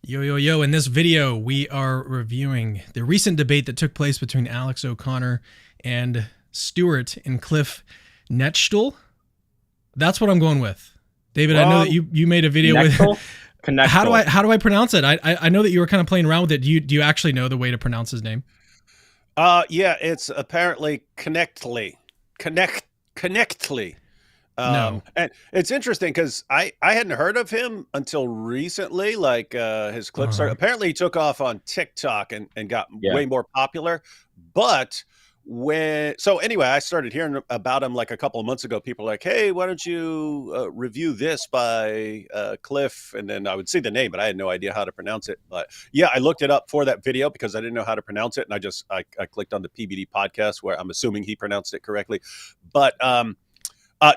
Yo, yo, yo. In this video, we are reviewing the recent debate that took place between Alex O'Connor and Stewart and Cliffe Knechtle. That's what I'm going with. David, I know that Wrong. you made a video with Knechtle? Knechtle. how do I pronounce it? I know that you were kind of playing around with it. Do you actually know the way to pronounce his name? Yeah, it's apparently Knechtle. No. And it's interesting because I hadn't heard of him until recently. Like his clips started. Apparently, he took off on TikTok and got way more popular. But anyway, I started hearing about him like a couple of months ago. People were like, hey, why don't you review this by Cliffe? And then I would see the name, but I had no idea how to pronounce it. But yeah, I looked it up for that video because I didn't know how to pronounce it. And I clicked on the PBD podcast where I'm assuming he pronounced it correctly. But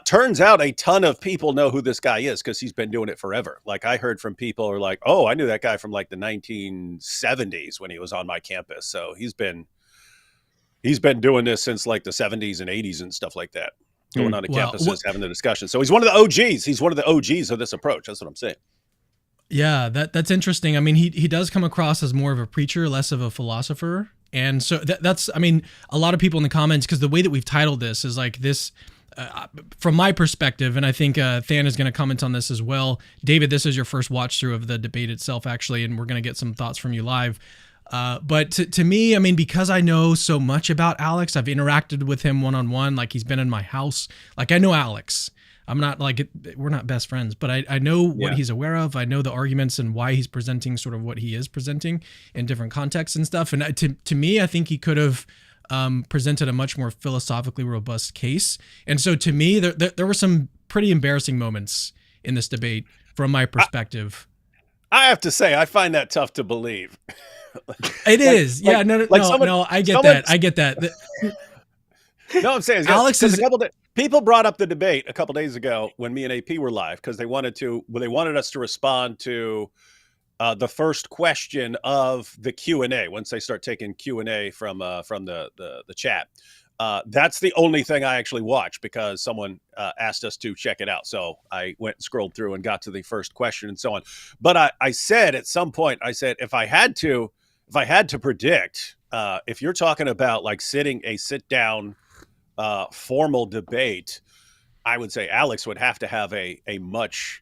turns out a ton of people know who this guy is because he's been doing it forever. Like I heard from people who are like, oh, I knew that guy from like the 1970s when he was on my campus. So he's been doing this since like the 70s and 80s and stuff like that. Going on to campuses, having the discussion. So he's one of the OGs. He's one of the OGs of this approach. That's what I'm saying. Yeah, that's interesting. I mean, he does come across as more of a preacher, less of a philosopher. And so that's, I mean, a lot of people in the comments, because the way that we've titled this is like this, from my perspective, and I think Than is going to comment on this as well. David, this is your first watch through of the debate itself, actually, and we're going to get some thoughts from you live. But to me, I mean, because I know so much about Alex, I've interacted with him one-on-one, like he's been in my house. Like I know Alex. I'm not like, we're not best friends, but I know what he's aware of. I know the arguments and why he's presenting sort of what he is presenting in different contexts and stuff. And to me, I think he could have presented a much more philosophically robust case. And so to me, there were some pretty embarrassing moments in this debate from my perspective. I have to say, I find that tough to believe. It is. Yeah, no, I get that. I get that. No, I'm saying Alex is people brought up the debate a couple days ago when me and AP were live because they wanted us to respond to the first question of the Q&A once they start taking Q&A from the chat. That's the only thing I actually watched because someone asked us to check it out. So I went and scrolled through and got to the first question and so on. But I said at some point, if I had to predict, if you're talking about like sit down formal debate, I would say Alex would have to have a much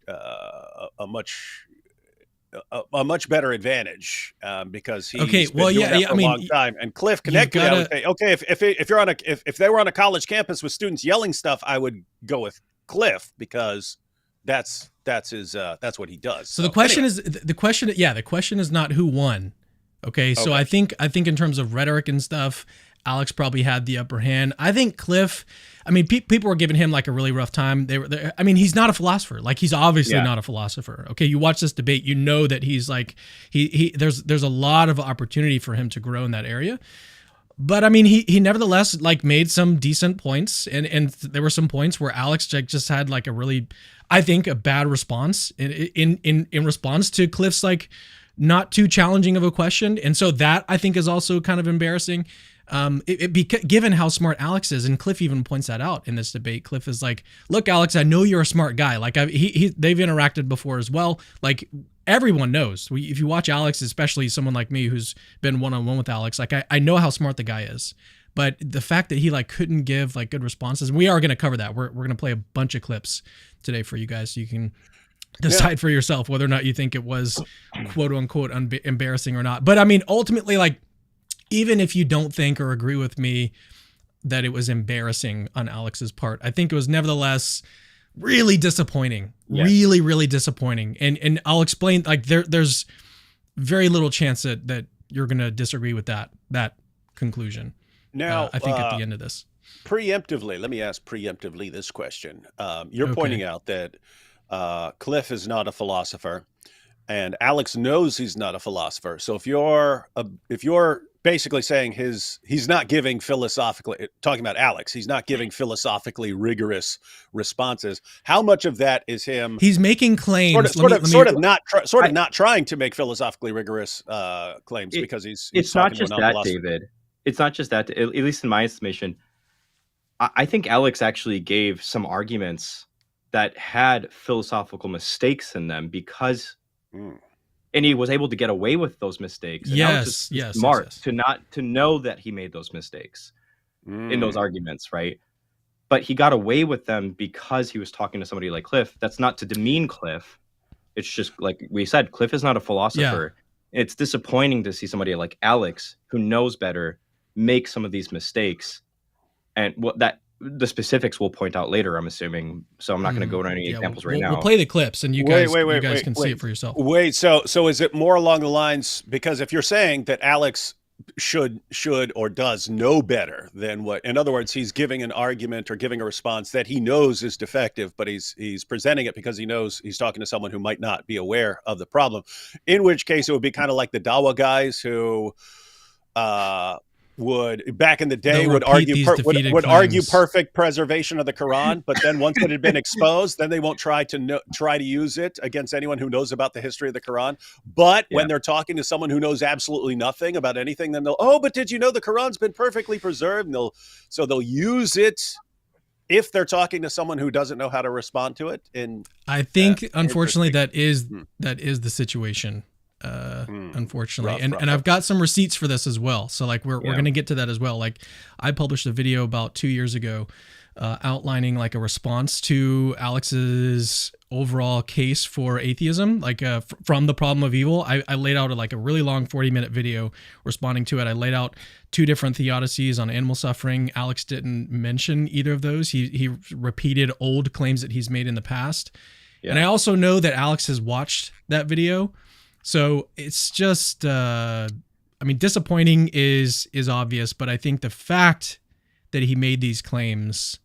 better advantage because he's been doing that for a long time. And Cliffe Knechtle, I would say, okay, if they were on a college campus with students yelling stuff, I would go with Cliffe because that's what he does. So the question is not who won. Okay, so I think in terms of rhetoric and stuff, Alex probably had the upper hand. I think Cliffe, I mean, people were giving him like a really rough time. I mean, he's not a philosopher. Like he's obviously not a philosopher. Okay, you watch this debate, you know that he's like there's a lot of opportunity for him to grow in that area. But I mean, he nevertheless like made some decent points, and there were some points where Alex just had like a really, I think, a bad response in response to Cliffe's like not too challenging of a question, and so that I think is also kind of embarrassing. Given how smart Alex is, and Cliffe even points that out in this debate. Cliffe is like, look, Alex, I know you're a smart guy. Like they've interacted before as well. Like everyone knows if you watch Alex, especially someone like me who's been one-on-one with Alex, like I know how smart the guy is, but the fact that he like couldn't give like good responses, and we are going to cover that. We're going to play a bunch of clips today for you guys so you can decide for yourself whether or not you think it was quote unquote embarrassing or not. But I mean, ultimately, like, even if you don't think or agree with me that it was embarrassing on Alex's part, I think it was nevertheless really disappointing. Really, really disappointing. And I'll explain, like there's very little chance that you're going to disagree with that conclusion. Now, I think at the end of this. Preemptively, let me ask this question. You're pointing out that Cliffe is not a philosopher and Alex knows he's not a philosopher. So if you're basically saying he's not giving philosophically, talking about Alex, he's not giving philosophically rigorous responses. How much of that is him? He's making claims, sort of not trying to make philosophically rigorous claims because he's it's not just that, David. It's not just that. At least in my estimation, I think Alex actually gave some arguments that had philosophical mistakes in them because and he was able to get away with those mistakes. And Alex is smart to know that he made those mistakes in those arguments, right? But he got away with them because he was talking to somebody like Cliffe. That's not to demean Cliffe. It's just like we said, Cliffe is not a philosopher. Yeah. It's disappointing to see somebody like Alex, who knows better, make some of these mistakes. And the specifics we'll point out later, I'm assuming. So I'm not going to go into any examples right now. We'll play the clips, and you guys can see it for yourself. So is it more along the lines, because if you're saying that Alex should or does know better than what, in other words, he's giving an argument or giving a response that he knows is defective, but he's presenting it because he knows he's talking to someone who might not be aware of the problem, in which case it would be kind of like the Dawa guys who would back in the day would argue perfect preservation of the Quran, but then once it had been exposed, then they won't try to use it against anyone who knows about the history of the Quran. But when they're talking to someone who knows absolutely nothing about anything, then but did you know the Quran's been perfectly preserved? And they'll use it if they're talking to someone who doesn't know how to respond to it. And I think unfortunately that is the situation. Unfortunately, and I've got some receipts for this as well. So like we're going to get to that as well. Like I published a video about 2 years ago, outlining like a response to Alex's overall case for atheism, like from the problem of evil. I laid out a really long 40-minute video responding to it. I laid out 2 different theodicies on animal suffering. Alex didn't mention either of those. He repeated old claims that he's made in the past. Yeah. And I also know that Alex has watched that video. So it's just, disappointing is obvious, but I think the fact that he made these claims,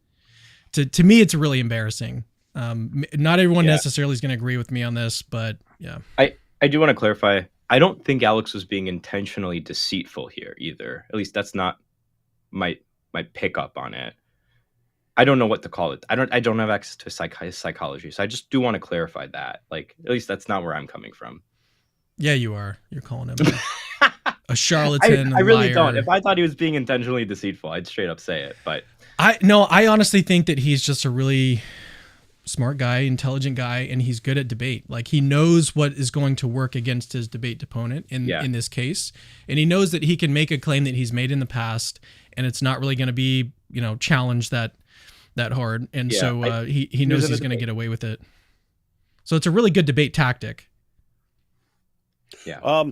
to me, it's really embarrassing. Not everyone necessarily is going to agree with me on this, but yeah. I do want to clarify. I don't think Alex was being intentionally deceitful here either. At least that's not my pickup on it. I don't know what to call it. I don't have access to psychology, so I just do want to clarify that. Like, at least that's not where I'm coming from. Yeah, you are. You're calling him a charlatan. I really liar. don't. If I thought he was being intentionally deceitful, I'd straight up say it. But I honestly think that he's just a really smart guy, intelligent guy, and he's good at debate. Like he knows what is going to work against his debate opponent in this case, and he knows that he can make a claim that he's made in the past, and it's not really going to be challenged that hard, and so he knows he's going to get away with it. So it's a really good debate tactic. Yeah.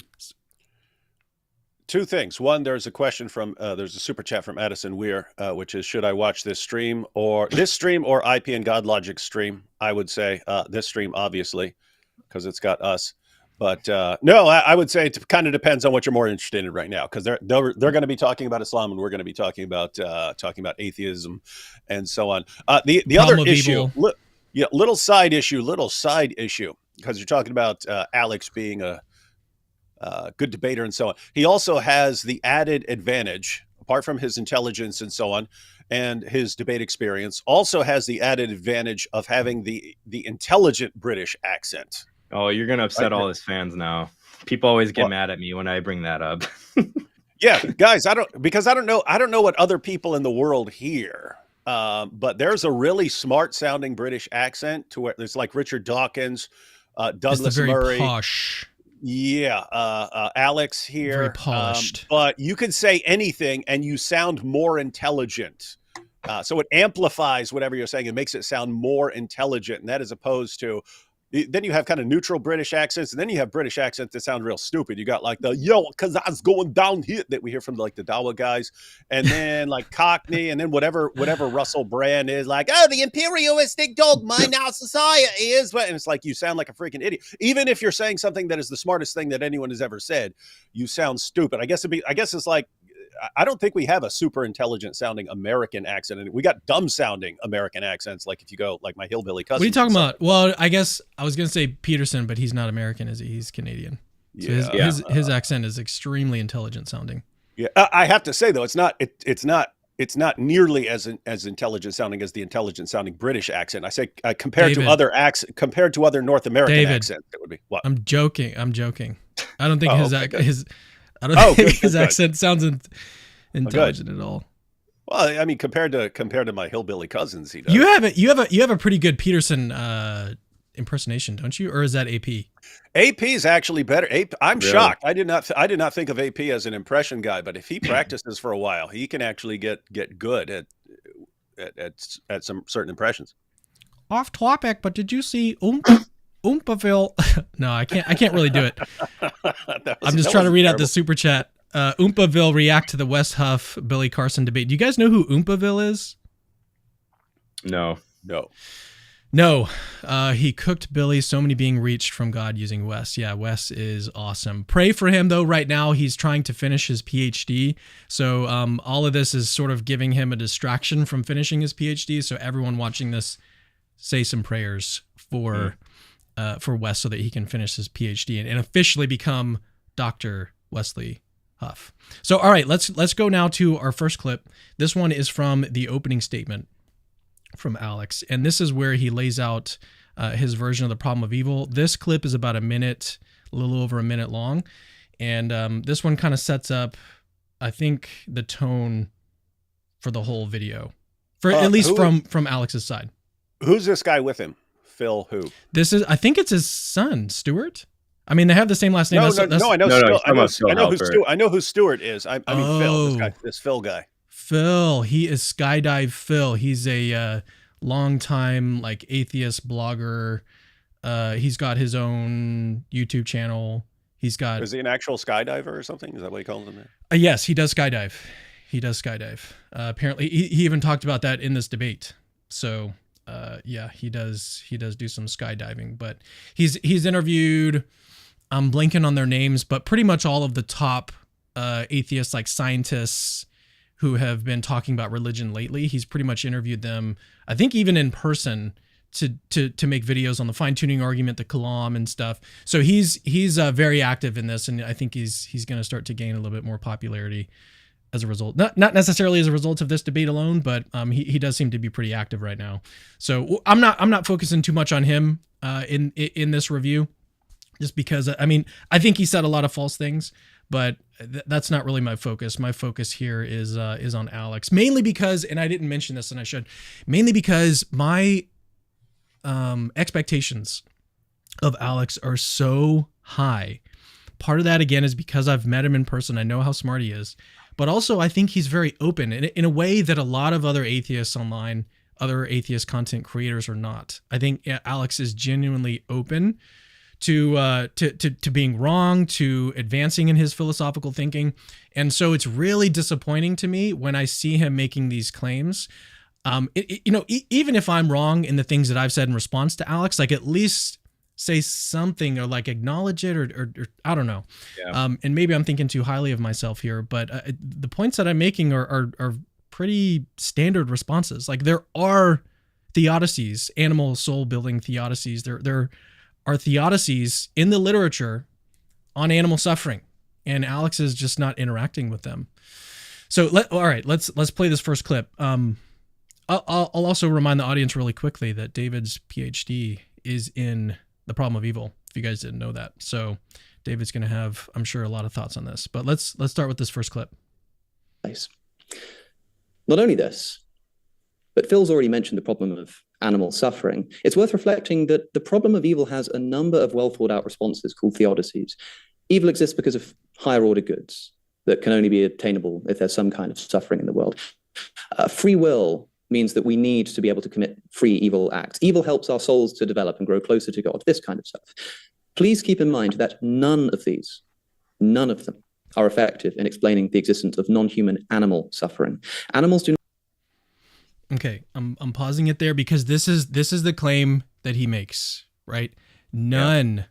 2 things. One, there's a question from there's a super chat from Addison Weir, which is, should I watch this stream or IP and God Logic stream? I would say this stream, obviously, because it's got us. But no, I would say it kind of depends on what you're more interested in right now, because they're going to be talking about Islam, and we're going to be talking about atheism and so on. The other issue, little side issue, because you're talking about Alex being a good debater and so on. He also has the added advantage, apart from his intelligence and so on, and his debate experience, also has the added advantage of having the intelligent British accent. Oh, you're going to upset all his fans now. People always get mad at me when I bring that up. Yeah, guys, I don't know what other people in the world hear. But there's a really smart sounding British accent to where it's like Richard Dawkins, Douglas Murray. Posh. Yeah, Alex here. Very polished. But you can say anything and you sound more intelligent. So it amplifies whatever you're saying. It makes it sound more intelligent. And that as opposed to, then you have kind of neutral British accents, and then you have British accents that sound real stupid. You got like the because I was going down here that we hear from like the Dawa guys, and then like Cockney, and then whatever Russell Brand is like, the imperialistic dogma in our society is, and it's like you sound like a freaking idiot. Even if you're saying something that is the smartest thing that anyone has ever said, you sound stupid. I guess it's like, I don't think we have a super intelligent sounding American accent. We got dumb sounding American accents. Like if you go like my hillbilly cousin. What are you talking about? Well, I guess I was going to say Peterson, but he's not American, is he? He's Canadian. So his accent is extremely intelligent sounding. Yeah. I have to say though, it's not nearly as intelligent sounding as the intelligent sounding British accent. I say compared to other North American accents, it would be what? I'm joking. I don't think his accent sounds intelligent at all. Well, I mean, compared to my hillbilly cousins, he does. You have a pretty good Peterson impersonation, don't you? Or is that AP? AP is actually better. I'm shocked. I did not think of AP as an impression guy, but if he practices for a while, he can actually get good at some certain impressions. Off topic, but did you see Oompaville? No, I can't really do it. I'm just trying to read out the super chat. Oompaville react to the West Huff Billy Carson debate. Do you guys know who Oompaville is? No. He cooked Billy, so many being reached from God using Wes. Yeah, Wes is awesome. Pray for him, though. Right now, he's trying to finish his PhD. So all of this is sort of giving him a distraction from finishing his PhD. So everyone watching this, say some prayers for Wes so that he can finish his PhD and officially become Dr. Wesley Huff. So, all right, let's go now to our first clip. This one is from the opening statement from Alex, and this is where he lays out his version of the problem of evil. This clip is about a little over a minute long, and this one kind of sets up, I think, the tone for the whole video, at least from Alex's side. Who's this guy with him? Phil who? I think it's his son, Stuart. I mean, they have the same last name. I know who Stuart is. I mean, Phil, this Phil guy. Phil, he is Skydive Phil. He's a longtime atheist blogger. He's got his own YouTube channel. Is he an actual skydiver or something? Is that what he calls him? Yes, he does skydive. Apparently, he even talked about that in this debate. So, yeah, he does do some skydiving. But he's interviewed. I'm blanking on their names, but pretty much all of the top atheists, scientists, who have been talking about religion lately. He's pretty much interviewed them, I think even in person, to make videos on the fine-tuning argument, the Kalam and stuff. So he's very active in this, and I think he's going to start to gain a little bit more popularity as a result. Not necessarily as a result of this debate alone, but he does seem to be pretty active right now. So I'm not focusing too much on him in this review, just because I think he said a lot of false things. But that's not really my focus. My focus here is on Alex, mainly because, and I didn't mention this, and I should, mainly because my expectations of Alex are so high. Part of that, again, is because I've met him in person. I know how smart he is, but also I think he's very open in a way that a lot of other atheists online, other atheist content creators are not. I think Alex is genuinely open to being wrong, to advancing in his philosophical thinking. And so it's really disappointing to me when I see him making these claims. Even if I'm wrong in the things that I've said in response to Alex, at least say something or acknowledge it or I don't know. Yeah. And maybe I'm thinking too highly of myself here, but the points that I'm making are pretty standard responses. There are theodicies, animal soul building theodicies. There are theodicies in the literature on animal suffering, and Alex is just not interacting with them. So let's play this first clip. I'll also remind the audience really quickly that David's PhD is in the problem of evil, if you guys didn't know that. So David's going to have, I'm sure, a lot of thoughts on this, but let's start with this first clip. Nice. Not only this, but Phil's already mentioned the problem of animal suffering. It's worth reflecting that the problem of evil has a number of well thought out responses called theodicies. Evil exists because of higher order goods that can only be attainable if there's some kind of suffering in the world. Free will means that we need to be able to commit free evil acts. Evil helps our souls to develop and grow closer to God, this kind of stuff. Please keep in mind that none of them are effective in explaining the existence of non-human animal suffering. Animals do not. Okay, I'm pausing it there because this is the claim that he makes, right? None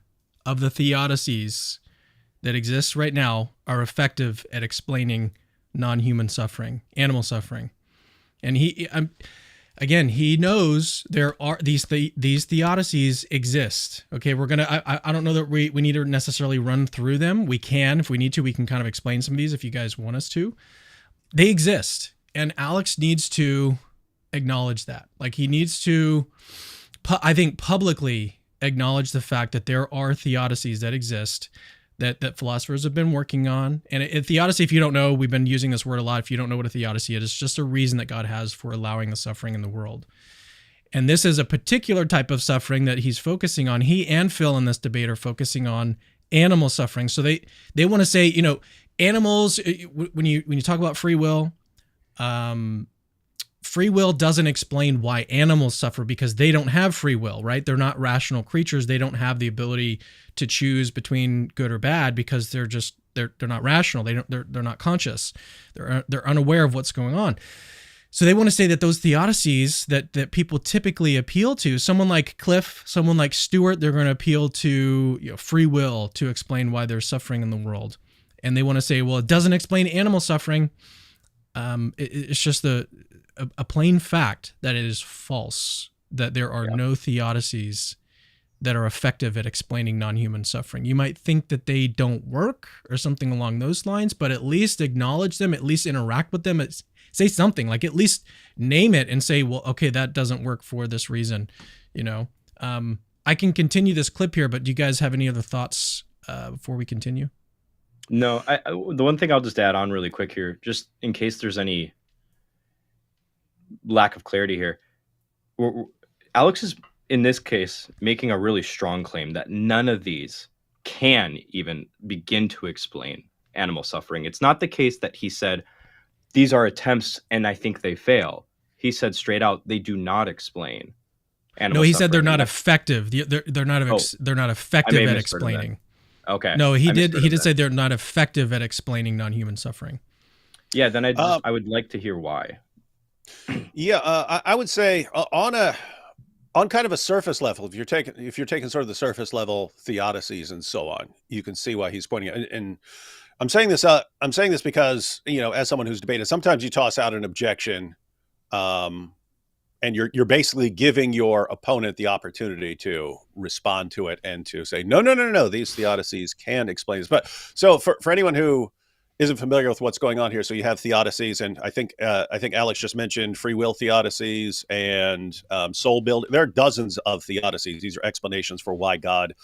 of the theodicies that exist right now are effective at explaining non-human suffering, animal suffering. And he knows there are these theodicies exist. Okay, I don't know that we need to necessarily run through them. We can, if we need to, we can kind of explain some of these if you guys want us to. They exist, and Alex needs to acknowledge that. He needs to, I think, publicly acknowledge the fact that there are theodicies that exist that philosophers have been working on. And a theodicy, if you don't know, we've been using this word a lot. If you don't know what a theodicy is, it's just a reason that God has for allowing the suffering in the world. And this is a particular type of suffering that he's focusing on. He and Phil in this debate are focusing on animal suffering. So they want to say, you know, animals, when you talk about free will, free will doesn't explain why animals suffer because they don't have free will, right? They're not rational creatures. They don't have the ability to choose between good or bad because they're not rational. They're not conscious. They're unaware of what's going on. So they want to say that those theodicies that people typically appeal to, someone like Cliffe, someone like Stewart, they're going to appeal to, you know, free will to explain why there's suffering in the world. And they want to say, well, it doesn't explain animal suffering. It's just a plain fact that it is false, that there are no theodicies that are effective at explaining non-human suffering. You might think that they don't work or something along those lines, but at least acknowledge them, at least interact with them, say something, like at least name it and say, well, okay, that doesn't work for this reason. You know, I can continue this clip here, but do you guys have any other thoughts before we continue? No, the one thing I'll just add on really quick here, just in case there's any lack of clarity here. Alex is, in this case, making a really strong claim that none of these can even begin to explain animal suffering. It's not the case that he said, these are attempts and I think they fail. He said straight out, they do not explain animal suffering. No, he said they're not effective. They're not effective at explaining. Okay. No, he did say they're not effective at explaining non-human suffering. Yeah, then I would like to hear why. Yeah, I would say on kind of a surface level, if you're taking sort of the surface level theodicies and so on, you can see why he's pointing out. And I'm saying this because, you know, as someone who's debated, sometimes you toss out an objection, and you're basically giving your opponent the opportunity to respond to it and to say, no, these theodicies can explain this. But so for anyone who isn't familiar with what's going on here, so you have theodicies, and I think Alex just mentioned free will theodicies and soul building. There are dozens of theodicies. These are explanations for why God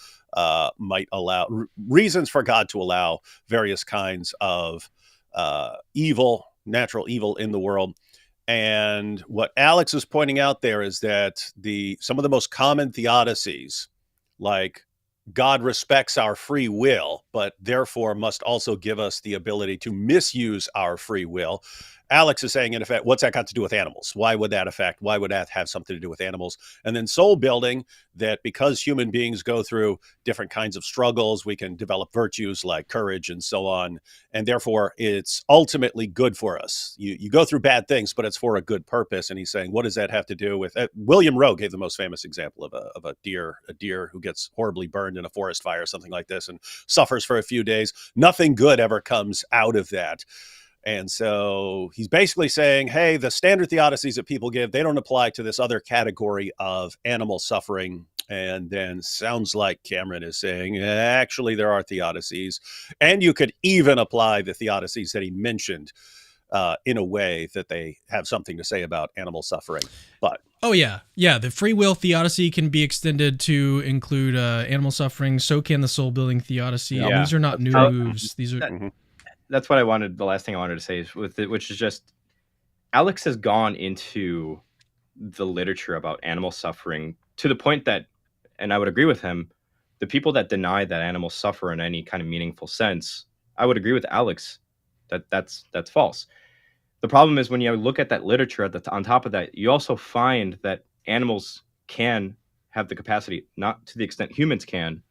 might allow reasons for God to allow various kinds of evil, natural evil in the world. And what Alex is pointing out there is that some of the most common theodicies, like God respects our free will, but therefore must also give us the ability to misuse our free will. Alex is saying, in effect, what's that got to do with animals? Why would that have something to do with animals? And then soul building, that because human beings go through different kinds of struggles, we can develop virtues like courage and so on. And therefore, it's ultimately good for us. You go through bad things, but it's for a good purpose. And he's saying, what does that have to do with William Rowe gave the most famous example of a deer who gets horribly burned in a forest fire, something like this, and suffers for a few days. Nothing good ever comes out of that. And so he's basically saying, hey, the standard theodicies that people give, they don't apply to this other category of animal suffering. And then sounds like Cameron is saying, actually, there are theodicies. And you could even apply the theodicies that he mentioned in a way that they have something to say about animal suffering. But the free will theodicy can be extended to include animal suffering. So can the soul building theodicy. Yeah. These are not new moves. These are... That's what I wanted. The last thing I wanted to say is which is just Alex has gone into the literature about animal suffering to the point that, and I would agree with him, the people that deny that animals suffer in any kind of meaningful sense, I would agree with Alex that that's false. The problem is when you look at that literature on top of that, you also find that animals can have the capacity, not to the extent humans can,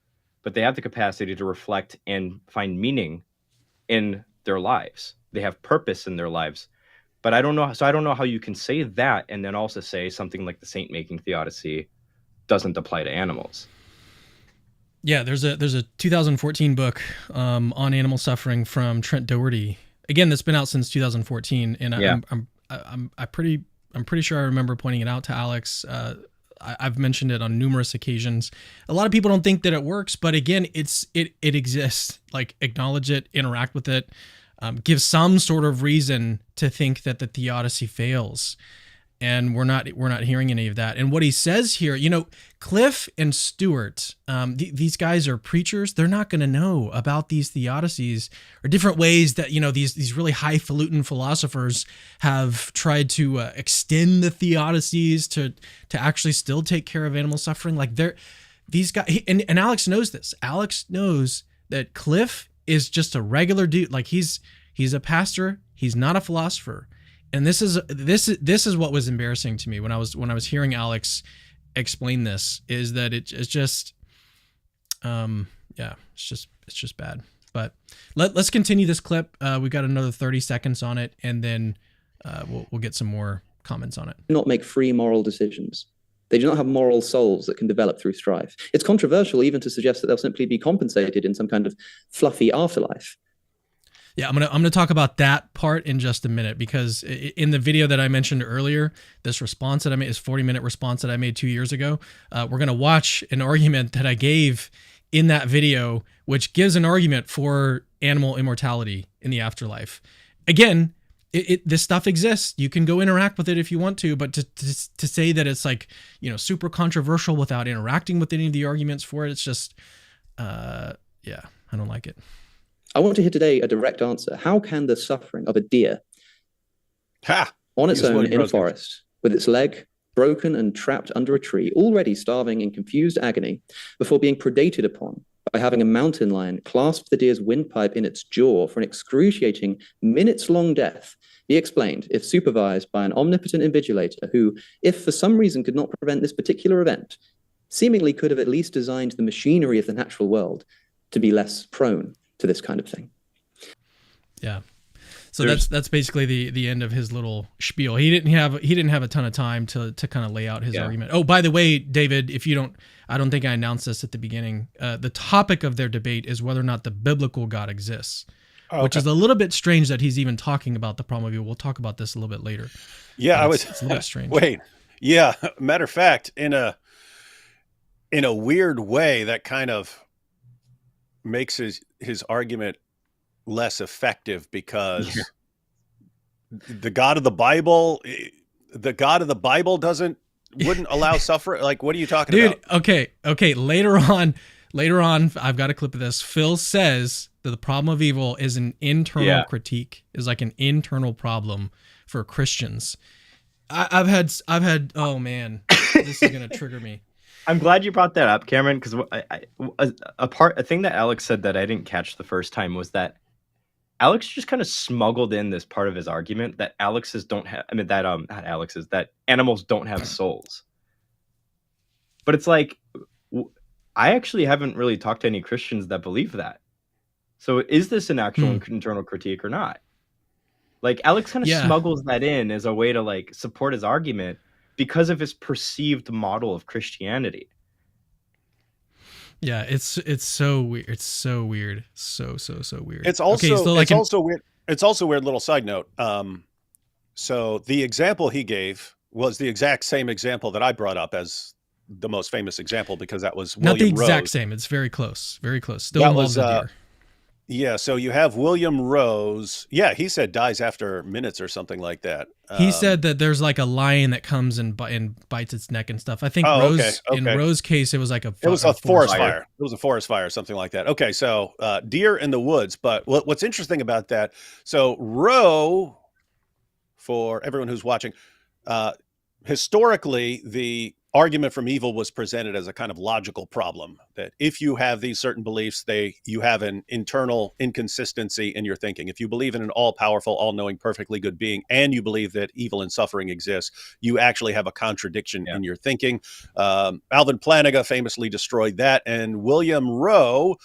but they have the capacity to reflect and find meaning in their lives. They have purpose in their lives. But I don't know how you can say that and then also say something like the saint making theodicy doesn't apply to animals. Yeah, there's a 2014 book on animal suffering from Trent Doherty. Again, that's been out since 2014, and I'm pretty sure I remember pointing it out to Alex. I've mentioned it on numerous occasions. A lot of people don't think that it works, but again, it exists. Like, acknowledge it, interact with it, give some sort of reason to think that the theodicy fails. and we're not hearing any of that. And what he says here, Cliffe and Stuart, these guys are preachers. They're not going to know about these theodicies or different ways that these really highfalutin philosophers have tried to extend the theodicies to actually still take care of animal suffering. Like these guys, and Alex knows this. Alex knows that Cliffe is just a regular dude. Like he's a pastor. He's not a philosopher. And this is what was embarrassing to me when I was hearing Alex explain this, is that it's just it's just bad. But let's continue this clip. We've got another 30 seconds on it, and then we'll get some more comments on it. Not make free moral decisions. They do not have moral souls that can develop through strife. It's controversial even to suggest that they'll simply be compensated in some kind of fluffy afterlife. Yeah, I'm gonna talk about that part in just a minute, because in the video that I mentioned earlier, this response that I made, this 40-minute response that I made 2 years ago, we're gonna watch an argument that I gave in that video, which gives an argument for animal immortality in the afterlife. Again, this stuff exists. You can go interact with it if you want to, but to say that it's like, super controversial without interacting with any of the arguments for it, it's just, I don't like it. I want to hear today a direct answer. How can the suffering of a deer on its own in a forest, with its leg broken and trapped under a tree, already starving in confused agony, before being predated upon by having a mountain lion clasp the deer's windpipe in its jaw for an excruciating minutes-long death, be explained if supervised by an omnipotent invigilator who, if for some reason could not prevent this particular event, seemingly could have at least designed the machinery of the natural world to be less prone to this kind of thing. Yeah. So that's basically the end of his little spiel. He didn't have a ton of time to kind of lay out his argument. Oh, by the way, David, I don't think I announced this at the beginning. The topic of their debate is whether or not the biblical God exists, which is a little bit strange that he's even talking about the problem of evil. We'll talk about this a little bit later. Yeah, it's a little bit strange. Wait. Yeah, matter of fact, in a weird way, that kind of makes his argument less effective, because the God of the Bible wouldn't allow suffering. Like, what are you talking about? Okay. Later on, I've got a clip of this. Phil says that the problem of evil is an internal critique, is like an internal problem for Christians. I've had, oh man, this is going to trigger me. I'm glad you brought that up, Cameron, because a thing that Alex said that I didn't catch the first time was that Alex just kind of smuggled in this part of his argument that that animals don't have souls. But it's like, I actually haven't really talked to any Christians that believe that. So is this an actual internal critique or not? Like, Alex kind of smuggles that in as a way to like support his argument, because of his perceived model of Christianity. Yeah, it's so weird. It's so weird. So weird. It's also weird. It's also weird. Little side note. So the example he gave was the exact same example that I brought up as the most famous example, because that was William Rose. Not the exact same. It's very close. Very close. Still involves the deer. Yeah, so you have William Rose. Yeah, he said dies after minutes or something like that. He said that there's like a lion that comes and bites its neck and stuff. I think in Rose's case, it was like a forest fire. It was a forest fire or something like that. Okay, so deer in the woods. But what's interesting about that, so Roe, for everyone who's watching, historically, the argument from evil was presented as a kind of logical problem, that if you have these certain beliefs, you have an internal inconsistency in your thinking. If you believe in an all-powerful, all-knowing, perfectly good being, and you believe that evil and suffering exists, you actually have a contradiction in your thinking. Alvin Plantinga famously destroyed that, and William Roe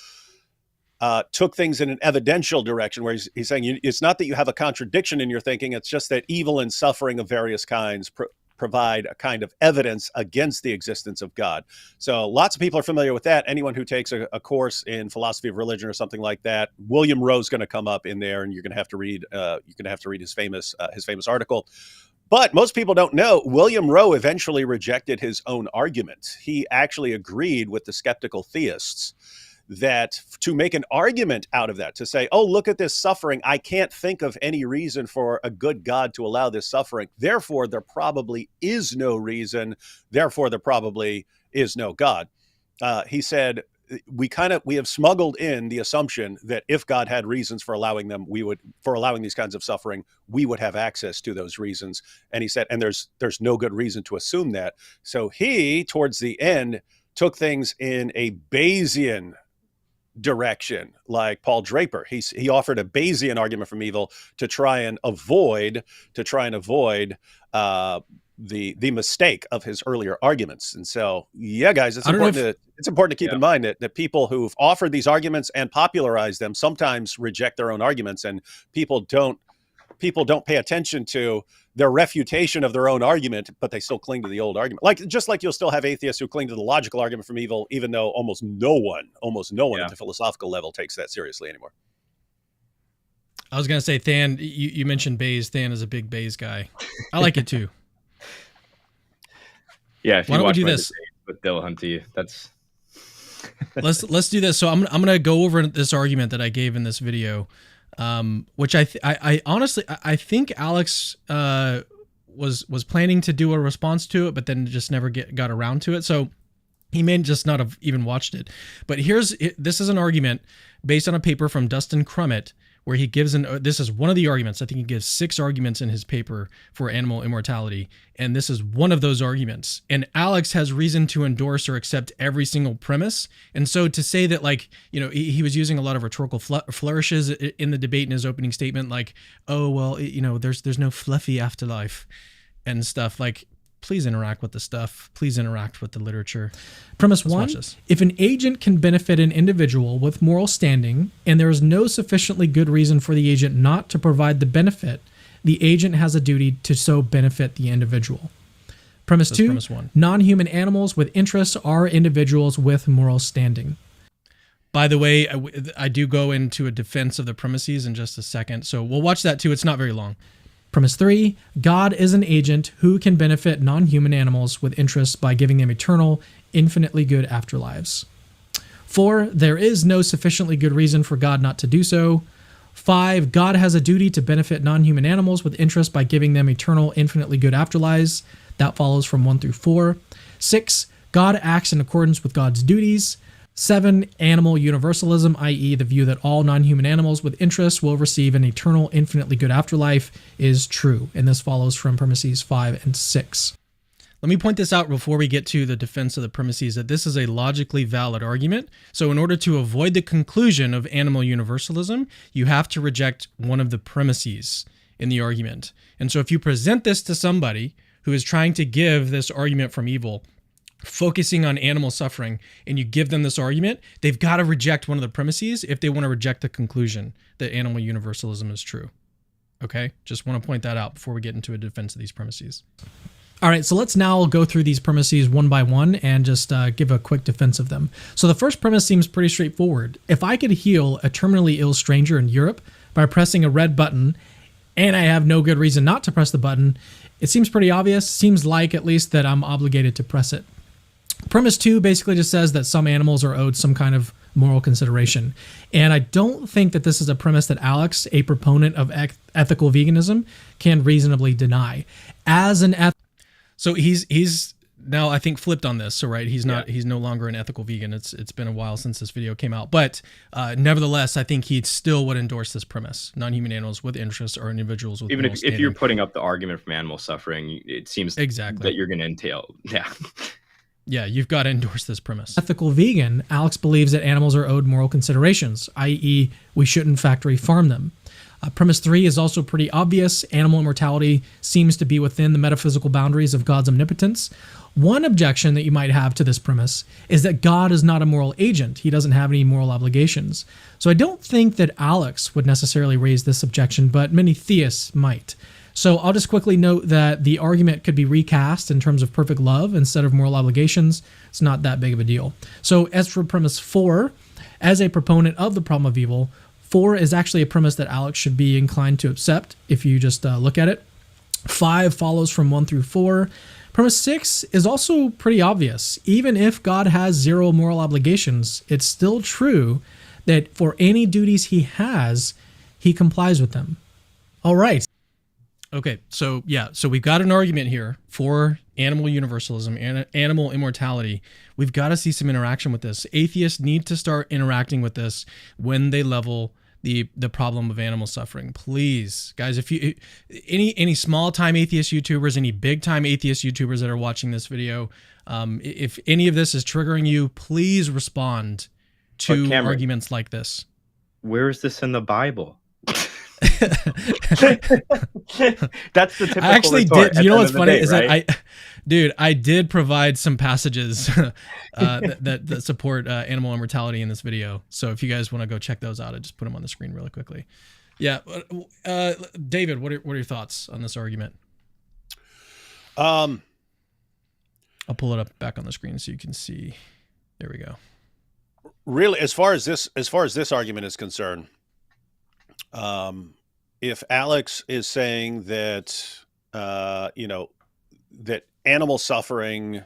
took things in an evidential direction, where he's saying it's not that you have a contradiction in your thinking, it's just that evil and suffering of various kinds provide a kind of evidence against the existence of God. So lots of people are familiar with that. Anyone who takes a course in philosophy of religion or something like that, William Roe's going to come up in there, and you're going to have to read his famous article. But most people don't know William Roe eventually rejected his own argument. He actually agreed with the skeptical theists that to make an argument out of that, to say, oh, look at this suffering. I can't think of any reason for a good God to allow this suffering. Therefore, there probably is no reason. Therefore, there probably is no God. He said, we have smuggled in the assumption that if God had reasons for allowing these kinds of suffering, we would have access to those reasons. And he said, and there's no good reason to assume that. So he, towards the end, took things in a Bayesian direction, like Paul Draper. He offered a Bayesian argument from evil to try and avoid the mistake of his earlier arguments. And so, yeah, guys, it's important to keep in mind that people who've offered these arguments and popularized them sometimes reject their own arguments, and people don't pay attention to their refutation of their own argument, but they still cling to the old argument. Just like you'll still have atheists who cling to the logical argument from evil, even though almost no one at the philosophical level takes that seriously anymore. I was going to say, Than, you mentioned Bayes. Than is a big Bayes guy. I like it too. Yeah, if you why don't we watch do this with Dillahunty, that's let's do this. So I'm gonna go over this argument that I gave in this video, which I honestly think Alex was planning to do a response to it, but then just never got around to it. So he may just not have even watched it. But this is an argument based on a paper from Dustin Crummett, where he gives this is one of the arguments. I think he gives 6 arguments in his paper for animal immortality, and this is one of those arguments. And Alex has reason to endorse or accept every single premise. And so to say that, like, he was using a lot of rhetorical flourishes in the debate in his opening statement, like, oh, well, there's no fluffy afterlife and stuff. Like, please interact with the stuff. Please interact with the literature. Premise 1, if an agent can benefit an individual with moral standing and there is no sufficiently good reason for the agent not to provide the benefit, the agent has a duty to so benefit the individual. Premise 2, premise 1. Non-human animals with interests are individuals with moral standing. By the way, I do go into a defense of the premises in just a second, so we'll watch that too. It's not very long. Premise 3, God is an agent who can benefit non-human animals with interests by giving them eternal, infinitely good afterlives. 4, there is no sufficiently good reason for God not to do so. 5, God has a duty to benefit non-human animals with interest by giving them eternal, infinitely good afterlives. That follows from 1 through 4. 6, God acts in accordance with God's duties. 7, animal universalism, i.e. the view that all non-human animals with interest will receive an eternal, infinitely good afterlife, is true. And this follows from premises 5 and 6. Let me point this out before we get to the defense of the premises, that this is a logically valid argument. So in order to avoid the conclusion of animal universalism, you have to reject one of the premises in the argument. And so if you present this to somebody who is trying to give this argument from evil, focusing on animal suffering, and you give them this argument, they've got to reject one of the premises if they want to reject the conclusion that animal universalism is true. Okay? Just want to point that out before we get into a defense of these premises. All right, so let's now go through these premises one by one and just give a quick defense of them. So the first premise seems pretty straightforward. If I could heal a terminally ill stranger in Europe by pressing a red button, and I have no good reason not to press the button, it seems pretty obvious, seems like at least that I'm obligated to press it. Premise 2 basically just says that some animals are owed some kind of moral consideration. And I don't think that this is a premise that Alex, a proponent of ethical veganism, can reasonably deny. So he's now, I think, flipped on this. So right, he's no longer an ethical vegan. It's been a while since this video came out, but nevertheless, I think he still would endorse this premise: non-human animals with interests are individuals with even if you're putting up the argument from animal suffering, it seems exactly that you're going to entail. Yeah, you've got to endorse this premise. Ethical vegan, Alex believes that animals are owed moral considerations, i.e. we shouldn't factory farm them. Premise 3 is also pretty obvious. Animal immortality seems to be within the metaphysical boundaries of God's omnipotence. One objection that you might have to this premise is that God is not a moral agent. He doesn't have any moral obligations. So I don't think that Alex would necessarily raise this objection, but many theists might. So I'll just quickly note that the argument could be recast in terms of perfect love instead of moral obligations. It's not that big of a deal. So as for premise 4, as a proponent of the problem of evil, 4 is actually a premise that Alex should be inclined to accept if you just look at it. 5 follows from 1 through 4. Premise 6 is also pretty obvious. Even if God has zero moral obligations, it's still true that for any duties he has, he complies with them. All right. Okay, so we've got an argument here for animal universalism and animal immortality. We've got to see some interaction with this. Atheists need to start interacting with this when they level the problem of animal suffering. Please, guys, if you any small time atheist YouTubers, any big time atheist YouTubers that are watching this video, if any of this is triggering you, please respond to arguments like this. Where is this in the Bible? That's the typical. I actually did. You know what's funny is right? that I did provide some passages that support animal immortality in this video. So if you guys want to go check those out, I just put them on the screen really quickly. Yeah, David, what are your thoughts on this argument? I'll pull it up back on the screen so you can see. There we go. Really, as far as this argument is concerned. If Alex is saying that, that animal suffering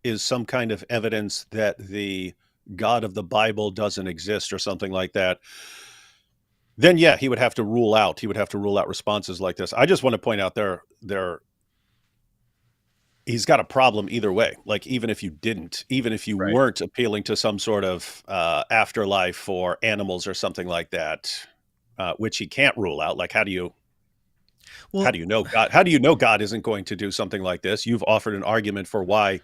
is some kind of evidence that the God of the Bible doesn't exist or something like that, then yeah, he would have to rule out responses like this. I just want to point out he's got a problem either way. Like, even if you weren't appealing to some sort of afterlife for animals or something like that, which he can't rule out. Like, how do you know God? How do you know God isn't going to do something like this? You've offered an argument for why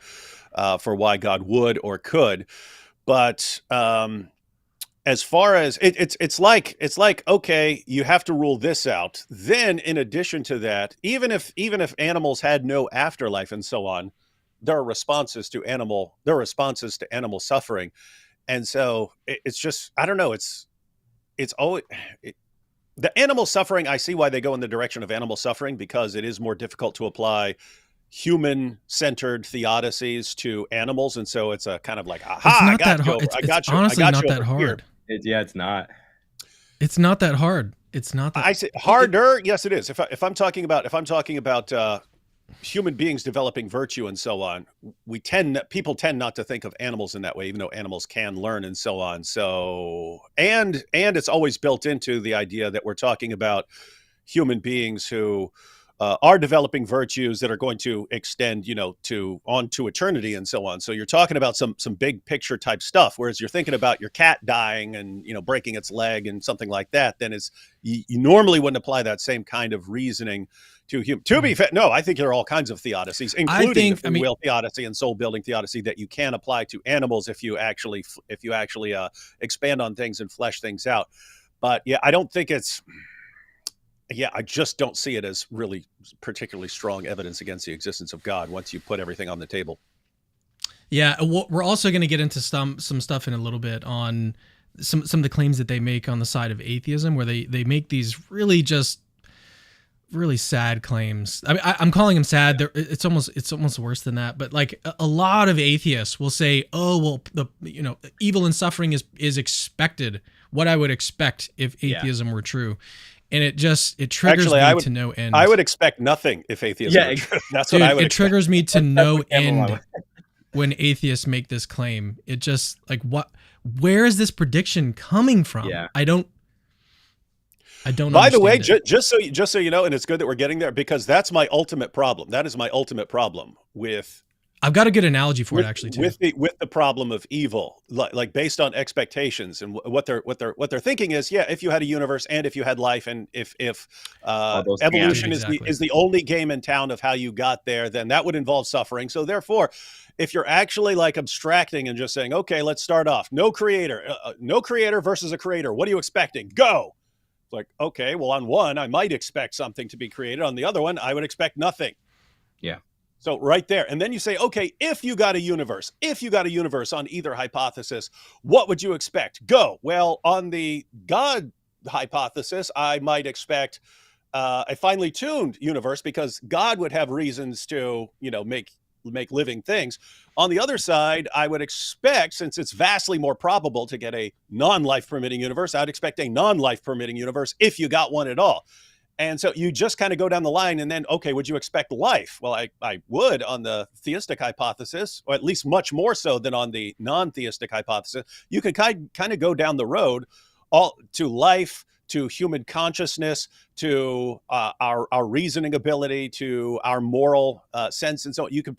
God would or could, but as far as it's like okay, you have to rule this out. Then, in addition to that, even if animals had no afterlife and so on, there are responses to animal suffering, and so it's just, I don't know. It's always the animal suffering. I see why they go in the direction of animal suffering, because it is more difficult to apply human-centered theodicies to animals, and so it's a kind of like, aha, It's honestly not that hard. It's not. It's not that hard. It's not that. I say harder. Yes, it is. If I'm talking about human beings developing virtue and so on, people tend not to think of animals in that way, even though animals can learn and so on. So, and it's always built into the idea that we're talking about human beings who are developing virtues that are going to extend, on to eternity and so on. So you're talking about some big picture type stuff, whereas you're thinking about your cat dying and, breaking its leg and something like that, then you normally wouldn't apply that same kind of reasoning to human. To be fair, no, I think there are all kinds of theodicies, including the free will theodicy and soul building theodicy, that you can apply to animals if you actually expand on things and flesh things out. But yeah, I don't think it's. Yeah, I just don't see it as really particularly strong evidence against the existence of God once you put everything on the table. Yeah, we're also going to get into some stuff in a little bit on some of the claims that they make on the side of atheism, where they make these really sad claims. I mean, I'm calling them sad. It's almost worse than that. But like a lot of atheists will say, "Oh, well, evil and suffering is expected. What I would expect if atheism were true." And it triggers me to no end. I would expect nothing if atheism were true. That's what I would expect. It triggers me to no end when atheists make this claim. It just, like, where is this prediction coming from? Yeah. I don't By the way, just so you know, and it's good that we're getting there, because that's my ultimate problem. That is my ultimate problem with. I've got a good analogy for it, actually, too. With the problem of evil, like based on expectations, and what they're thinking is, yeah, if you had a universe and if you had life, and if evolution is the only game in town of how you got there, then that would involve suffering. So therefore, if you're actually like abstracting and just saying, okay, let's start off, no creator versus a creator, what are you expecting? Go. Like, okay, well, on one, I might expect something to be created. On the other one, I would expect nothing. Yeah. So right there. And then you say, okay, if you got a universe on either hypothesis, what would you expect? Go. Well, on the God hypothesis, I might expect a finely tuned universe, because God would have reasons to, make living things. On the other side, I would expect, since it's vastly more probable to get a non-life permitting universe, I'd expect a non-life permitting universe if you got one at all. And so you just kind of go down the line and then, okay, would you expect life? Well, I would on the theistic hypothesis, or at least much more so than on the non-theistic hypothesis. You could kind of go down the road all to life, to human consciousness, to our reasoning ability, to our moral sense. And so you can,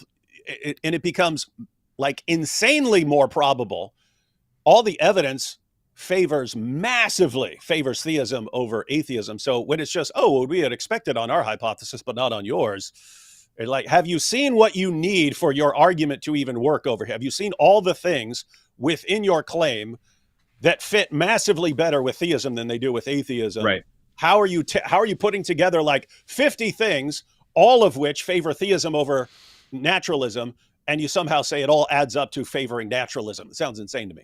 and it becomes like insanely more probable. All the evidence massively favors theism over atheism. So when it's just, oh, well, we had expected on our hypothesis, but not on yours. Like, have you seen what you need for your argument to even work over here? Have you seen all the things within your claim that fit massively better with theism than they do with atheism? Right. How are you putting together like 50 things, all of which favor theism over naturalism, and you somehow say it all adds up to favoring naturalism? It sounds insane to me.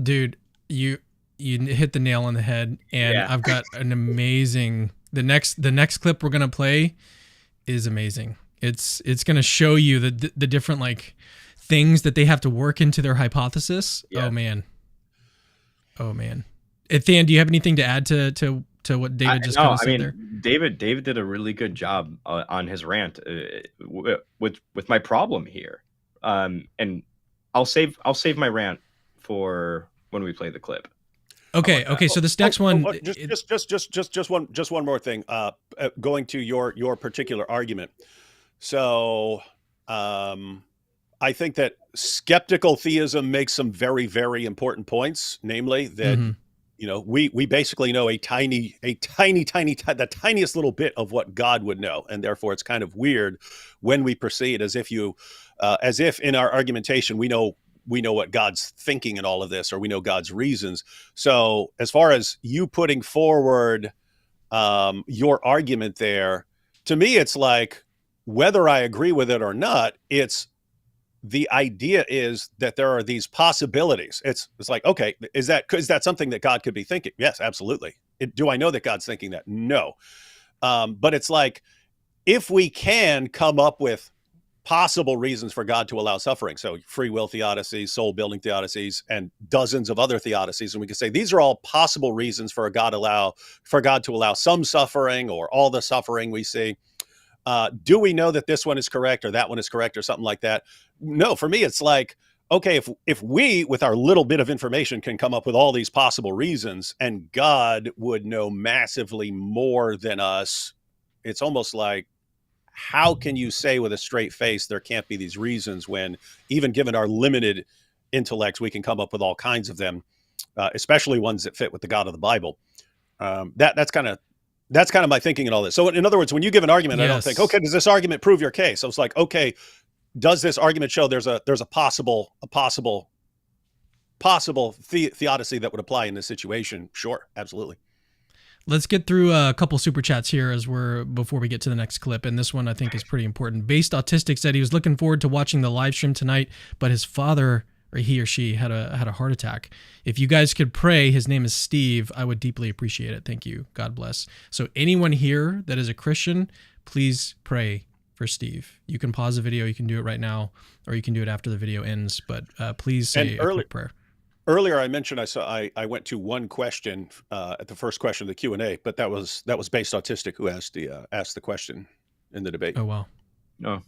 Dude, you hit the nail on the head, and I've got an amazing the next clip we're gonna play is amazing. It's gonna show you the different like things that they have to work into their hypothesis. Oh man. Than, do you have anything to add to what David just kind of said there? David did a really good job on his rant with my problem here, and I'll save my rant for when we play the clip. Okay. So this next one, just one more thing. Going to your particular argument. So, I think that skeptical theism makes some very, very important points. Namely, that we basically know the tiniest little bit of what God would know, and therefore it's kind of weird when we proceed as if in our argumentation we know what God's thinking in all of this, or we know God's reasons. So as far as you putting forward your argument there, to me, it's like, whether I agree with it or not, it's the idea is that there are these possibilities. It's like, okay, is that something that God could be thinking? Yes, absolutely. Do I know that God's thinking that? No. But it's like, if we can come up with possible reasons for God to allow suffering, so free will theodicies, soul building theodicies, and dozens of other theodicies, and we can say these are all possible reasons for God to allow some suffering or all the suffering we see. Do we know that this one is correct or that one is correct or something like that? No, for me, it's like, okay, if we, with our little bit of information, can come up with all these possible reasons, and God would know massively more than us, it's almost like, how can you say with a straight face there can't be these reasons, when even given our limited intellects, we can come up with all kinds of them, especially ones that fit with the God of the Bible? That's kind of my thinking in all this. So in other words, when you give an argument, I don't think, okay, does this argument prove your case? So it's like, okay, does this argument show there's a possible theodicy that would apply in this situation? Sure, absolutely. Let's get through a couple super chats here before we get to the next clip. And this one I think is pretty important. Based Autistic said he was looking forward to watching the live stream tonight, but his father, or he or she, had a heart attack. If you guys could pray, his name is Steve, I would deeply appreciate it. Thank you. God bless. So anyone here that is a Christian, please pray for Steve. You can pause the video. You can do it right now, or you can do it after the video ends. But please say a quick prayer. Earlier, I mentioned I went to one question at the first question of the Q&A, but that was Based Autistic who asked the question in the debate. Oh wow. No.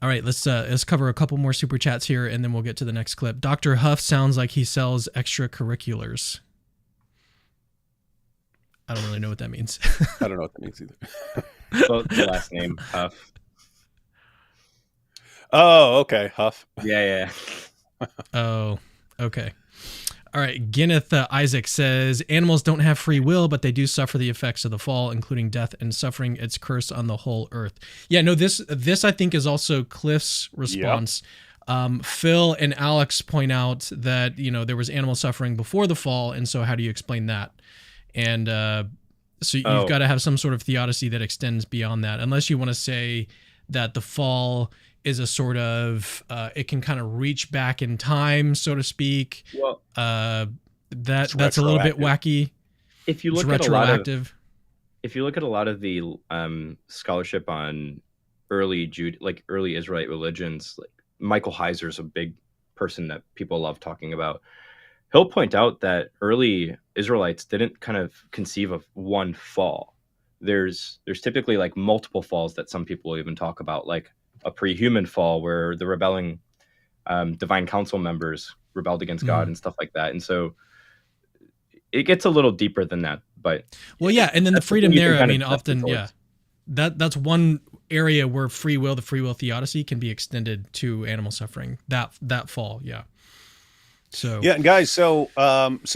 All right, let's cover a couple more super chats here, and then we'll get to the next clip. Dr. Huff sounds like he sells extracurriculars. I don't really know what that means. I don't know what that means either. Well, the last name, Huff. Oh, okay, Huff. Yeah. Oh, okay. All right. Gwyneth Isaac says, animals don't have free will, but they do suffer the effects of the fall, including death and suffering. It's curse on the whole earth. Yeah, no, this I think is also Cliff's response. Yep. Phil and Alex point out that, there was animal suffering before the fall. And so how do you explain that? And so you've got to have some sort of theodicy that extends beyond that, unless you want to say that the fall is a sort of it can kind of reach back in time, so to speak. Well, that's a little bit wacky. If you look at a lot of the scholarship on early Israelite religions, like Michael Heiser's a big person that people love talking about. He'll point out that early Israelites didn't kind of conceive of one fall. there's typically like multiple falls that some people will even talk about, like a pre-human fall where the rebelling divine council members rebelled against God and stuff like that. And so it gets a little deeper than that. But well, yeah, and then the freedom there, I mean, often, yeah, that's one area where the free will theodicy can be extended to animal suffering. That fall, yeah. So yeah, and guys, so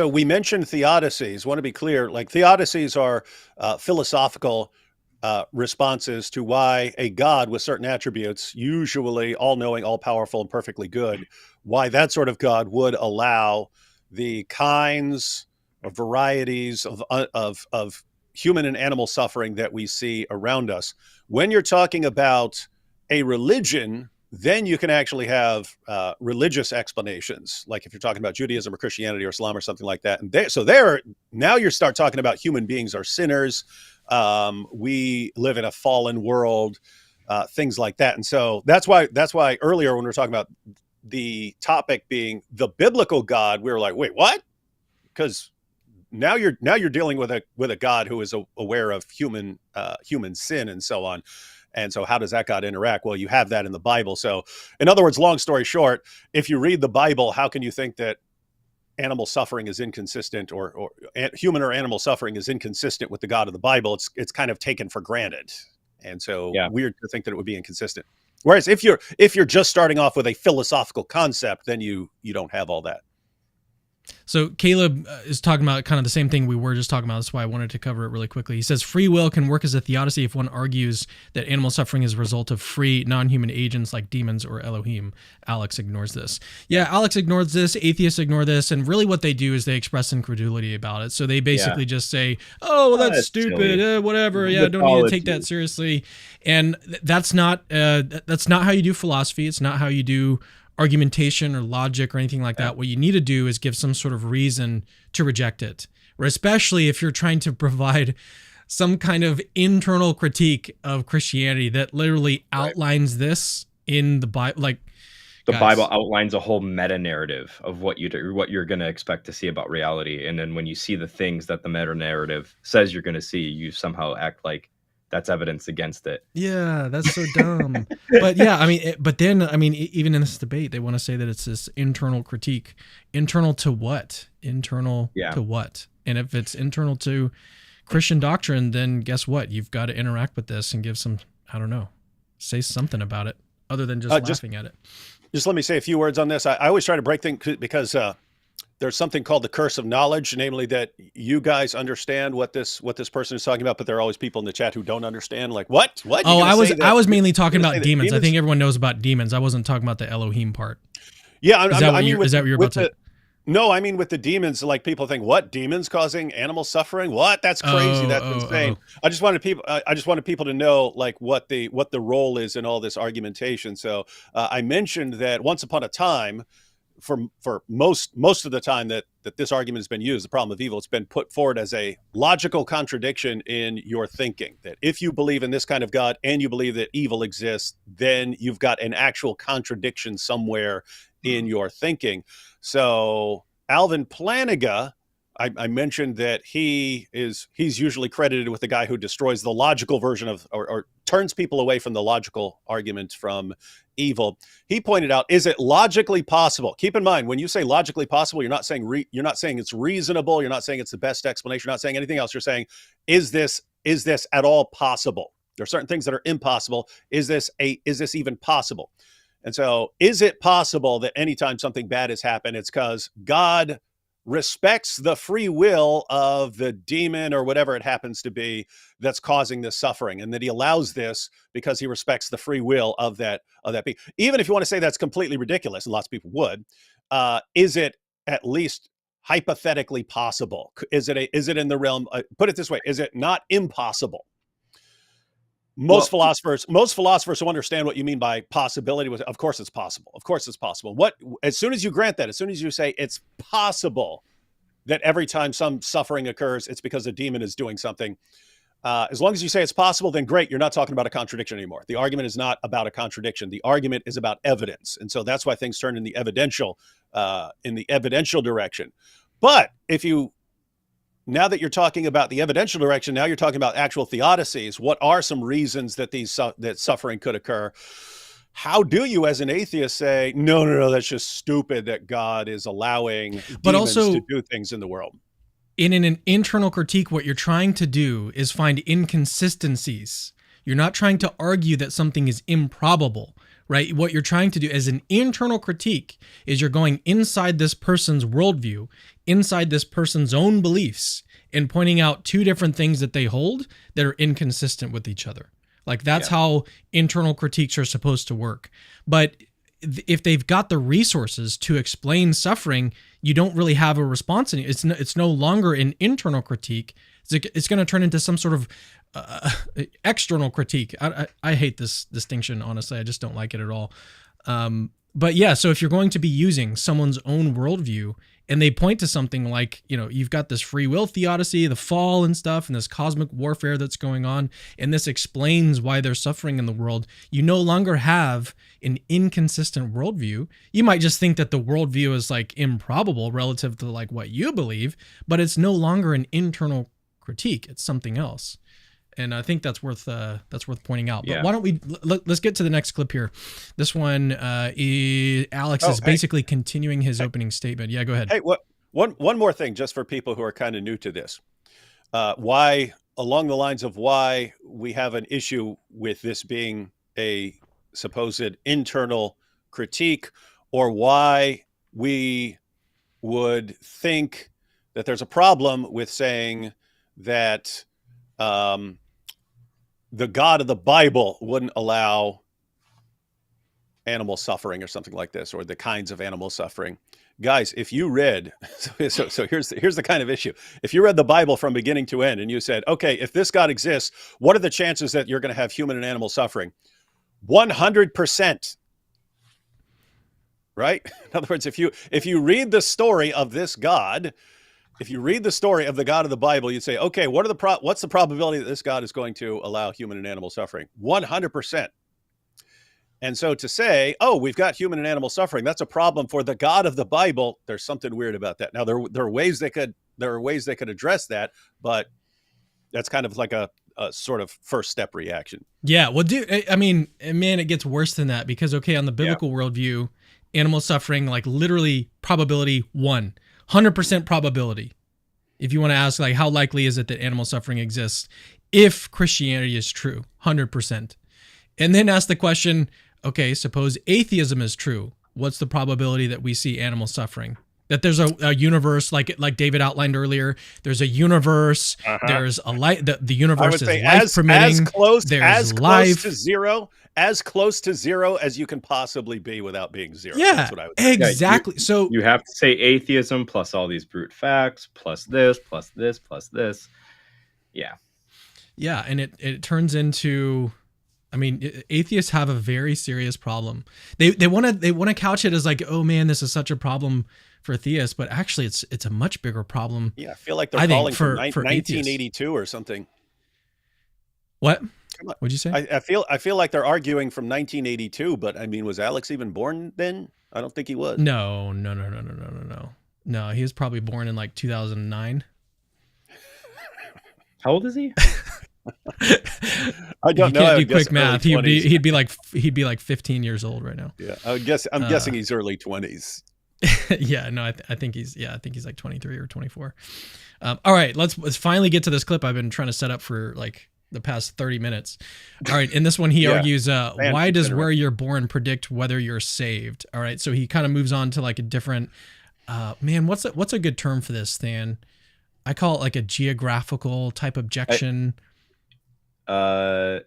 we mentioned theodicies. Want to be clear, like theodicies are philosophical responses to why a God with certain attributes, usually all-knowing, all-powerful, and perfectly good, why that sort of God would allow the kinds or varieties of human and animal suffering that we see around us. When you're talking about a religion, then you can actually have religious explanations, like if you're talking about Judaism or Christianity or Islam or something like that. And now you start talking about human beings are sinners. We live in a fallen world, things like that. And so that's why earlier when we were talking about the topic being the biblical God, we were like, wait, what? Because now you're dealing with a God who is aware of human sin and so on. And so how does that God interact? Well, you have that in the Bible. So in other words, long story short, if you read the Bible, how can you think that animal suffering is inconsistent or human or animal suffering is inconsistent with the God of the Bible? It's kind of taken for granted. And so weird to think that it would be inconsistent. Whereas if you're just starting off with a philosophical concept, then you don't have all that. So Caleb is talking about kind of the same thing we were just talking about. That's why I wanted to cover it really quickly. He says free will can work as a theodicy if one argues that animal suffering is a result of free non-human agents like demons or Elohim. Alex ignores this. Yeah, Alex ignores this. Atheists ignore this. And really what they do is they express incredulity about it. So they basically just say, oh, well, that's stupid. Whatever. Yeah, don't need to take that seriously. And that's not how you do philosophy. It's not how you do argumentation or logic or anything like that. What you need to do is give some sort of reason to reject it, or especially if you're trying to provide some kind of internal critique of Christianity that literally outlines this in the Bible. Like the Bible outlines a whole meta narrative of what you're going to expect to see about reality. And then when you see the things that the meta narrative says you're going to see, you somehow act like that's evidence against it. Yeah, that's so dumb. But yeah, I mean, even in this debate, they want to say that it's this internal critique. Internal to what? Internal to what? And if it's internal to Christian doctrine, then guess what? You've got to interact with this and give some, I don't know, say something about it other than just laughing at it. Just let me say a few words on this. I always try to break things because there's something called the curse of knowledge, namely that you guys understand what this person is talking about, but there are always people in the chat who don't understand. Like, what? Oh, I was mainly talking about demons. I think everyone knows about demons. I wasn't talking about the Elohim part. Yeah, is that what you're about to? No, I mean with the demons, like people think, what, demons causing animal suffering? What? That's crazy. That's insane. I just wanted people to know like what the role is in all this argumentation. So I mentioned that once upon a time, for most of the time that this argument has been used, the problem of evil, it's been put forward as a logical contradiction in your thinking. That if you believe in this kind of God and you believe that evil exists, then you've got an actual contradiction somewhere in your thinking. So Alvin Plantinga, I mentioned that he's usually credited with the guy who destroys the logical version of or turns people away from the logical argument from evil. He pointed out, is it logically possible? Keep in mind, when you say logically possible, you're not saying it's reasonable. You're not saying it's the best explanation. You're not saying anything else. You're saying, is this at all possible? There are certain things that are impossible. Is this even possible? And so, is it possible that anytime something bad has happened, it's because God respects the free will of the demon or whatever it happens to be that's causing this suffering, and that he allows this because he respects the free will of that being? Even if you want to say that's completely ridiculous, and lots of people would, is it at least hypothetically possible? Is it in the realm? Put it this way: is it not impossible? Most philosophers who understand what you mean by possibility, of course it's possible. Of course it's possible. As soon as you grant that, as soon as you say it's possible that every time some suffering occurs, it's because a demon is doing something. As long as you say it's possible, then great. You're not talking about a contradiction anymore. The argument is not about a contradiction. The argument is about evidence. And so that's why things turn in the evidential direction. But if you now that you're talking about the evidential direction, now you're talking about actual theodicies. What are some reasons that that suffering could occur? How do you, as an atheist, say, no, that's just stupid that God is allowing demons to do things in the world? In an internal critique, what you're trying to do is find inconsistencies. You're not trying to argue that something is improbable, right? What you're trying to do as an internal critique is you're going inside this person's worldview, inside this person's own beliefs, and pointing out two different things that they hold that are inconsistent with each other. Like that's how internal critiques are supposed to work. But if they've got the resources to explain suffering, you don't really have a response. It's no longer an internal critique. It's going to turn into some sort of external critique. I hate this distinction, honestly. I just don't like it at all. But yeah, so if you're going to be using someone's own worldview and they point to something like, you've got this free will theodicy, the fall and stuff, and this cosmic warfare that's going on, and this explains why there's suffering in the world, you no longer have an inconsistent worldview. You might just think that the worldview is like improbable relative to like what you believe, but it's no longer an internal critique. It's something else. And I think that's worth pointing out. But why don't we let's get to the next clip here. This one, Alex is basically continuing his opening statement. Yeah, go ahead. Hey, one more thing, just for people who are kind of new to this, why along the lines of why we have an issue with this being a supposed internal critique, or why we would think that there's a problem with saying that the God of the Bible wouldn't allow animal suffering or something like this, or the kinds of animal suffering. Guys, if you read, so here's the kind of issue. If you read the Bible from beginning to end and you said, okay, if this God exists, what are the chances that you're going to have human and animal suffering? 100%. Right? In other words, if you read the story of this God, if you read the story of the God of the Bible, you'd say, okay, what's the probability that this God is going to allow human and animal suffering? 100%. And so to say, oh, we've got human and animal suffering, that's a problem for the God of the Bible, there's something weird about that. Now, there are ways they could address that, but that's kind of like a sort of first step reaction. Yeah, well, I mean, man, it gets worse than that, because, okay, on the biblical worldview, animal suffering, like literally probability 100% probability. If you want to ask, like, how likely is it that animal suffering exists if Christianity is true? 100%. And then ask the question, okay, suppose atheism is true. What's the probability that we see animal suffering? That there's a universe, like David outlined earlier. There's a universe. There's a light. The universe is life permitting. As close to zero as you can possibly be without being zero. Yeah, that's what I would say. Exactly. So you have to say atheism plus all these brute facts plus this plus this plus this. Yeah, and it turns into, I mean, atheists have a very serious problem. They want to couch it as like, oh man, this is such a problem for theists, but actually it's a much bigger problem. Yeah, I feel like they're calling for 1982 or something. What? What'd you say? I feel like they're arguing from 1982, but I mean, was Alex even born then? I don't think he was. No. No, he was probably born in like 2009. How old is he? I don't know. Can't do quick math. He'd be like 15 years old right now. Yeah, I'm guessing he's early 20s. Yeah, no, I think he's like 23 or 24. All right, let's finally get to this clip I've been trying to set up for like the past 30 minutes. All right, in this one he argues, why does where you're born predict whether you're saved? All right, so he kind of moves on to like a different what's a good term for this, Stan? I call it like a geographical type objection. It's I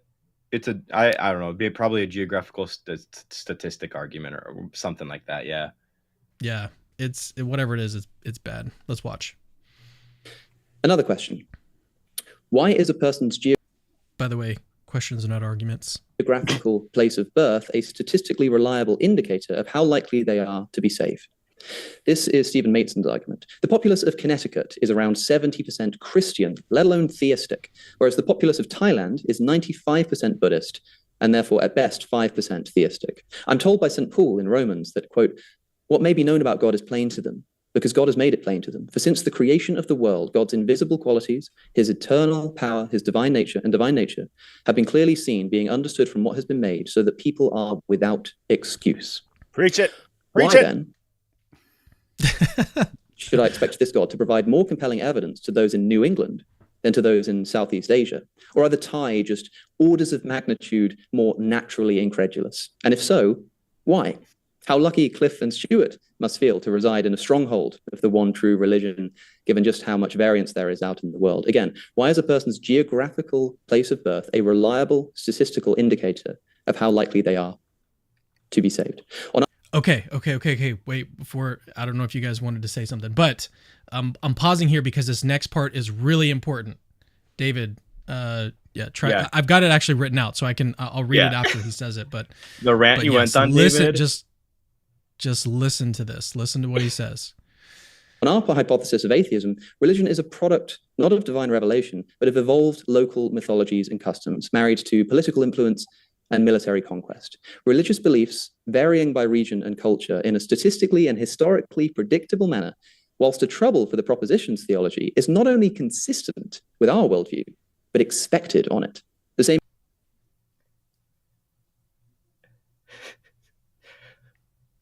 don't know, it'd be probably a geographical statistic argument or something like that. Yeah, it's whatever it is, it's bad. Let's watch. Another question. Why is a person's By the way, questions are not arguments. Geographical place of birth a statistically reliable indicator of how likely they are to be saved? This is Stephen Mateson's argument. The populace of Connecticut is around 70% Christian, let alone theistic, whereas the populace of Thailand is 95% Buddhist, and therefore at best 5% theistic. I'm told by St. Paul in Romans that, quote, what may be known about God is plain to them, because God has made it plain to them. For since the creation of the world, God's invisible qualities, his eternal power, his divine nature, have been clearly seen, being understood from what has been made, so that people are without excuse. Preach it. Why then should I expect this God to provide more compelling evidence to those in New England than to those in Southeast Asia? Or are the Thai just orders of magnitude more naturally incredulous? And if so, why? How lucky Cliffe and Stuart must feel to reside in a stronghold of the one true religion, given just how much variance there is out in the world. Again, why is a person's geographical place of birth a reliable statistical indicator of how likely they are to be saved? Okay. Wait, before, I don't know if you guys wanted to say something, but I'm pausing here because this next part is really important. David, try. Yeah. I've got it actually written out, so I'll read it after he says it. But the rant you went on, listen, David. Just listen to this. Listen to what he says. On our hypothesis of atheism, religion is a product not of divine revelation, but of evolved local mythologies and customs, married to political influence and military conquest. Religious beliefs, varying by region and culture in a statistically and historically predictable manner, whilst a trouble for the proposition's theology, is not only consistent with our worldview, but expected on it. The same.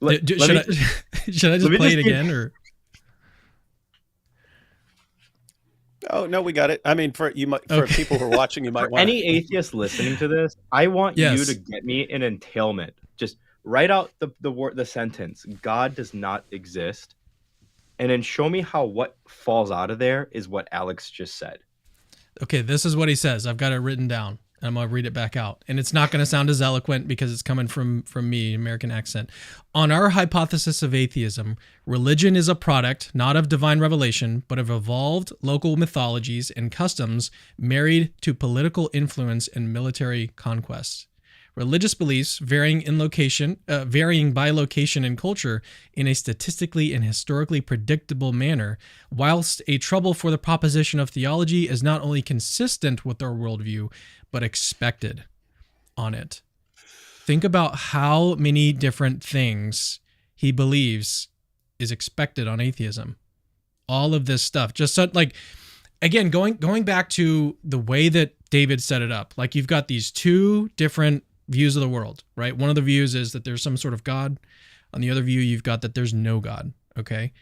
Should I just play it again, or? Oh no, we got it. I mean, for people who are watching, you might want any atheist listening to this. I want you to get me an entailment. Just write out the sentence, "God does not exist," and then show me how what falls out of there is what Alex just said. Okay, this is what he says. I've got it written down. I'm going to read it back out. And it's not going to sound as eloquent because it's coming from me, American accent. On our hypothesis of atheism, religion is a product not of divine revelation, but of evolved local mythologies and customs married to political influence and military conquest. Religious beliefs varying by location and culture in a statistically and historically predictable manner, whilst a trouble for the proposition of theology is not only consistent with our worldview, but expected on it. Think about how many different things he believes is expected on atheism. All of this stuff, just so, like, again, going back to the way that David set it up, like you've got these two different views of the world, right? One of the views is that there's some sort of God. On the other view, you've got that there's no God, okay?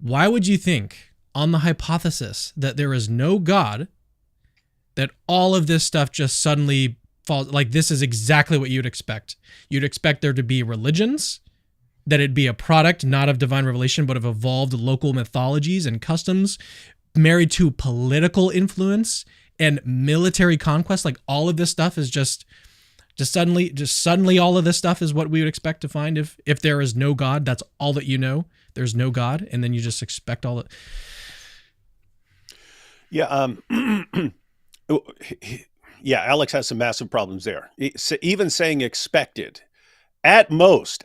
Why would you think, on the hypothesis that there is no God, that all of this stuff just suddenly falls? Like, this is exactly what you'd expect. You'd expect there to be religions, that it'd be a product not of divine revelation, but of evolved local mythologies and customs married to political influence and military conquest. Like, all of this stuff is just suddenly all of this stuff is what we would expect to find if there is no God. That's all that you know. There's no God, and then you just expect all that. Yeah. Yeah. Alex has some massive problems there. Even saying expected, at most,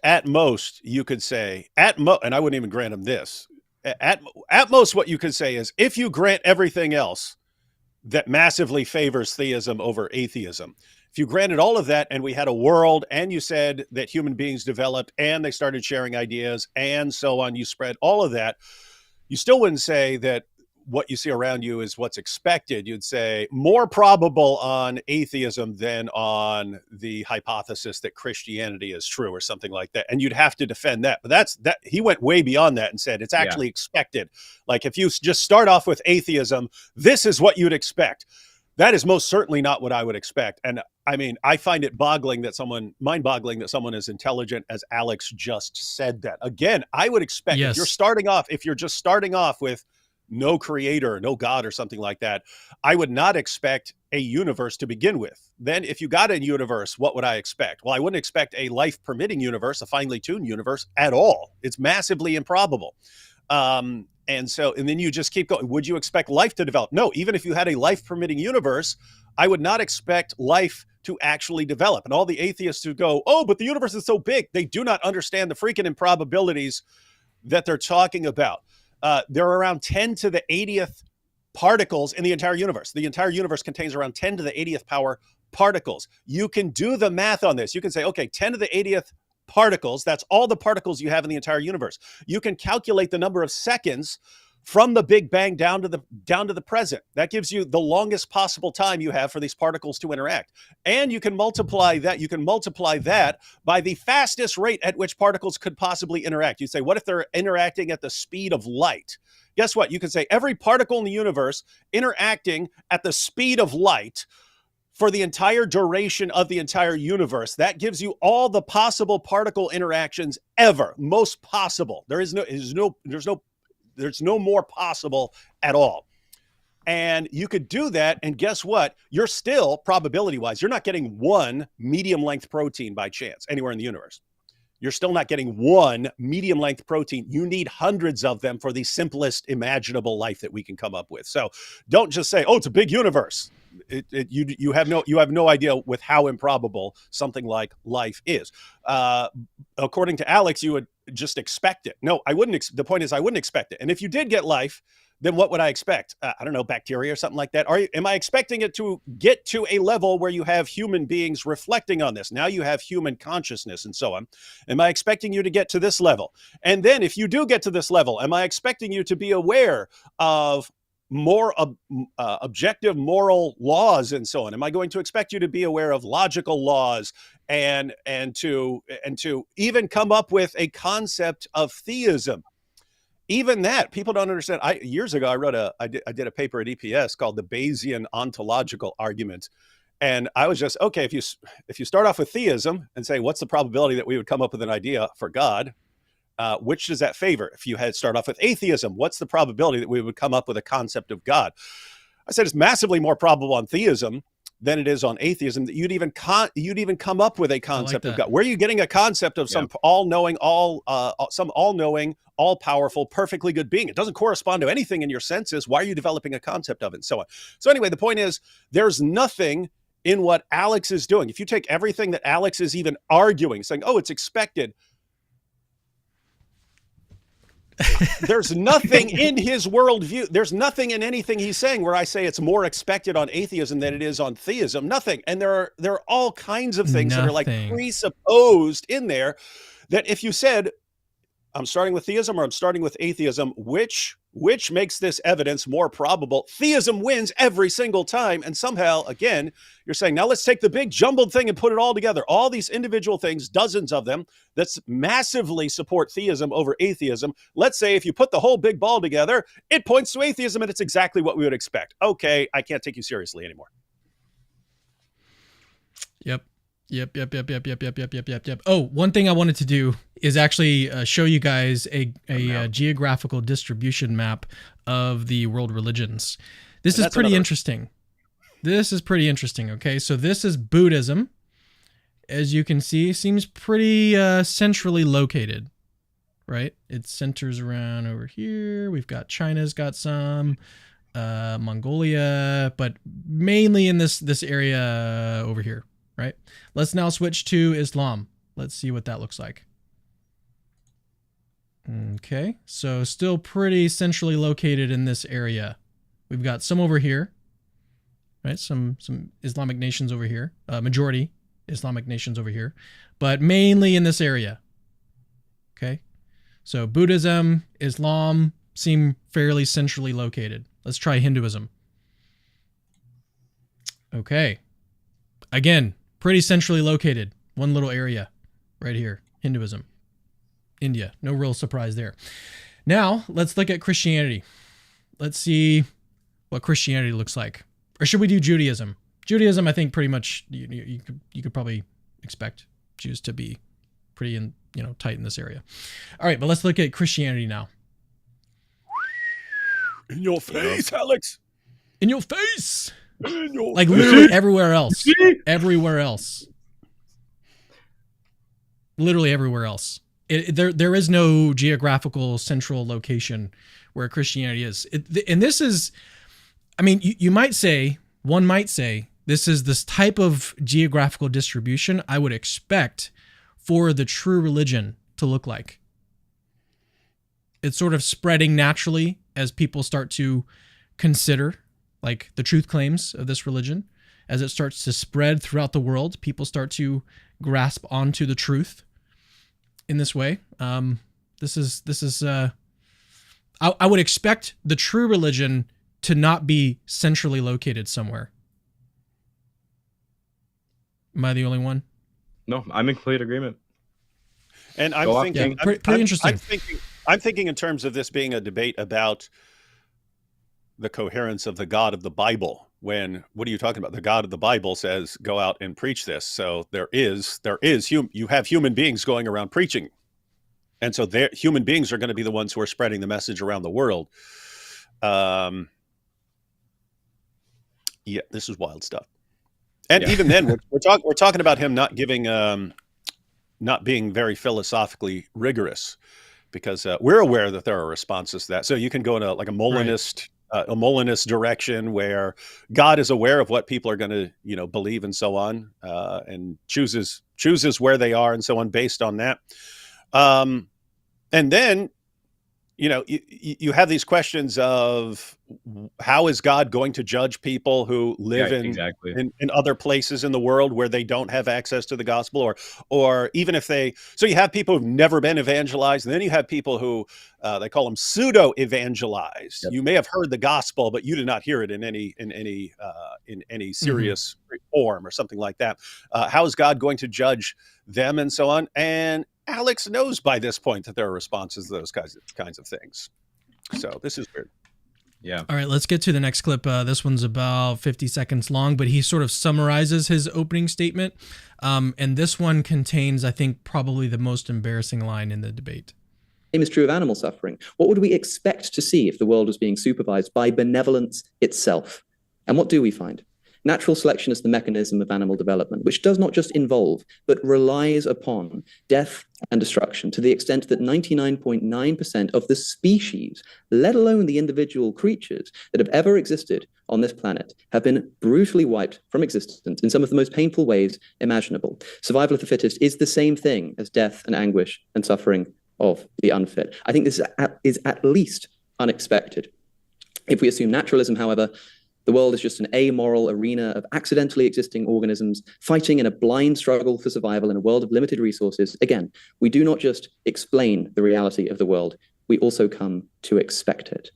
you could say and I wouldn't even grant him this. At most, what you could say is, if you grant everything else that massively favors theism over atheism, if you granted all of that and we had a world and you said that human beings developed and they started sharing ideas and so on, you spread all of that, you still wouldn't say that what you see around you is what's expected. You'd say more probable on atheism than on the hypothesis that Christianity is true or something like that. And you'd have to defend that. But that he went way beyond that and said it's actually expected. Like, if you just start off with atheism, this is what you'd expect. That is most certainly not what I would expect. And I mean, I find it mind-boggling that someone as intelligent as Alex just said that. Again, I would expect if you're just starting off with no creator, no God or something like that, I would not expect a universe to begin with. Then if you got a universe, what would I expect? Well, I wouldn't expect a life-permitting universe, a finely tuned universe at all. It's massively improbable. And then you just keep going. Would you expect life to develop? No, even if you had a life-permitting universe, I would not expect life to actually develop. And all the atheists who go, oh, but the universe is so big, they do not understand the freaking improbabilities that they're talking about. There are around 10 to the 80th particles in the entire universe. The entire universe contains around 10 to the 80th power particles. You can do the math on this. You can say, okay, 10 to the 80th particles. That's all the particles you have in the entire universe. You can calculate the number of seconds from the Big Bang down to the present. That gives you the longest possible time you have for these particles to interact. And you can multiply that by the fastest rate at which particles could possibly interact. You say, what if they're interacting at the speed of light? Guess what? You can say every particle in the universe interacting at the speed of light for the entire duration of the entire universe. That gives you all the possible particle interactions ever, most possible. There's no more possible at all. And you could do that, and guess what? You're still, probability-wise, you're not getting one medium-length protein by chance anywhere in the universe. You're still not getting one medium-length protein. You need hundreds of them for the simplest imaginable life that we can come up with. So don't just say, oh, it's a big universe. You have no idea with how improbable something like life is. According to Alex, you would just expect it. No, I wouldn't. The point is, I wouldn't expect it. And if you did get life, then what would I expect? I don't know, bacteria or something like that. Am I expecting it to get to a level where you have human beings reflecting on this? Now you have human consciousness and so on. Am I expecting you to get to this level? And then if you do get to this level, am I expecting you to be aware of more objective moral laws and so on? Am I going to expect you to be aware of logical laws and to even come up with a concept of theism? Even that, people don't understand. Years ago, I did a paper at EPS called the Bayesian ontological argument. And I was just, okay, if you start off with theism and say, what's the probability that we would come up with an idea for God? Which does that favor? If you had start off with atheism, what's the probability that we would come up with a concept of God? I said it's massively more probable on theism than it is on atheism that you'd even come up with a concept of God. Where are you getting a concept of some all-knowing, all-powerful, perfectly good being? It doesn't correspond to anything in your senses. Why are you developing a concept of it, and so on? So anyway, the point is, there's nothing in what Alex is doing. If you take everything that Alex is even arguing, saying, oh, it's expected, there's nothing in his worldview. There's nothing in anything he's saying where I say it's more expected on atheism than it is on theism. Nothing. And there are all kinds of things that are like presupposed in there that if you said, I'm starting with theism or I'm starting with atheism, which makes this evidence more probable? Theism wins every single time. And somehow, again, you're saying, now let's take the big jumbled thing and put it all together. All these individual things, dozens of them, that massively support theism over atheism. Let's say if you put the whole big ball together, it points to atheism and it's exactly what we would expect. Okay, I can't take you seriously anymore. Yep. Oh, one thing I wanted to do is actually show you guys a geographical distribution map of the world religions. This is pretty interesting. Okay, so this is Buddhism. As you can see, seems pretty centrally located, right? It centers around over here. We've got China's got some, Mongolia, but mainly in this area over here. Right. Let's now switch to Islam. Let's see what that looks like. Okay. So still pretty centrally located in this area. We've got some over here, right? Some Islamic nations over here, majority Islamic nations over here, but mainly in this area. Okay. So Buddhism, Islam seem fairly centrally located. Let's try Hinduism. Okay. Again, pretty centrally located. One little area right here. Hinduism. India. No real surprise there. Now, let's look at Christianity. Let's see what Christianity looks like. Or should we do Judaism? Judaism, I think pretty much you could probably expect Jews to be pretty tight in this area. All right, but let's look at Christianity now. In your face, Alex. In your face. Like literally everywhere else. Literally everywhere else. There is no geographical central location where Christianity is. And this is, I mean, one might say, this is this type of geographical distribution I would expect for the true religion to look like. It's sort of spreading naturally as people start to consider like the truth claims of this religion. As it starts to spread throughout the world, people start to grasp onto the truth. in this way. This is. I would expect the true religion to not be centrally located somewhere. Am I the only one? No, I'm in complete agreement. And I'm thinking, pretty interesting. I'm thinking in terms of this being a debate about the coherence of the God of the Bible. When, what are you talking about? The God of the Bible says, go out and preach this. So you have human beings going around preaching. And so human beings are going to be the ones who are spreading the message around the world. Yeah, this is wild stuff. And even then, we're talking about him not giving, not being very philosophically rigorous, because we're aware that there are responses to that. So you can go in a Molinist, a Molinist direction where God is aware of what people are going to, believe and so on, and chooses where they are and so on based on that. And then, you have these questions of how is God going to judge people who live in other places in the world where they don't have access to the gospel, or even if so you have people who've never been evangelized, and then you have people who they call them pseudo evangelized. Yep. You may have heard the gospel, but you did not hear it in any serious form or something like that. How is God going to judge them and so on? And Alex knows by this point that there are responses to those kinds of things. So this is weird. Yeah. All right, let's get to the next clip. This one's about 50 seconds long, but he sort of summarizes his opening statement. And this one contains, I think, probably the most embarrassing line in the debate. The same is true of animal suffering. What would we expect to see if the world was being supervised by benevolence itself? And what do we find? Natural selection is the mechanism of animal development, which does not just involve, but relies upon death and destruction to the extent that 99.9% of the species, let alone the individual creatures that have ever existed on this planet, have been brutally wiped from existence in some of the most painful ways imaginable. Survival of the fittest is the same thing as death and anguish and suffering of the unfit. I think this is at least unexpected. If we assume naturalism, however, the world is just an amoral arena of accidentally existing organisms fighting in a blind struggle for survival in a world of limited resources. Again, we do not just explain the reality of the world, we also come to expect it.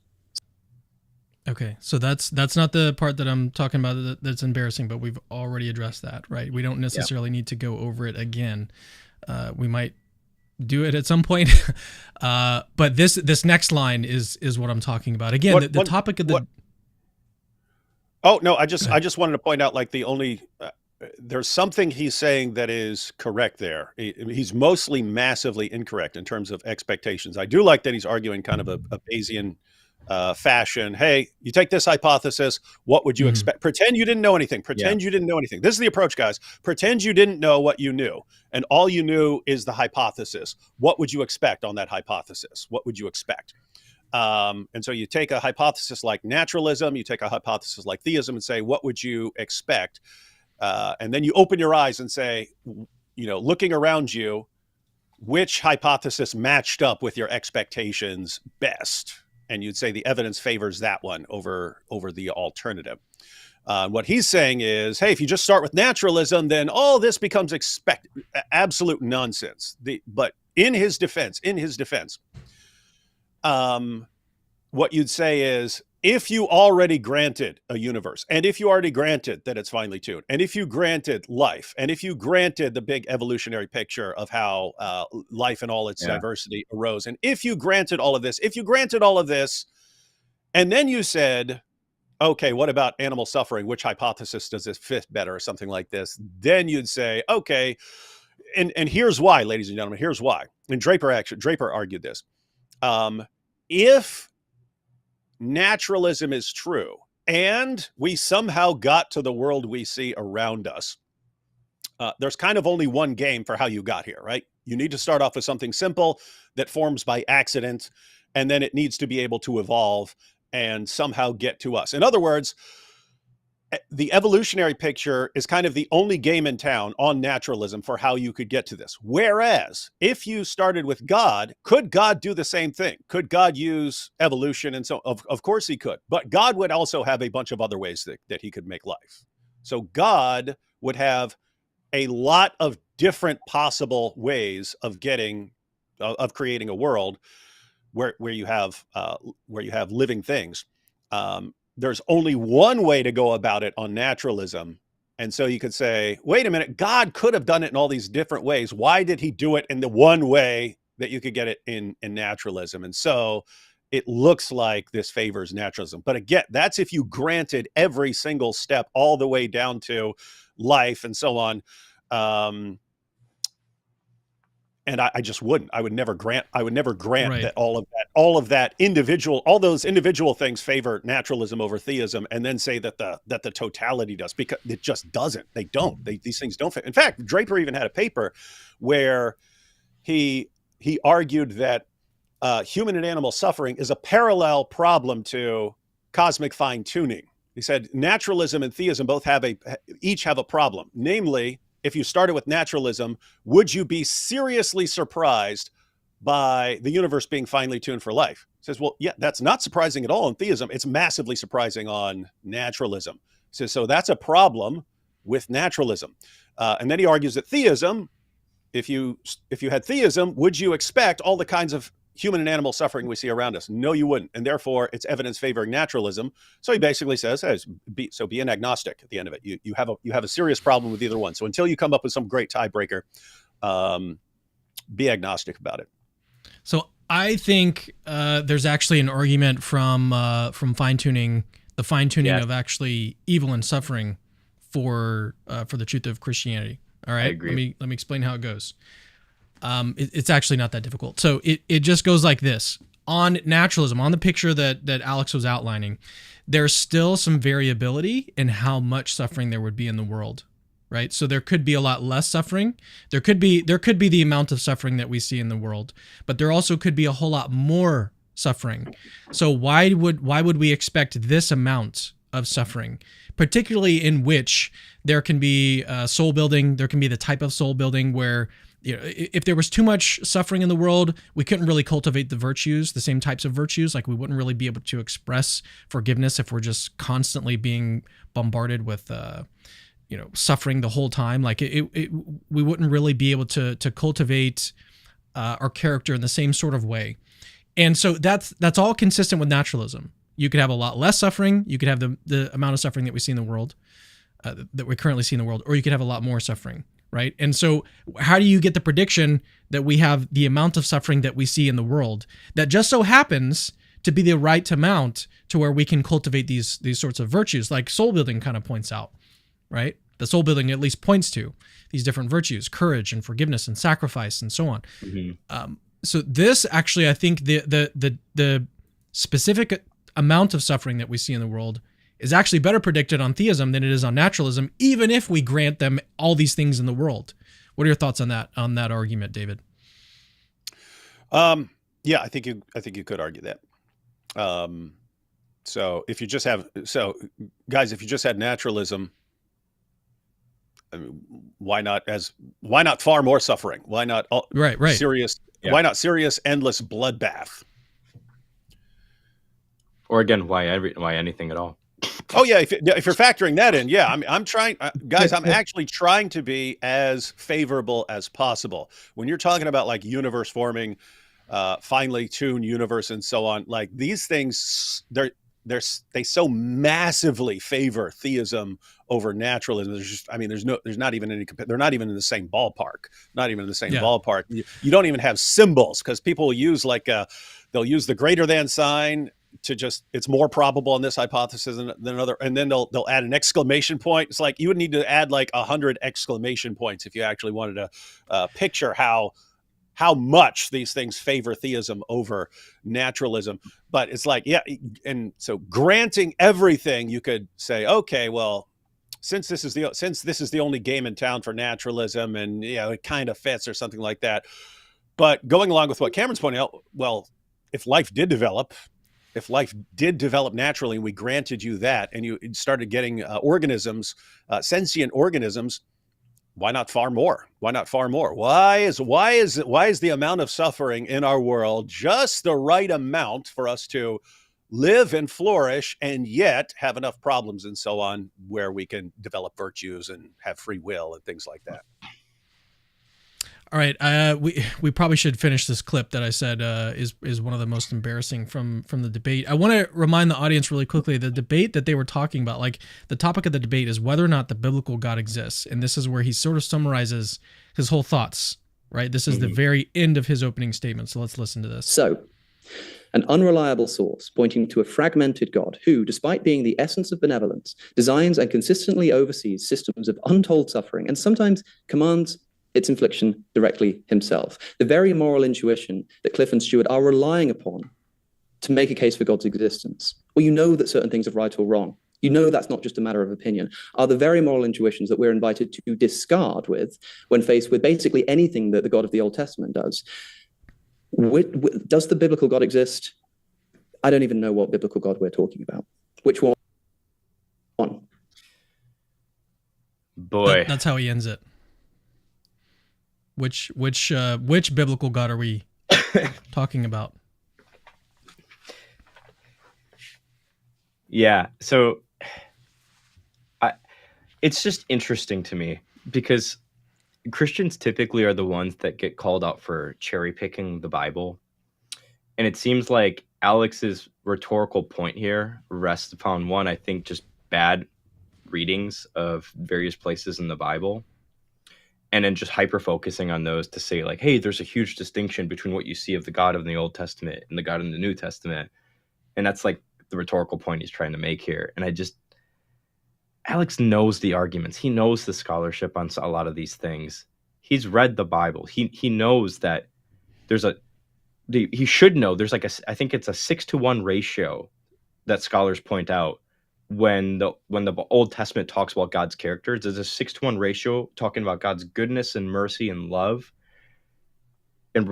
Okay, so that's not the part that I'm talking about that's embarrassing, but we've already addressed that, right? We don't necessarily need to go over it again. We might do it at some point, but this next line is what I'm talking about. Again, the topic of the... Oh, no, I just wanted to point out, there's something he's saying that is correct there. He's mostly massively incorrect in terms of expectations. I do like that he's arguing kind of a Bayesian fashion. Hey, you take this hypothesis, what would you expect? Pretend you didn't know anything. Pretend you didn't know anything. This is the approach, guys. Pretend you didn't know what you knew, and all you knew is the hypothesis. What would you expect on that hypothesis? What would you expect? And so you take a hypothesis like naturalism, you take a hypothesis like theism and say, what would you expect? And then you open your eyes and say, looking around you, which hypothesis matched up with your expectations best? And you'd say the evidence favors that one over the alternative. What he's saying is, hey, if you just start with naturalism, then all this becomes absolute nonsense. But in his defense, what you'd say is, if you already granted a universe, and if you already granted that it's finely tuned, and if you granted life, and if you granted the big evolutionary picture of how life and all its diversity arose, and if you granted all of this, and then you said, okay, what about animal suffering? Which hypothesis does this fit better, or something like this? Then you'd say, okay, and here's why, ladies and gentlemen, here's why. And Draper argued this. If naturalism is true and we somehow got to the world we see around us, there's kind of only one game for how you got here, right? You need to start off with something simple that forms by accident, and then it needs to be able to evolve and somehow get to us. In other words, the evolutionary picture is kind of the only game in town on naturalism for how you could get to this. Whereas if you started with God, could God do the same thing? Could God use evolution? And so of course he could, but God would also have a bunch of other ways that he could make life. So God would have a lot of different possible ways of getting creating a world where you have living things. There's only one way to go about it on naturalism. And so you could say, wait a minute, God could have done it in all these different ways. Why did he do it in the one way that you could get it in naturalism? And so it looks like this favors naturalism. But again, that's if you granted every single step all the way down to life and so on. And I just wouldn't. I would never grant Right. that all those individual things favor naturalism over theism, and then say that the totality does, because it just doesn't. They don't. These things don't fit. In fact, Draper even had a paper where he argued that human and animal suffering is a parallel problem to cosmic fine tuning. He said naturalism and theism each have a problem, namely, if you started with naturalism, would you be seriously surprised by the universe being finely tuned for life? He says, well, yeah, that's not surprising at all in theism. It's massively surprising on naturalism. He says, so that's a problem with naturalism. And then he argues that theism, if you had theism, would you expect all the kinds of human and animal suffering we see around us? No, you wouldn't. And therefore, it's evidence favoring naturalism. So he basically says, be an agnostic at the end of it. You have a serious problem with either one. So until you come up with some great tiebreaker, be agnostic about it. So I think there's actually an argument from fine-tuning of actually evil and suffering for the truth of Christianity. All right, I agree. Let me explain how it goes. It's actually not that difficult. So it just goes like this. On naturalism, on the picture that Alex was outlining, there's still some variability in how much suffering there would be in the world, right? So there could be a lot less suffering. There could be the amount of suffering that we see in the world, but there also could be a whole lot more suffering. So why would we expect this amount of suffering, particularly in which there can be soul building? There can be the type of soul building where, if there was too much suffering in the world, we couldn't really cultivate the same types of virtues. Like we wouldn't really be able to express forgiveness if we're just constantly being bombarded with, suffering the whole time. Like we wouldn't really be able to cultivate our character in the same sort of way. And so that's all consistent with naturalism. You could have a lot less suffering. You could have the amount of suffering that we see in the world, that we currently see in the world, or you could have a lot more suffering. Right. And so how do you get the prediction that we have the amount of suffering that we see in the world that just so happens to be the right amount to where we can cultivate these sorts of virtues, like soul building kind of points out, right? The soul building at least points to these different virtues, courage and forgiveness and sacrifice and so on. Mm-hmm. So this actually, I think the specific amount of suffering that we see in the world is actually better predicted on theism than it is on naturalism, even if we grant them all these things in the world. What are your thoughts on that argument, David? Yeah, I think you could argue that. So if you just had naturalism, I mean, why not far more suffering? Why not serious? Yeah. Why not serious, endless bloodbath? Or again, why anything at all? Oh yeah, if you're factoring that in, yeah. I mean, I'm trying, guys. I'm actually trying to be as favorable as possible. When you're talking about like universe forming, finely tuned universe, and so on, like these things, they so massively favor theism over naturalism. They're not even in the same ballpark. Not even in the same ballpark. You don't even have symbols because people will use they'll use the greater than sign to just, it's more probable in this hypothesis than another, and then they'll add an exclamation point. It's like you would need to add like 100 exclamation points if you actually wanted to picture how much these things favor theism over naturalism. But it's like, yeah, and so granting everything, you could say, okay, well, since this is the only game in town for naturalism, and it kind of fits or something like that. But going along with what Cameron's pointing out, well, if life did develop naturally, and we granted you that, and you started getting organisms, sentient organisms, why not far more? Why not far more? Why is the amount of suffering in our world just the right amount for us to live and flourish, and yet have enough problems and so on, where we can develop virtues and have free will and things like that? All right, we probably should finish this clip that I said is one of the most embarrassing from the debate. I want to remind the audience really quickly, the debate that they were talking about, like the topic of the debate is whether or not the biblical God exists, and this is where he sort of summarizes his whole thoughts. Right, this is the very end of his opening statement. So let's listen to this. So, an unreliable source pointing to a fragmented God who, despite being the essence of benevolence, designs and consistently oversees systems of untold suffering and sometimes commands its infliction directly himself. The very moral intuition that Cliffe and Stuart are relying upon to make a case for God's existence, or you know that certain things are right or wrong, you know that's not just a matter of opinion, are the very moral intuitions that we're invited to discard with when faced with basically anything that the God of the Old Testament does. Does the biblical God exist? I don't even know what biblical God we're talking about. Which one? Boy. That's how he ends it. Which biblical God are we talking about? Yeah, so it's just interesting to me because Christians typically are the ones that get called out for cherry picking the Bible. And it seems like Alex's rhetorical point here rests upon one, I think, just bad readings of various places in the Bible. And then just hyper focusing on those to say like, hey, there's a huge distinction between what you see of the God of the Old Testament and the God in the New Testament. And that's like the rhetorical point he's trying to make here. And Alex knows the arguments. He knows the scholarship on a lot of these things. He's read the Bible. He knows that he should know there's like I think it's a 6-to-1 ratio that scholars point out when the Old Testament talks about God's characters. There's a 6-to-1 ratio talking about God's goodness and mercy and love in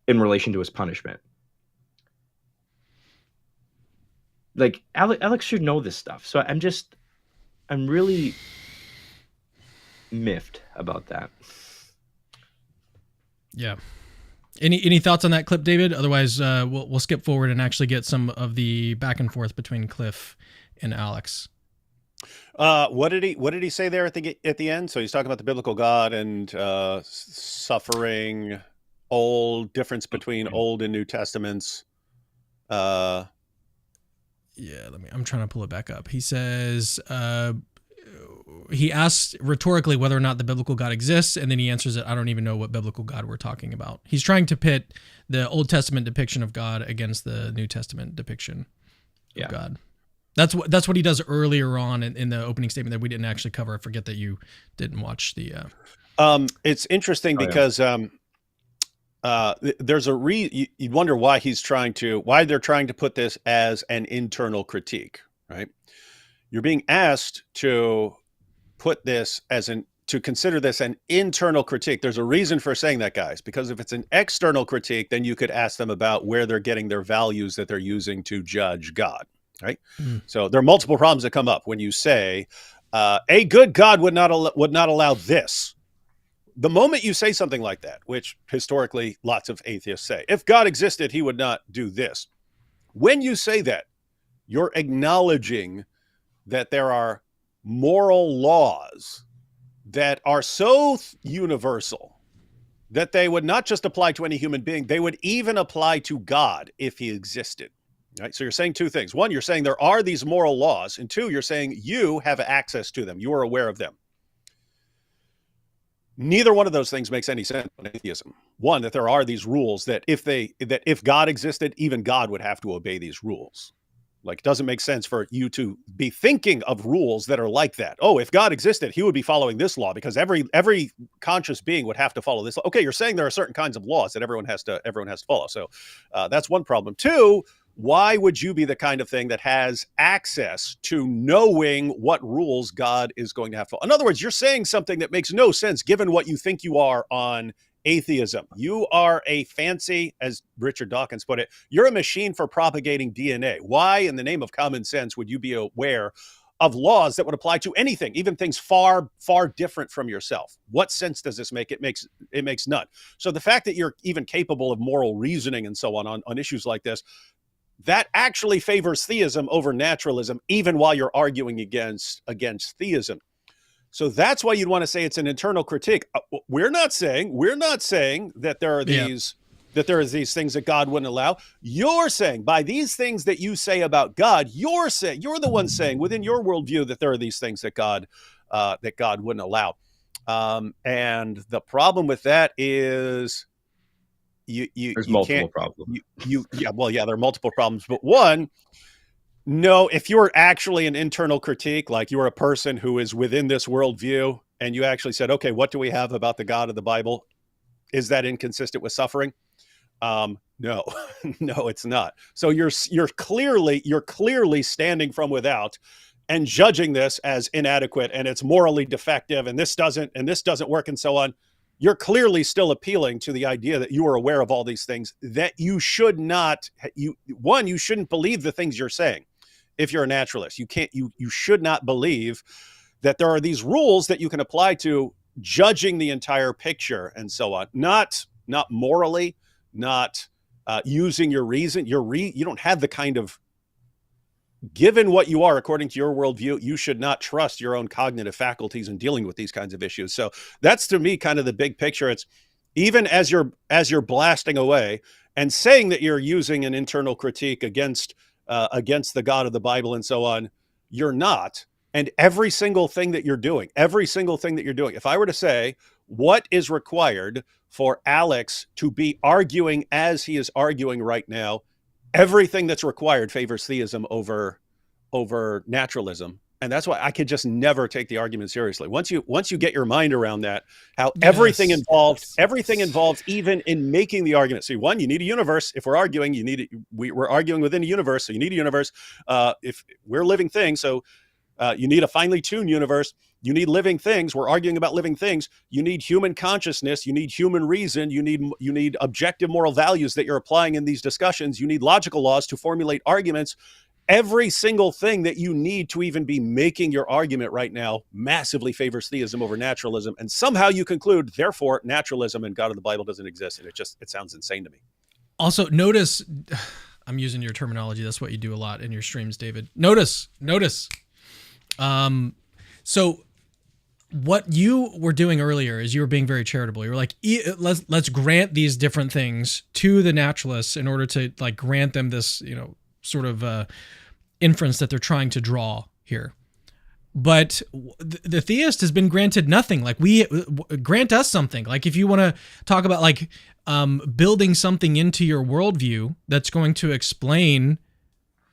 relation to his punishment. Like Alex should know this stuff. So I'm really miffed about that. Yeah. Any thoughts on that clip, David? Otherwise, we'll skip forward and actually get some of the back and forth between Cliffe and Alex. What did he say there at the end? So he's talking about the biblical God and suffering, difference between Old and New Testaments. Yeah, I'm trying to pull it back up. He says, he asks rhetorically whether or not the biblical God exists, and then he answers it, I don't even know what biblical God we're talking about. He's trying to pit the Old Testament depiction of God against the New Testament depiction of God. That's what he does earlier on in the opening statement that we didn't actually cover. I forget that you didn't watch the... It's interesting because... there's you'd wonder why they're trying to put this as an internal critique, right? You're being asked to put this to consider this an internal critique. There's a reason for saying that, guys, because if it's an external critique, then you could ask them about where they're getting their values that they're using to judge God, right? So there are multiple problems that come up when you say a good God would not allow this. The moment you say something like that, which historically lots of atheists say, if God existed, he would not do this. When you say that, you're acknowledging that there are moral laws that are so universal that they would not just apply to any human being, they would even apply to God if he existed. Right? So you're saying two things. One, you're saying there are these moral laws, and two, you're saying you have access to them. You are aware of them. Neither one of those things makes any sense in atheism. One, that there are these rules that if God existed, even God would have to obey these rules. Like, it doesn't make sense for you to be thinking of rules that are like that. Oh, if God existed, he would be following this law because every conscious being would have to follow this law. Okay, you're saying there are certain kinds of laws that everyone has to follow. So that's one problem. Two, why would you be the kind of thing that has access to knowing what rules God is going to have to follow? In other words, you're saying something that makes no sense given what you think you are on atheism. You are a fancy, as Richard Dawkins put it, you're a machine for propagating DNA. Why, in the name of common sense, would you be aware of laws that would apply to anything, even things far, far different from yourself? What sense does this make? It makes none. So the fact that you're even capable of moral reasoning and so on issues like this, that actually favors theism over naturalism, even while you're arguing against theism. So that's why you'd want to say it's an internal critique. We're not saying that there are these things that God wouldn't allow. You're saying by these things that you say about God, you're the one saying within your worldview that there are these things that God wouldn't allow. And the problem with that is there's multiple problems. There are multiple problems, but one. No, if you're actually an internal critique, like you're a person who is within this worldview and you actually said, okay, what do we have about the God of the Bible? Is that inconsistent with suffering? No, no, it's not. So you're clearly standing from without and judging this as inadequate and it's morally defective and this doesn't work and so on. You're clearly still appealing to the idea that you are aware of all these things that you should not, you shouldn't believe the things you're saying. If you're a naturalist, you should not believe that there are these rules that you can apply to judging the entire picture and so on. Not morally, not using your reason. You don't have the kind of, given what you are according to your worldview, you should not trust your own cognitive faculties in dealing with these kinds of issues. So that's to me kind of the big picture. It's even as you're blasting away and saying that you're using an internal critique against the God of the Bible and so on, you're not. And every single thing that you're doing, if I were to say, what is required for Alex to be arguing as he is arguing right now, everything that's required favors theism over naturalism. And that's why I could just never take the argument seriously. Once you get your mind around that, how everything involved, even in making the argument. So one, you need a universe. If we're arguing, we're arguing within a universe. So you need a universe. If we're living things, so you need a finely tuned universe. You need living things. We're arguing about living things. You need human consciousness. You need human reason. You need objective moral values that you're applying in these discussions. You need logical laws to formulate arguments. Every single thing that you need to even be making your argument right now massively favors theism over naturalism. And somehow you conclude, therefore, naturalism and God of the Bible doesn't exist. And it sounds insane to me. Also, notice, I'm using your terminology. That's what you do a lot in your streams, David. Notice. So what you were doing earlier is you were being very charitable. You were like, let's grant these different things to the naturalists in order to like grant them this, sort of inference that they're trying to draw here. But the theist has been granted nothing. Like grant us something. Like if you want to talk about like building something into your worldview that's going to explain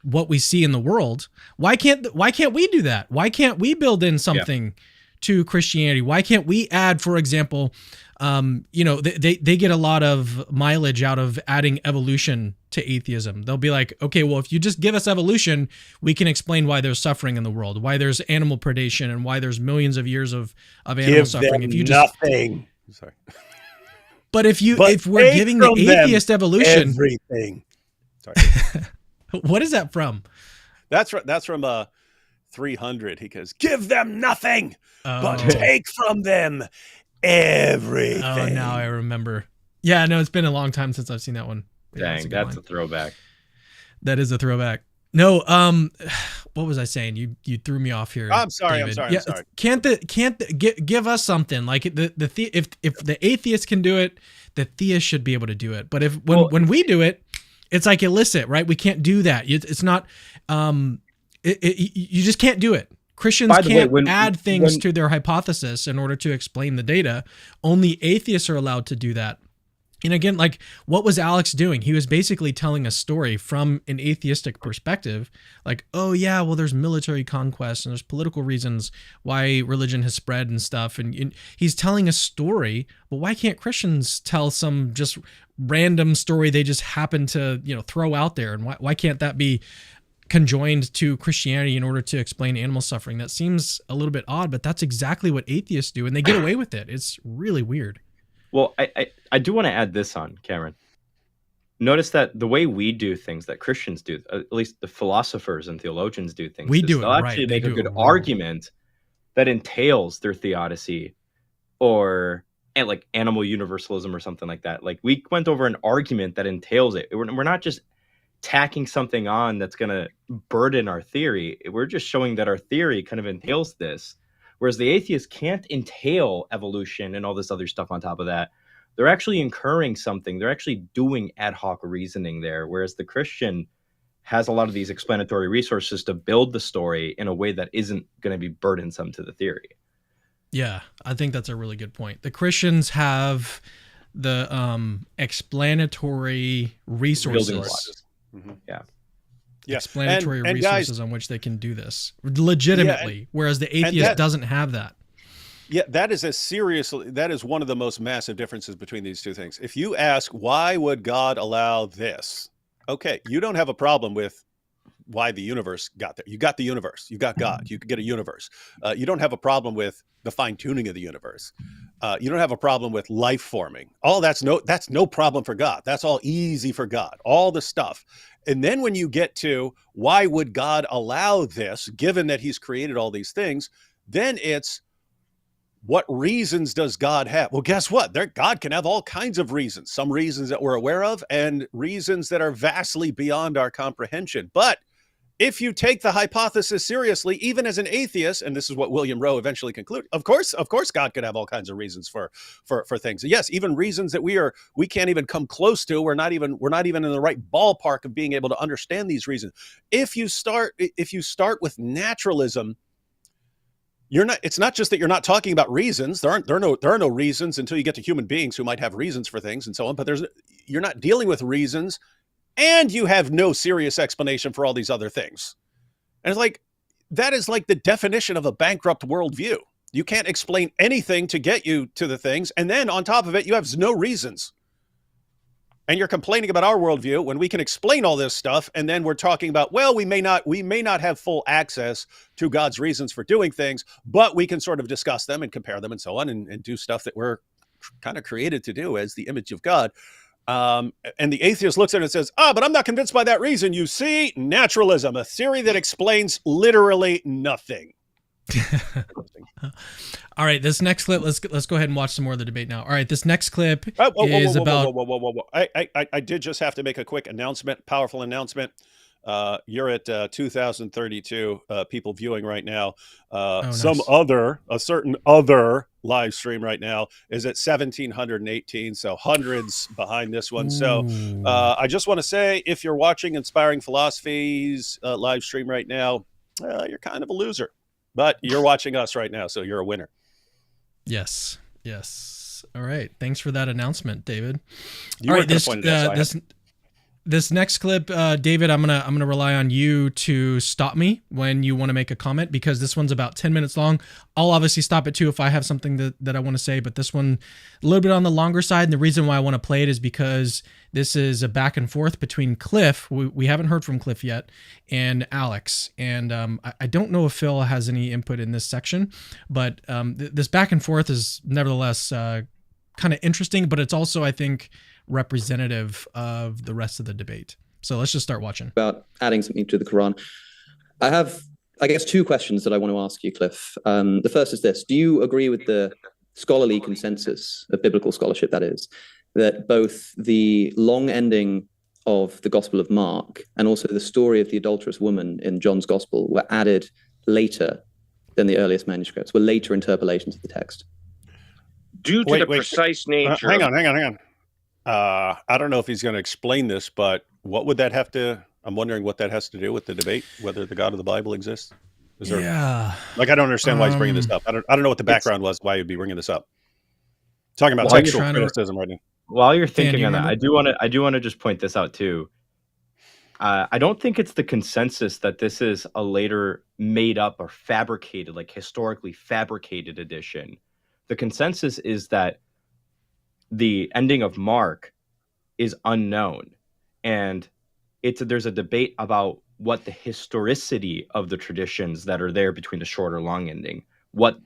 what we see in the world, why can't we do that? Why can't we build in something to Christianity? Why can't we add, for example, they get a lot of mileage out of adding evolution to atheism. They'll be like, okay, well, if you just give us evolution, we can explain why there's suffering in the world, why there's animal predation, and why there's millions of years of animal suffering. If you just nothing. Sorry. But if we're giving the atheist evolution, everything. Sorry. What is that from? That's from 300. He goes, give them nothing, but take from them everything. Oh, now I remember. Yeah, no, it's been a long time since I've seen that one. Yeah, dang, that's a throwback. That is a throwback. No, what was I saying? You threw me off here. I'm sorry. David. I'm sorry. Can't give us something like if the atheist can do it, the theist should be able to do it. But when we do it, it's like illicit, right? We can't do that. It's not. You just can't do it. Christians can't add things to their hypothesis in order to explain the data. Only atheists are allowed to do that. And again, like, what was Alex doing? He was basically telling a story from an atheistic perspective. Like, oh yeah, well, there's military conquest and there's political reasons why religion has spread and stuff. And he's telling a story, but why can't Christians tell some just random story they just happen to, throw out there? And why can't that be conjoined to Christianity in order to explain animal suffering? That seems a little bit odd, but that's exactly what atheists do, and they get away with it. It's really weird. Well, I do want to add this on, Cameron. Notice that the way we do things, that Christians do, at least the philosophers and theologians do things, they'll actually make a good argument that entails their theodicy or like animal universalism or something like that. Like, we went over an argument that entails it. We're not just tacking something on that's going to burden our theory. We're just showing that our theory kind of entails this, Whereas the atheists can't entail evolution and all this other stuff on top of that. They're actually incurring something. They're actually doing ad hoc reasoning there. Whereas the Christian has a lot of these explanatory resources to build the story in a way that isn't going to be burdensome to the theory. Yeah, I think that's a really good point. The Christians have the explanatory resources. Mm-hmm. Yeah. Explanatory resources on which they can do this legitimately, whereas the atheist doesn't have that. Yeah, that is one of the most massive differences between these two things. If you ask, why would God allow this? Okay, you don't have a problem with why the universe got there. You got the universe. You got God. You could get a universe. You don't have a problem with the fine tuning of the universe. You don't have a problem with life forming. All that's no problem for God. That's all easy for God. All the stuff. And then when you get to why would God allow this, given that he's created all these things, then it's, what reasons does God have? Well, guess what? God can have all kinds of reasons, some reasons that we're aware of and reasons that are vastly beyond our comprehension. But if you take the hypothesis seriously, even as an atheist, and this is what William Rowe eventually concluded, of course, God could have all kinds of reasons for things. Yes, even reasons that we can't even come close to. We're not even in the right ballpark of being able to understand these reasons. If you start with naturalism, it's not just that you're not talking about reasons. There are no reasons until you get to human beings who might have reasons for things and so on, but you're not dealing with reasons, and you have no serious explanation for all these other things. And it's like, that is like the definition of a bankrupt worldview. You can't explain anything to get you to the things, and then on top of it, you have no reasons. And you're complaining about our worldview when we can explain all this stuff, and then we're talking about, well, we may not have full access to God's reasons for doing things, but we can sort of discuss them and compare them and so on, and do stuff that we're kind of created to do as the image of God. And the atheist looks at it and says, but I'm not convinced by that reason. You see, naturalism, a theory that explains literally nothing. All right, this next clip, let's go ahead and watch some more of the debate now. All right, this next clip is about... I did just have to make a quick announcement, powerful announcement. You're at 2,032 people viewing right now. A certain other live stream right now is at 1,718, so hundreds behind this one. Ooh. So I just want to say, if you're watching Inspiring Philosophies live stream right now, you're kind of a loser. But you're watching us right now, so you're a winner. Yes. All right. Thanks for that announcement, David. All right, this next clip, David, I'm gonna rely on you to stop me when you want to make a comment, because this one's about 10 minutes long. I'll obviously stop it too if I have something that I want to say, but this one a little bit on the longer side. And the reason why I want to play it is because this is a back and forth between Cliff. We haven't heard from Cliff yet, and Alex. And I don't know if Phil has any input in this section, but this back and forth is nevertheless kind of interesting, but it's also, I think, representative of the rest of the debate. So let's just start watching. About adding something to the Quran. I have, I guess, two questions that I want to ask you, Cliff. The first is this. Do you agree with the scholarly consensus of biblical scholarship, that is, that both the long ending of the Gospel of Mark and also the story of the adulterous woman in John's Gospel were added later than the earliest manuscripts, were later interpolations of the text? Due to the precise nature... Hang on. I don't know if he's going to explain this, but what would that have to... I'm wondering what that has to do with the debate, whether the God of the Bible exists. Yeah. Like, I don't understand why he's bringing this up. I don't know what the background was, why he'd be bringing this up. Talking about textual criticism right now. While you're thinking on that, I do want to just point this out too. I don't think it's the consensus that this is a later made up or fabricated, like historically fabricated edition. The consensus is that the ending of Mark is unknown, and there's a debate about what the historicity of the traditions that are there between the short or long ending, what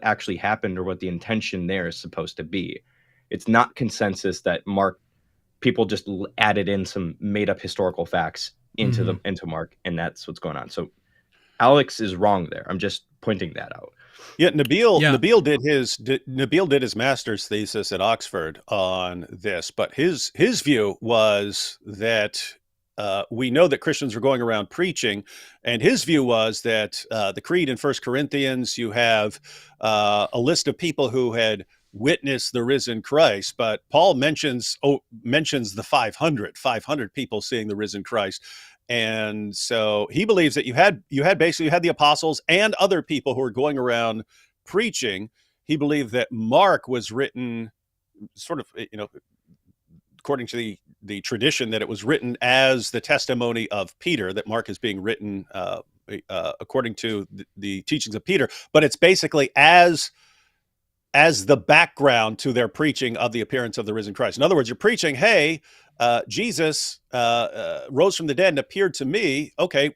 actually happened, or what the intention there is supposed to be. It's not consensus that Mark, people just added in some made up historical facts into into Mark, and that's what's going on. So Alex is wrong there. I'm just pointing that out. Yeah, Nabil did his master's thesis at Oxford on this, but his view was that we know that Christians were going around preaching, and his view was that the creed in 1 Corinthians, you have a list of people who had witnessed the risen Christ, but Paul mentions the 500 people seeing the risen Christ. And so he believes that you had the apostles and other people who were going around preaching. He believed that Mark was written sort of, according to the tradition, that it was written as the testimony of Peter, that Mark is being written according to the teachings of Peter, but it's basically as the background to their preaching of the appearance of the risen Christ. In other words, you're preaching, hey, Jesus rose from the dead and appeared to me. Okay,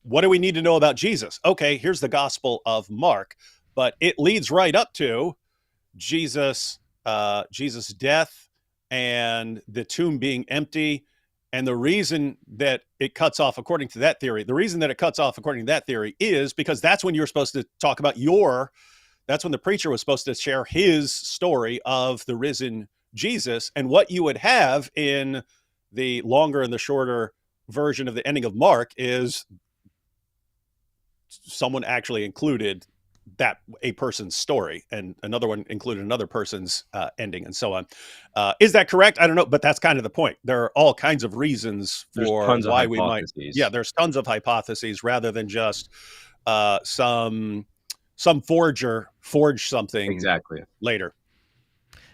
what do we need to know about Jesus? Okay, here's the Gospel of Mark, but it leads right up to Jesus' death and the tomb being empty. And the reason that it cuts off according to that theory, is because that's when you're supposed to talk about that's when the preacher was supposed to share his story of the risen Jesus. And what you would have in the longer and the shorter version of the ending of Mark is someone actually included a person's story, and another one included another person's ending, and so on. Is that correct? I don't know, but that's kind of the point. There are all kinds of reasons for why we might. Yeah, there's tons of hypotheses rather than just some forger forged something exactly later.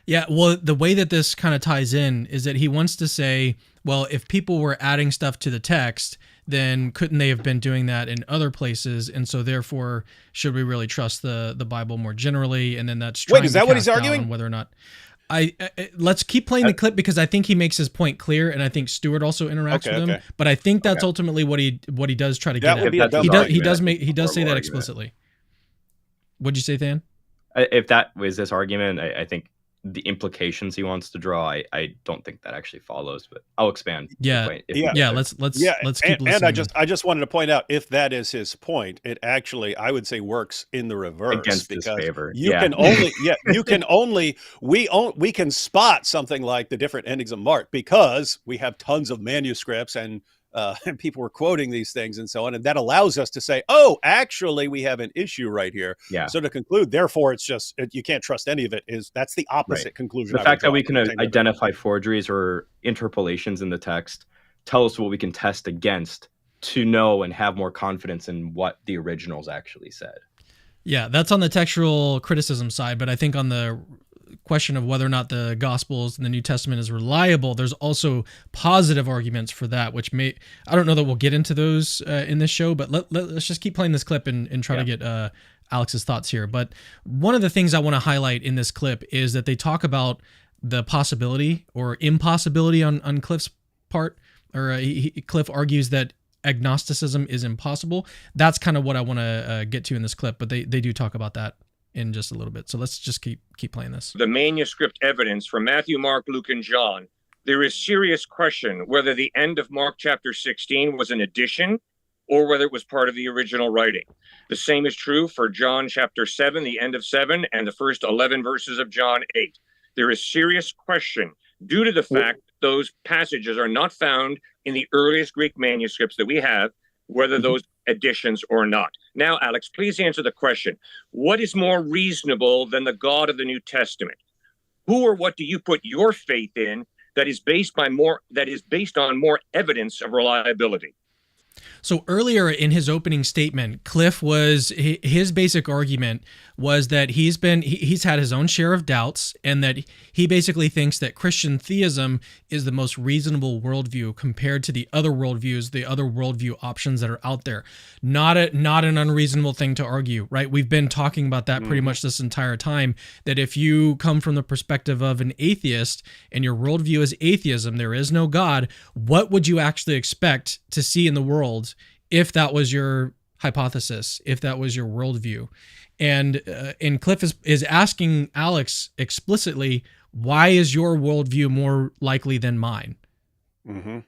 Yeah, well, the way that this kind of ties in is that he wants to say, well, if people were adding stuff to the text, then couldn't they have been doing that in other places? And so therefore, should we really trust the Bible more generally? And then that's wait, is that what he's arguing? Whether or not let's keep playing the clip, because I think he makes his point clear, and I think Stuart also interacts with him. But I think that's ultimately what he does try to get at. He does say that explicitly. What'd you say, Than? If that was this argument, I think the implications he wants to draw, I don't think that actually follows, but I'll expand. Let's keep listening. And I just wanted to point out, if that is his point, it actually, I would say, works in the reverse, against his favor. We can spot something like the different endings of Mark because we have tons of manuscripts and people were quoting these things and so on, and that allows us to say, oh, actually we have an issue right here. So to conclude, therefore, it's just you can't trust any of it. That's the opposite conclusion. The fact that we can identify forgeries or interpolations in the text tell us what we can test against to know and have more confidence in what the originals actually said. Yeah, that's on the textual criticism side, but I think on the question of whether or not the Gospels and the New Testament is reliable, there's also positive arguments for that, which I don't know that we'll get into those in this show, but let's just keep playing this clip and try to get Alex's thoughts here. But one of the things I want to highlight in this clip is that they talk about the possibility or impossibility on Cliffe's part, or Cliffe argues that agnosticism is impossible. That's kind of what I want to get to in this clip, but they do talk about that in just a little bit. So let's just keep playing this. The manuscript evidence from Matthew, Mark, Luke, and John, there is serious question whether the end of Mark chapter 16 was an addition or whether it was part of the original writing. The same is true for John chapter 7, the end of 7, and the first 11 verses of John 8. There is serious question due to the fact those passages are not found in the earliest Greek manuscripts that we have, whether those additions or not. Now, Alex, please answer the question. What is more reasonable than the God of the New Testament? Who or what do you put your faith in that is based on more evidence of reliability? So earlier in his opening statement, his basic argument was that he's had his own share of doubts, and that he basically thinks that Christian theism is the most reasonable worldview compared to the other worldviews, the other worldview options that are out there. Not an unreasonable thing to argue, right? We've been talking about that pretty much this entire time, that if you come from the perspective of an atheist and your worldview is atheism, there is no God, what would you actually expect to see in the world if that was your hypothesis, if that was your worldview? And Cliffe is asking Alex explicitly, why is your worldview more likely than mine? Mm-hmm.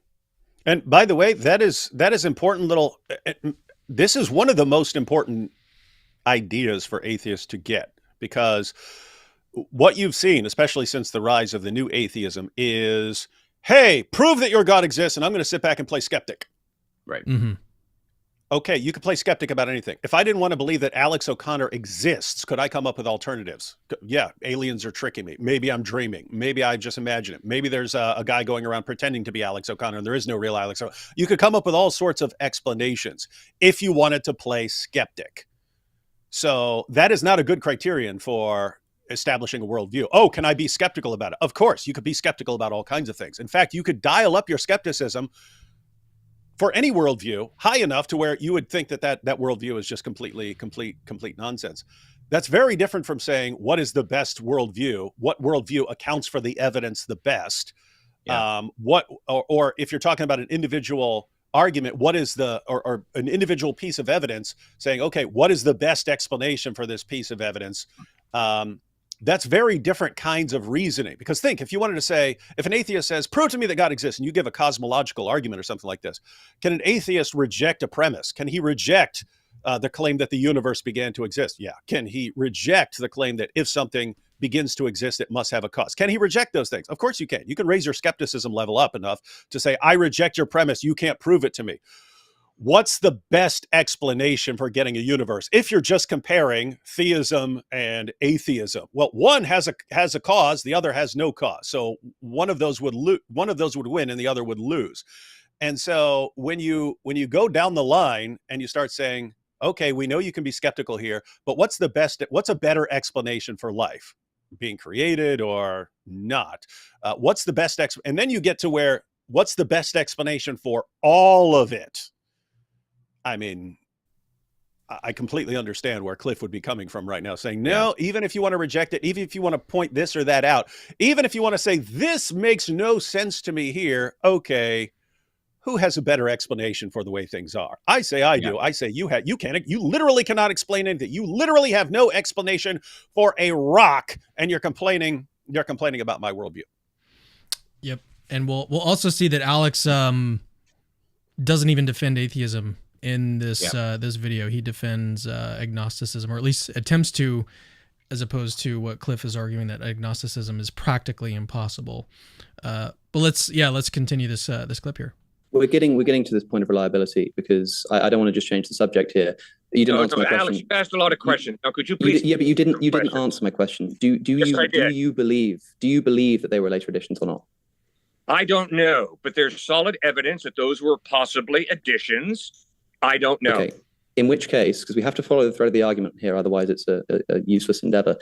And by the way, that is important little. This is one of the most important ideas for atheists to get, because what you've seen, especially since the rise of the new atheism, is hey, prove that your God exists, and I'm going to sit back and play skeptic. Right. Mm-hmm. Okay, you can play skeptic about anything. If I didn't want to believe that Alex O'Connor exists, could I come up with alternatives? Yeah, aliens are tricking me. Maybe I'm dreaming. Maybe I just imagine it. Maybe there's a guy going around pretending to be Alex O'Connor and there is no real Alex O'Connor. You could come up with all sorts of explanations if you wanted to play skeptic. So that is not a good criterion for establishing a worldview. Oh, can I be skeptical about it? Of course, you could be skeptical about all kinds of things. In fact, you could dial up your skepticism for any worldview high enough to where you would think that worldview is just complete nonsense. That's very different from saying, what is the best worldview? What worldview accounts for the evidence the best? Yeah. Or if you're talking about an individual argument, what is or an individual piece of evidence, saying, okay, what is the best explanation for this piece of evidence? That's very different kinds of reasoning. Because think, if you wanted to say, if an atheist says, prove to me that God exists, and you give a cosmological argument or something like this, can an atheist reject a premise? Can he reject the claim that the universe began to exist? Yeah. Can he reject the claim that if something begins to exist, it must have a cause? Can he reject those things? Of course you can. You can raise your skepticism level up enough to say, I reject your premise. You can't prove it to me. What's the best explanation for getting a universe? If you're just comparing theism and atheism, well, one has a cause, the other has no cause. So one of those would win, and the other would lose. And so when you go down the line and you start saying, okay, we know you can be skeptical here, but what's a better explanation for life being created or not? What's the best and then you get to where, what's the best explanation for all of it? I mean, I completely understand where Cliff would be coming from right now, saying, no, even if you want to reject it, even if you want to point this or that out, even if you want to say, this makes no sense to me here, okay, who has a better explanation for the way things are? I say I do. I say you literally cannot explain anything. You literally have no explanation for a rock, and you're complaining about my worldview. Yep. And we'll also see that Alex doesn't even defend atheism in this this video. He defends agnosticism, or at least attempts to, as opposed to what Cliff is arguing, that agnosticism is practically impossible. But let's continue this clip here. We're getting to this point of reliability, because I don't want to just change the subject here. You didn't answer my question. Alex, you asked a lot of questions. Now, could you please? But you didn't answer my question. Do you believe that they were later additions or not? I don't know, but there's solid evidence that those were possibly additions. I don't know. Okay. In which case, because we have to follow the thread of the argument here, otherwise it's a useless endeavor.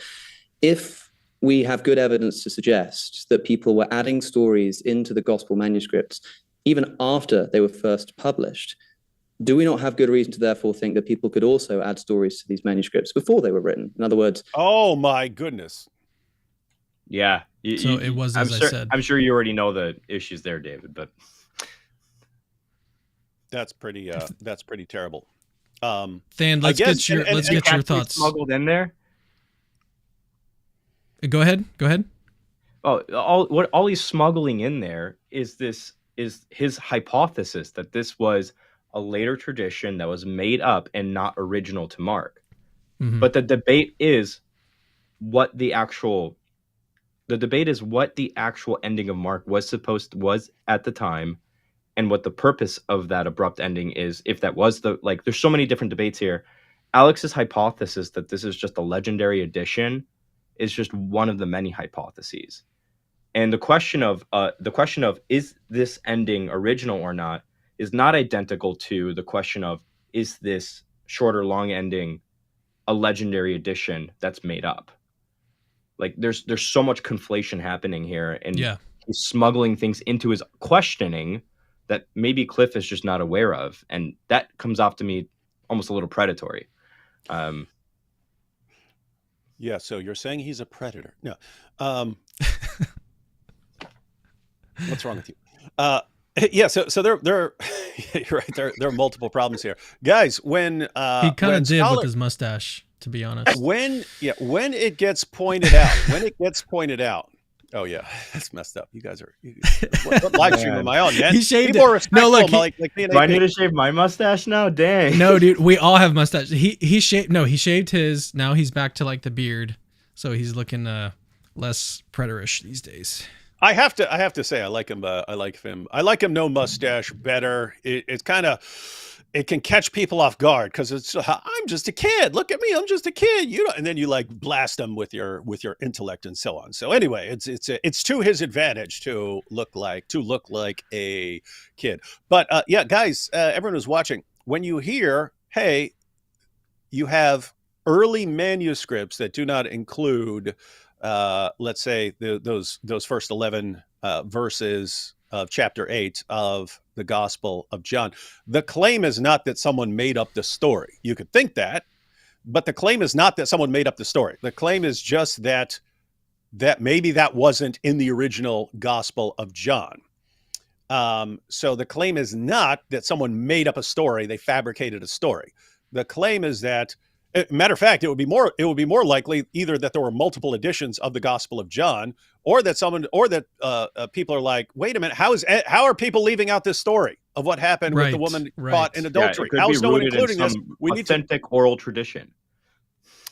If we have good evidence to suggest that people were adding stories into the gospel manuscripts even after they were first published, do we not have good reason to therefore think that people could also add stories to these manuscripts before they were written? In other words... Oh my goodness. Yeah. It was, as I said. I'm sure you already know the issues there, David, but... That's pretty terrible. Than, let's get your thoughts. Smuggled in there. Go ahead. Oh, all he's smuggling in there is his hypothesis that this was a later tradition that was made up and not original to Mark. Mm-hmm. But the debate is what the actual ending of Mark was at the time, and what the purpose of that abrupt ending is, if that was there's so many different debates here. Alex's hypothesis that this is just a legendary edition is just one of the many hypotheses. And the question of is this ending original or not is not identical to the question of, is this short or long ending a legendary edition that's made up? Like there's so much conflation happening here, and he's smuggling things into his questioning that maybe Cliff is just not aware of, and that comes off to me almost a little predatory. Yeah, so you're saying he's a predator? No. What's wrong with you? Yeah, so there you're right. There are multiple problems here, guys. When he kind of did with his mustache, to be honest. When it gets pointed out. Oh yeah, that's messed up. You guys are what live stream am I on, man? He shaved it. No, look. Do I need to shave my mustache now? Dang. No, dude, we all have mustaches. He shaved. No, he shaved his. Now he's back to like the beard, so he's looking less predatorish these days. I have to say I like him. I like him. No mustache better. It's kind of, it can catch people off guard because it's I'm just a kid. Look at me, I'm just a kid. You know, and then you like blast them with your intellect and so on. So anyway, it's to his advantage to look like a kid. But yeah, guys, everyone who's watching, when you hear, hey, you have early manuscripts that do not include, let's say, those first 11 verses of chapter 8 of the Gospel of John. The claim is not that someone made up the story. You could think that, but the claim is not that someone made up the story. The claim is just that maybe that wasn't in the original Gospel of John. So the claim is not that someone made up a story, they fabricated a story. The claim is that, matter of fact, it would be more likely either that there were multiple editions of the Gospel of John, or that people are like, wait a minute, how are people leaving out this story of what happened with the woman caught in adultery? How is no one including this? We need authentic oral tradition.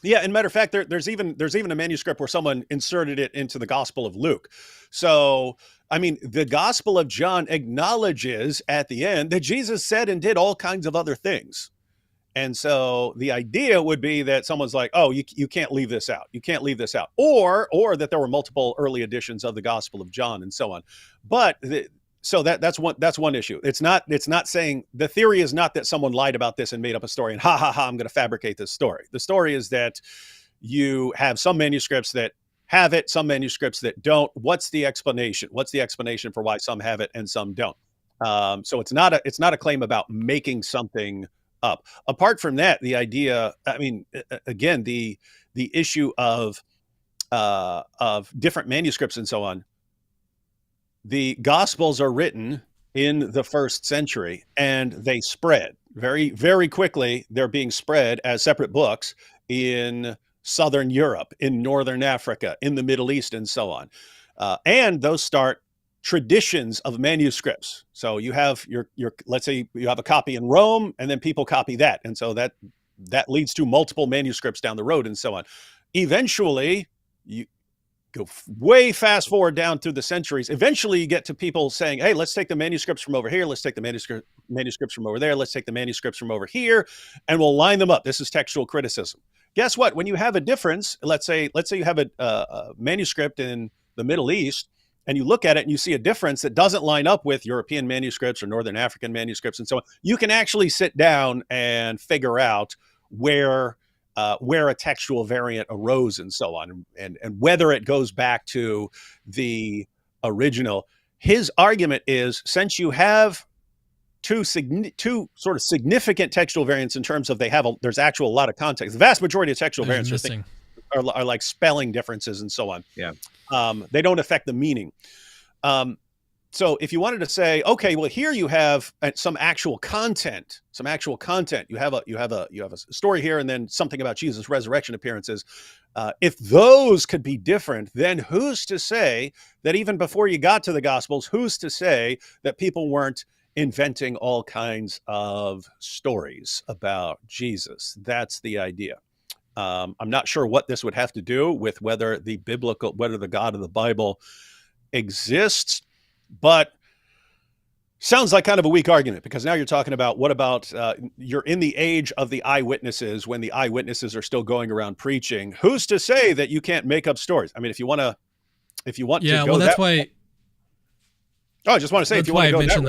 Yeah, and matter of fact, there's even a manuscript where someone inserted it into the Gospel of Luke. So, I mean, the Gospel of John acknowledges at the end that Jesus said and did all kinds of other things. And so the idea would be that someone's like, oh, you can't leave this out. You can't leave this out. Or that there were multiple early editions of the Gospel of John and so on. But so that's one issue. It's not saying, the theory is not that someone lied about this and made up a story and I'm going to fabricate this story. The story is that you have some manuscripts that have it, some manuscripts that don't. What's the explanation? What's the explanation for why some have it and some don't? So it's not a claim about making something up. Apart from that, the idea, I mean, again, the issue of different manuscripts and so on. The Gospels are written in the 1st century and they spread very, very quickly. They're being spread as separate books in Southern Europe, in Northern Africa, in the Middle East, and so on. And those start traditions of manuscripts. So you have your let's say you have a copy in Rome and then people copy that. And so that leads to multiple manuscripts down the road and so on. Eventually, you go way fast forward down through the centuries. Eventually you get to people saying, hey, let's take the manuscripts from over here. Let's take the manuscripts from over there. Let's take the manuscripts from over here and we'll line them up. This is textual criticism. Guess what? When you have a difference, let's say you have a manuscript in the Middle East, and you look at it and you see a difference that doesn't line up with European manuscripts or Northern African manuscripts and so on, you can actually sit down and figure out where a textual variant arose and so on, and whether it goes back to the original. His argument is, since you have two sort of significant textual variants in terms of there's actual a lot of context. The vast majority of textual variants are like spelling differences and so on. Yeah. They don't affect the meaning. So if you wanted to say, okay, well, here you have some actual content. You have a story here, and then something about Jesus' resurrection appearances. If those could be different, then who's to say that even before you got to the Gospels, who's to say that people weren't inventing all kinds of stories about Jesus? That's the idea. I'm not sure what this would have to do with whether the God of the Bible exists, but sounds like kind of a weak argument, because now you're talking about you're in the age of the eyewitnesses, when the eyewitnesses are still going around preaching. Who's to say that you can't make up stories? I mean, if you want to go, that's why. Oh, I just want to say, if you want to go that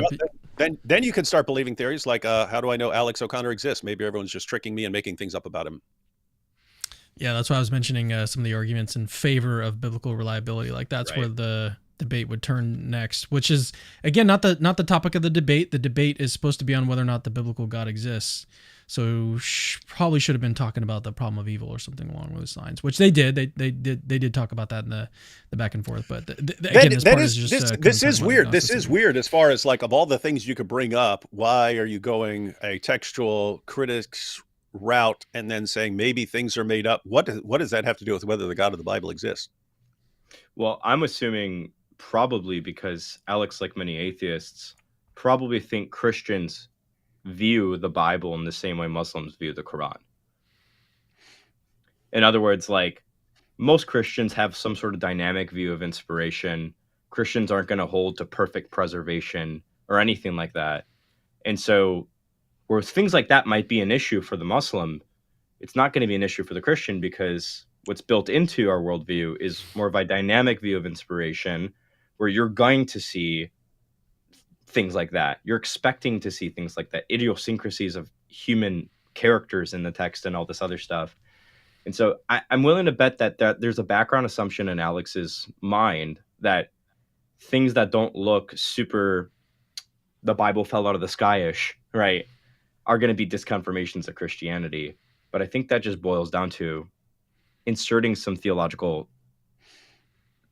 route, then you can start believing theories like, how do I know Alex O'Connor exists? Maybe everyone's just tricking me and making things up about him. Yeah, that's why I was mentioning some of the arguments in favor of biblical reliability. Like that's where the debate would turn next, which is, again, not the topic of the debate. The debate is supposed to be on whether or not the biblical God exists. So probably should have been talking about the problem of evil or something along those lines, which they did. They did talk about that in the back and forth. But again, this is weird. This is weird as far as like, of all the things you could bring up, why are you going a textual critics route and then saying maybe things are made up? What does that have to do with whether the God of the Bible exists? Well, I'm assuming probably because Alex, like many atheists, probably think Christians view the Bible in the same way Muslims view the Quran. In other words, like, most Christians have some sort of dynamic view of inspiration, Christians aren't going to hold to perfect preservation or anything like that. And so where things like that might be an issue for the Muslim, it's not going to be an issue for the Christian, because what's built into our worldview is more of a dynamic view of inspiration, where you're going to see things like that. You're expecting to see things like that, idiosyncrasies of human characters in the text and all this other stuff. And so I'm willing to bet that there's a background assumption in Alex's mind that things that don't look super the Bible fell out of the sky-ish, right, are going to be disconfirmations of Christianity. But I think that just boils down to inserting some theological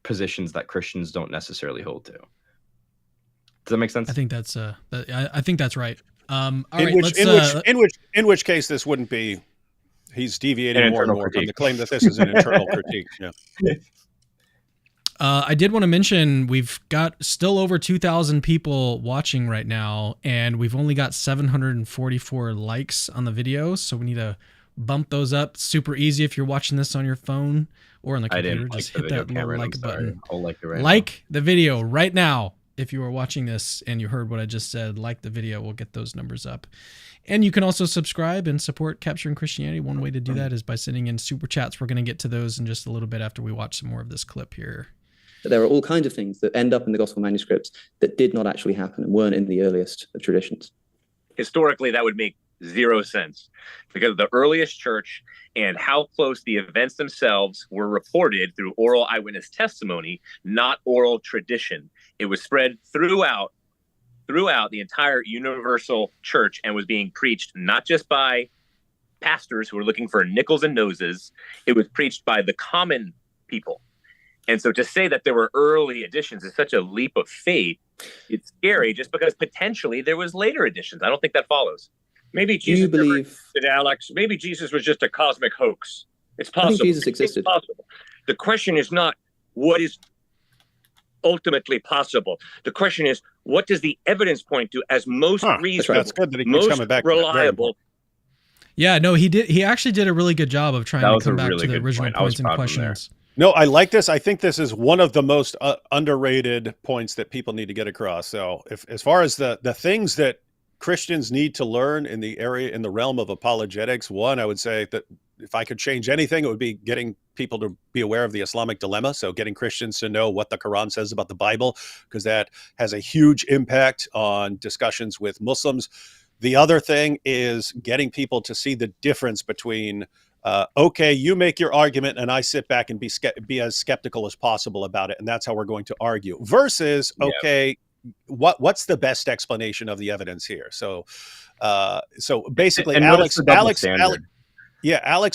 positions that Christians don't necessarily hold to. Does that make sense? I think that's I think that's right. In which case this wouldn't be. He's deviating more and more from the claim that this is an internal critique. Yeah. I did want to mention we've got still over 2,000 people watching right now, and we've only got 744 likes on the video, so we need to bump those up. Super easy if you're watching this on your phone or on the computer. Just hit that little like button. I'll like it right like the video right now. If you are watching this and you heard what I just said, like the video, we'll get those numbers up. And you can also subscribe and support Capturing Christianity. One way to do that is by sending in super chats. We're going to get to those in just a little bit after we watch some more of this clip here. There are all kinds of things that end up in the gospel manuscripts that did not actually happen and weren't in the earliest of traditions. Historically, that would make zero sense, because the earliest church and how close the events themselves were reported through oral eyewitness testimony, not oral tradition. It was spread throughout the entire universal church and was being preached not just by pastors who were looking for nickels and noses. It was preached by the common people. And so to say that there were early editions is such a leap of faith. It's scary, just because potentially there was later editions. I don't think that follows. Maybe Jesus never existed, Alex. Maybe Jesus was just a cosmic hoax. It's possible. I think Jesus existed. It's possible. The question is not what is ultimately possible. The question is, what does the evidence point to as most reasonable, That's good that he keeps coming back reliable? Yeah, no, he did. He actually did a really good job of trying to come back to the original points and questions. No, I like this. I think this is one of the most underrated points that people need to get across. So as far as the things that Christians need to learn in the realm of apologetics, one, I would say that if I could change anything, it would be getting people to be aware of the Islamic dilemma. So getting Christians to know what the Quran says about the Bible, because that has a huge impact on discussions with Muslims. The other thing is getting people to see the difference between okay, you make your argument and I sit back and be as skeptical as possible about it, and that's how we're going to argue, versus okay, what's the best explanation of the evidence here? So basically, and Alex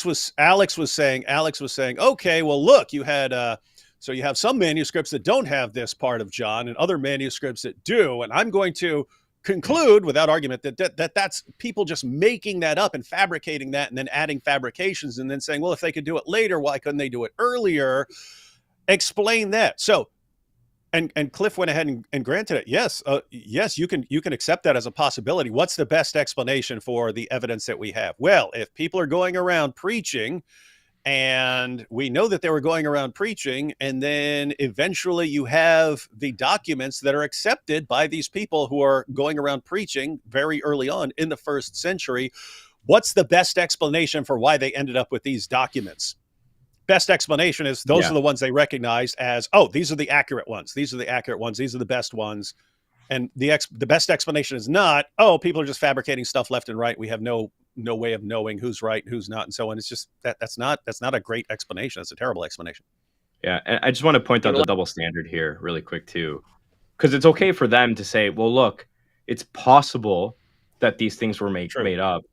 was saying, okay, well, look, you had so you have some manuscripts that don't have this part of John and other manuscripts that do, and I'm going to conclude without argument that's people just making that up and fabricating that and then adding fabrications and then saying, well, if they could do it later, why couldn't they do it earlier? Explain that. So and Cliff went ahead and granted it. Yes, you can accept that as a possibility. What's the best explanation for the evidence that we have? Well, if people are going around preaching, and we know that they were going around preaching, and then eventually you have the documents that are accepted by these people who are going around preaching very early on in the first century. What's the best explanation for why they ended up with these documents? Best explanation is those are the ones they recognized as, oh, these are the accurate ones. These are the accurate ones. These are the best ones. And the best explanation is not, oh, people are just fabricating stuff left and right. We have no way of knowing who's right, who's not, and so on. It's just that's not a great explanation. That's a terrible explanation. Yeah, and I just want to point out the double standard here really quick too, because it's okay for them to say, well, look, it's possible that these things were made up,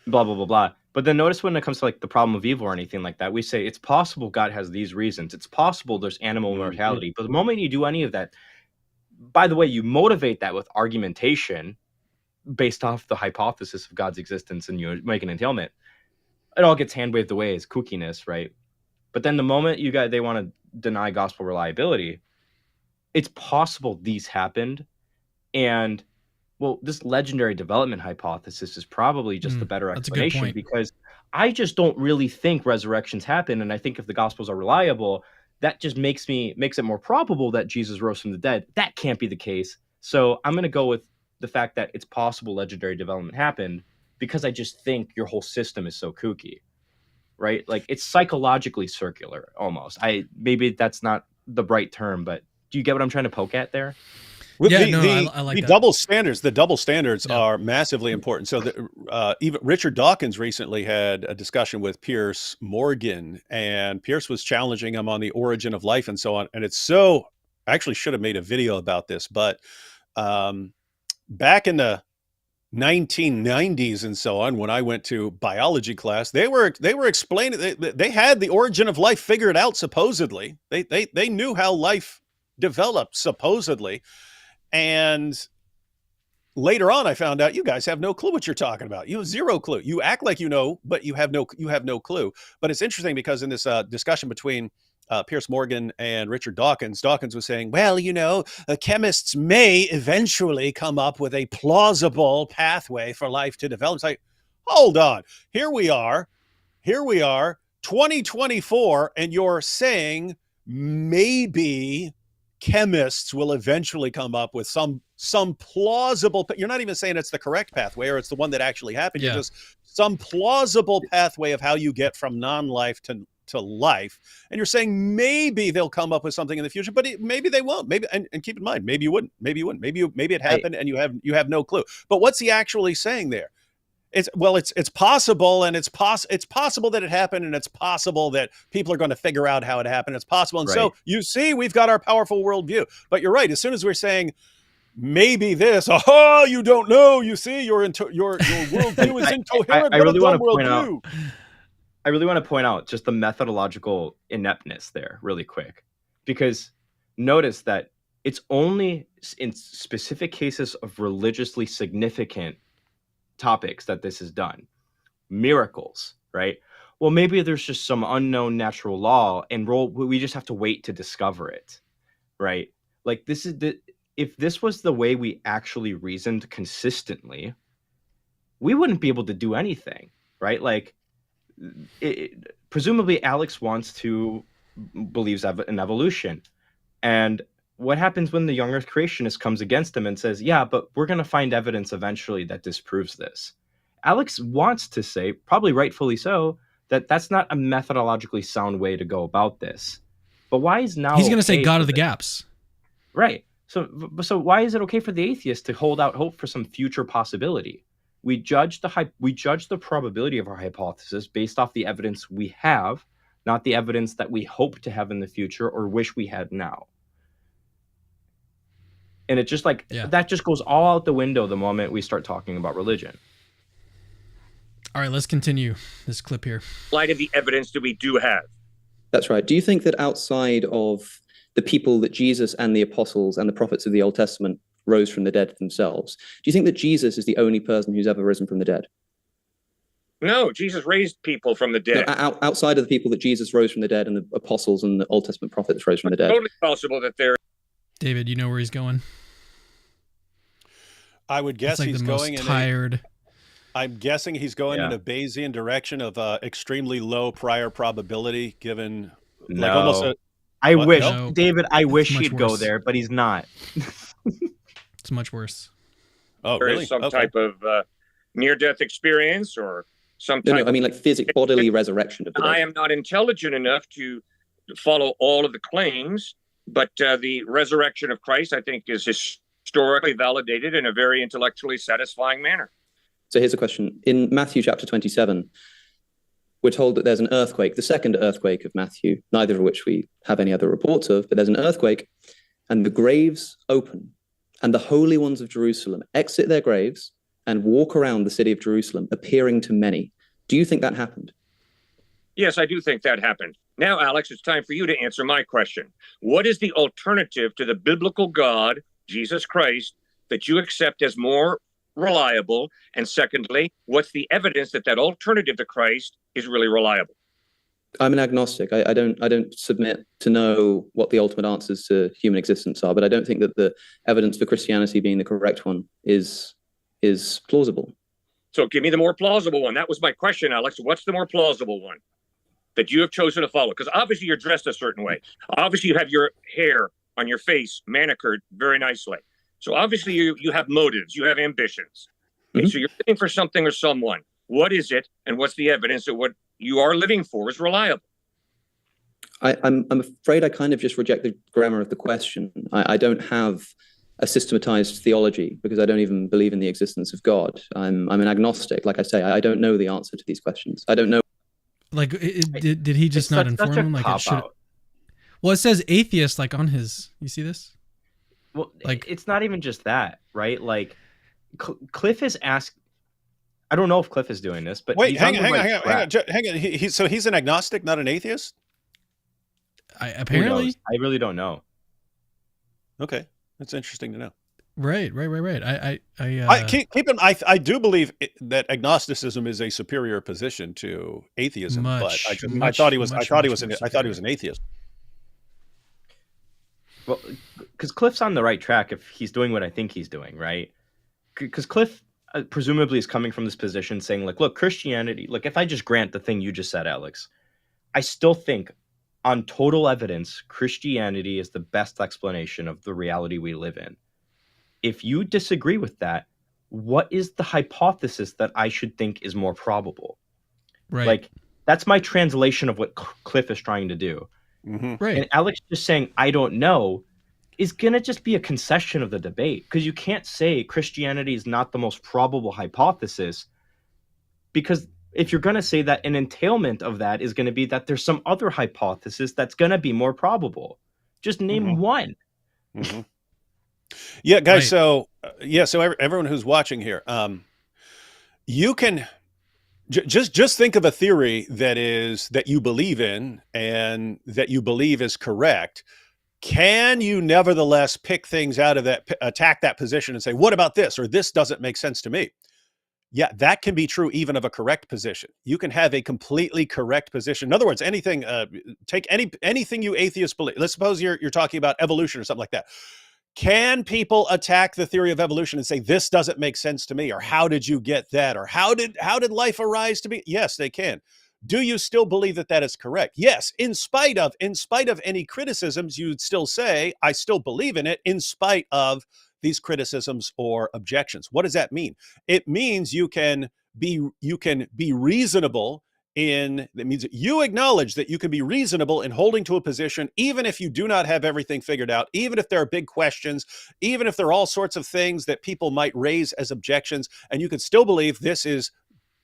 blah blah blah blah. But then notice when it comes to like the problem of evil or anything like that, we say it's possible God has these reasons. It's possible there's animal mortality. But the moment you do any of that, by the way, you motivate that with argumentation based off the hypothesis of God's existence, and you make an entailment, it all gets hand waved away as kookiness, right? But then the moment they want to deny gospel reliability, it's possible these happened, and well, this legendary development hypothesis is probably just the better explanation, because I just don't really think resurrections happen, and I think if the gospels are reliable, that just makes it more probable that Jesus rose from the dead. That can't be the case. So I'm going to go with the fact that it's possible legendary development happened, because I just think your whole system is so kooky, right? Like, it's psychologically circular almost. Maybe that's not the right term, but do you get what I'm trying to poke at there? I like the that. double standards. The double standards are massively important. So even Richard Dawkins recently had a discussion with Piers Morgan, and Piers was challenging him on the origin of life and so on. And I actually should have made a video about this, but back in the 1990s and so on, when I went to biology class, they were explaining, they had the origin of life figured out. Supposedly, they knew how life developed, supposedly. And later on, I found out you guys have no clue what you're talking about. You have zero clue. You act like you know, but you have no clue. But it's interesting because in this discussion between Piers Morgan and Richard Dawkins was saying, well, chemists may eventually come up with a plausible pathway for life to develop. It's like, hold on, here we are, 2024, and you're saying maybe chemists will eventually come up with some plausible. You're not even saying it's the correct pathway or it's the one that actually happened. You're just some plausible pathway of how you get from non-life to life, and you're saying maybe they'll come up with something in the future, but maybe they won't. Maybe, and keep in mind, maybe you wouldn't. Maybe it happened, and you have no clue. But what's he actually saying there? It's possible, and it's possible that it happened, and it's possible that people are going to figure out how it happened. It's possible, and so you see, we've got our powerful worldview. But you're right. As soon as we're saying maybe this, you don't know. You see, your worldview is incoherent. I really want to point out just the methodological ineptness there, really quick, because notice that it's only in specific cases of religiously significant topics that this is done. Miracles, right? Well, maybe there's just some unknown natural law, and we just have to wait to discover it, right? Like, if this was the way we actually reasoned consistently, we wouldn't be able to do anything, right? Like, presumably Alex believes in evolution, and what happens when the young earth creationist comes against him and says, yeah, but we're going to find evidence eventually that disproves this? Alex wants to say, probably rightfully so, that that's not a methodologically sound way to go about this. But why is now he's going to say God of the gaps, right? So why is it okay for the atheist to hold out hope for some future possibility? We judge the probability of our hypothesis based off the evidence we have, not the evidence that we hope to have in the future or wish we had now. And it just that just goes all out the window the moment we start talking about religion. All right, let's continue this clip here. Light of the evidence that we do have. That's right. Do you think that outside of the people that Jesus and the apostles and the prophets of the Old Testament rose from the dead themselves, do you think that Jesus is the only person who's ever risen from the dead? No, Jesus raised people from the dead. No, outside of the people that Jesus rose from the dead and the apostles and the Old Testament prophets rose from the dead. Totally possible that they're... David, you know where he's going? I would guess he's going tired. I'm guessing he's going in a Bayesian direction of extremely low prior probability, given like almost a... I wish, David, I wish he'd go there, but he's not. It's much worse. Oh, there really? Is some type of near-death experience or some type I mean, like bodily resurrection of the dead. I am not intelligent enough to follow all of the claims, but the resurrection of Christ, I think, is historically validated in a very intellectually satisfying manner. So here's a question. In Matthew chapter 27, we're told that there's an earthquake, the second earthquake of Matthew, neither of which we have any other reports of, but there's an earthquake, and the graves open, and the holy ones of Jerusalem exit their graves and walk around the city of Jerusalem, appearing to many. Do you think that happened? Yes, I do think that happened. Now, Alex, it's time for you to answer my question. What is the alternative to the biblical God, Jesus Christ, that you accept as more reliable? And secondly, what's the evidence that alternative to Christ is really reliable? I'm an agnostic. I don't submit to know what the ultimate answers to human existence are, but I don't think that the evidence for Christianity being the correct one is plausible. So give me the more plausible one. That was my question, Alex. What's the more plausible one? that you have chosen to follow, because obviously you're dressed a certain way. Obviously you have your hair on your face manicured very nicely. So obviously you have motives, you have ambitions. Okay, so you're living for something or someone. What is it, and what's the evidence that what you are living for is reliable? I'm afraid I kind of just reject the grammar of the question. I don't have a systematized theology because I don't even believe in the existence of God. I'm an agnostic. Like I say, I don't know the answer to these questions. I don't know. Like, did he just not inform him? Like, it should. Well, it says atheist, like on his. You see this? Well, like, it's not even just that, right? Like, Cliffe is asked. I don't know if Cliffe is doing this, but wait, hang on. So he's an agnostic, not an atheist. Apparently, I really don't know. Okay, that's interesting to know. Right. I do believe that agnosticism is a superior position to atheism, but I thought he was an atheist. Well, because Cliffe's on the right track if he's doing what I think he's doing, right? Because Cliffe presumably is coming from this position saying, like, look, Christianity, like, if I just grant the thing you just said, Alex, I still think on total evidence, Christianity is the best explanation of the reality we live in. If you disagree with that, what is the hypothesis that I should think is more probable? Right. Like, that's my translation of what Cliffe is trying to do. Mm-hmm. Right. And Alex just saying, I don't know, is going to just be a concession of the debate. Because you can't say Christianity is not the most probable hypothesis. Because if you're going to say that, an entailment of that is going to be that there's some other hypothesis that's going to be more probable. Just name one. Mm-hmm. Yeah, guys. Right. So everyone who's watching here, you can just think of a theory that you believe in and that you believe is correct. Can you nevertheless pick things out of that, attack that position and say, what about this? Or this doesn't make sense to me. Yeah, that can be true even of a correct position. You can have a completely correct position. In other words, anything, take anything you atheists believe. Let's suppose you're talking about evolution or something like that. Can people attack the theory of evolution and say, this doesn't make sense to me? Or how did you get that? Or how did life arise to be? Yes, they can. Do you still believe that is correct? Yes. In spite of any criticisms, you'd still say, I still believe in it in spite of these criticisms or objections. What does that mean? It means you can be reasonable that means that you acknowledge that you can be reasonable in holding to a position, even if you do not have everything figured out, even if there are big questions, even if there are all sorts of things that people might raise as objections, and you can still believe this is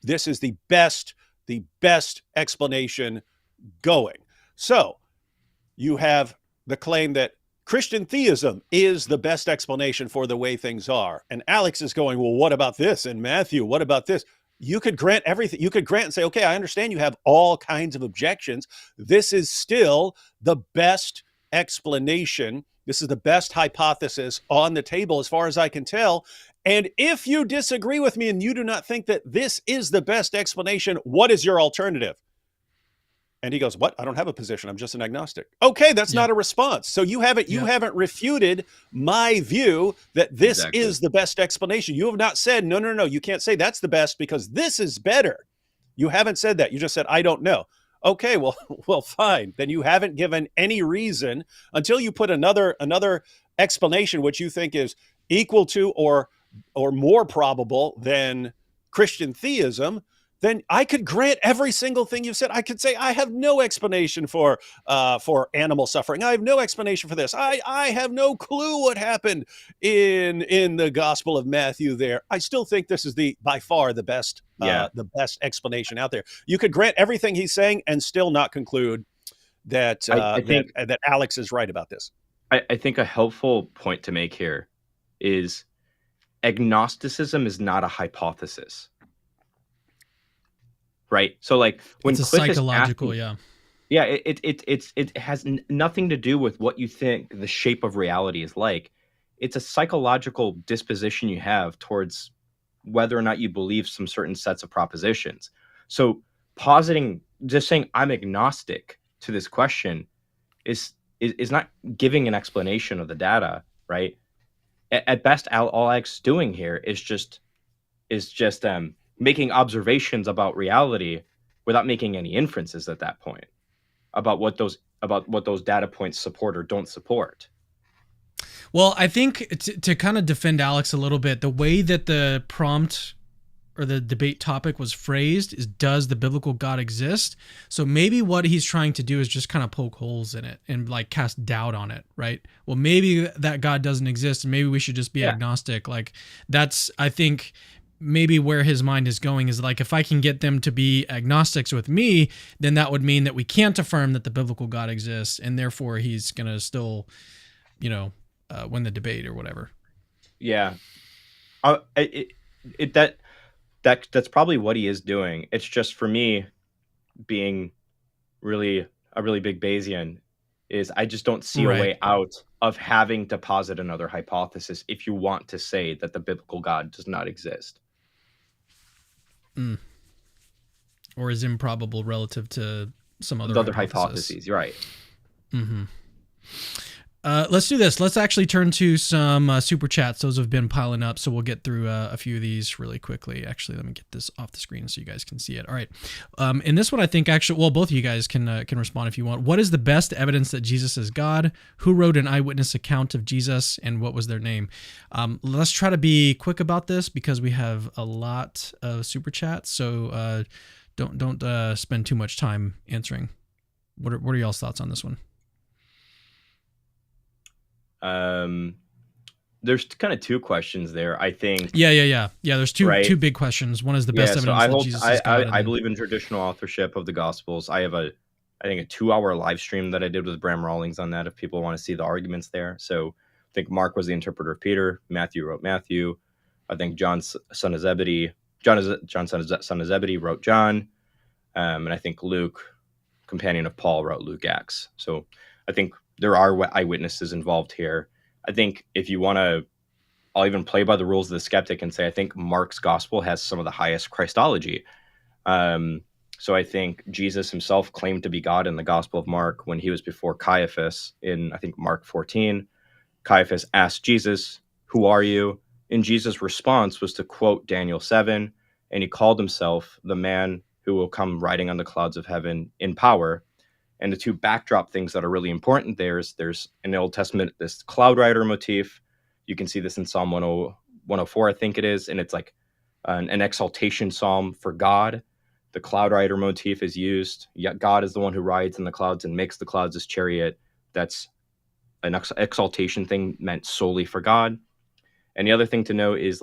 the best explanation going. So you have the claim that Christian theism is the best explanation for the way things are. And Alex is going, well, what about this? And Matthew, what about this? You could grant everything. You could grant and say, okay, I understand you have all kinds of objections. This is still the best explanation. This is the best hypothesis on the table as far as I can tell. And if you disagree with me and you do not think that this is the best explanation, what is your alternative? And he goes, what? I don't have a position. I'm just an agnostic. Okay, that's not a response. So you haven't refuted my view that this is the best explanation. You have not said, no, you can't say that's the best because this is better. You haven't said that. You just said, I don't know. Okay, well, fine. Then you haven't given any reason until you put another explanation which you think is equal to or more probable than Christian theism. Then I could grant every single thing you've said. I could say, I have no explanation for animal suffering. I have no explanation for this. I have no clue what happened in the Gospel of Matthew there. I still think this is by far the best explanation out there. You could grant everything he's saying and still not conclude that I think that Alex is right about this. I think a helpful point to make here is agnosticism is not a hypothesis. Right. So like when it's a psychological, it has nothing to do with what you think the shape of reality is like. It's a psychological disposition you have towards whether or not you believe some certain sets of propositions. So just saying I'm agnostic to this question is not giving an explanation of the data, right? At best, all Alex doing here is just making observations about reality without making any inferences at that point about what those data points support or don't support. Well, I think to kind of defend Alex a little bit, the way that the prompt or the debate topic was phrased is, does the biblical God exist? So maybe what he's trying to do is just kind of poke holes in it and like cast doubt on it, right? Well, maybe that God doesn't exist and maybe we should just be agnostic. Like that's, I think maybe where his mind is going is like, if I can get them to be agnostics with me, then that would mean that we can't affirm that the biblical God exists. And therefore he's going to still, win the debate or whatever. Yeah. That's probably what he is doing. It's just, for me, being really a really big Bayesian, is I just don't see a way out of having to posit another hypothesis if you want to say that the biblical God does not exist. Or is improbable relative to some other hypotheses. Right. Mm-hmm. Let's do this. Let's actually turn to some super chats. Those have been piling up, so we'll get through a few of these really quickly. Actually, let me get this off the screen so you guys can see it. All right. In this one, I think actually, well, both of you guys can respond if you want. What is the best evidence that Jesus is God? Who wrote an eyewitness account of Jesus, and what was their name? Let's try to be quick about this because we have a lot of super chats. So don't spend too much time answering. What are y'all's thoughts on this one? There's kind of two questions there, I think. Yeah. There's two big questions. One is the best evidence that Jesus is God. I believe in traditional authorship of the Gospels. I have I think a 2-hour live stream that I did with Bram Rawlings on that, if people want to see the arguments there. So I think Mark was the interpreter of Peter. Matthew wrote Matthew. I think John, son of Zebedee, son of Zebedee, wrote John. And I think Luke, companion of Paul, wrote Luke Acts. So I think there are eyewitnesses involved here. I think if you want to, I'll even play by the rules of the skeptic and say I think Mark's gospel has some of the highest Christology. So I think Jesus himself claimed to be God in the Gospel of Mark when he was before Caiaphas in, I think, Mark 14. Caiaphas asked Jesus, "Who are you?" And Jesus' response was to quote Daniel 7, and he called himself the man who will come riding on the clouds of heaven in power. And the two backdrop things that are really important there's in the Old Testament, this cloud rider motif. You can see this in Psalm 104, I think it is. And it's like an exaltation psalm for God. The cloud rider motif is used. Yet God is the one who rides in the clouds and makes the clouds his chariot. That's an exaltation thing meant solely for God. And the other thing to note is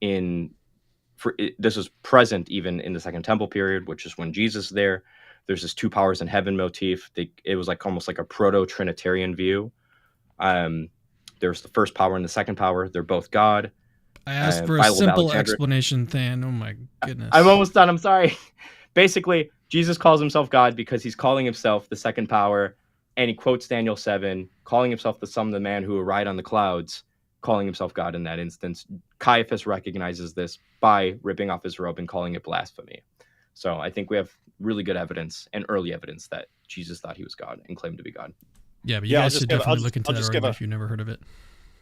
this was present even in the Second Temple period, which is when Jesus is there. There's this two powers in heaven motif. It was almost like a proto-Trinitarian view. There's the first power and the second power. They're both God. I asked for a simple explanation, Than. Oh my goodness. I'm almost done. I'm sorry. Basically, Jesus calls himself God because he's calling himself the second power, and he quotes Daniel 7, calling himself the son of the man who will ride on the clouds, calling himself God in that instance. Caiaphas recognizes this by ripping off his robe and calling it blasphemy. So I think we have really good evidence and early evidence that Jesus thought he was God and claimed to be God. Yeah, but you guys should definitely look into that argument if you've never heard of it.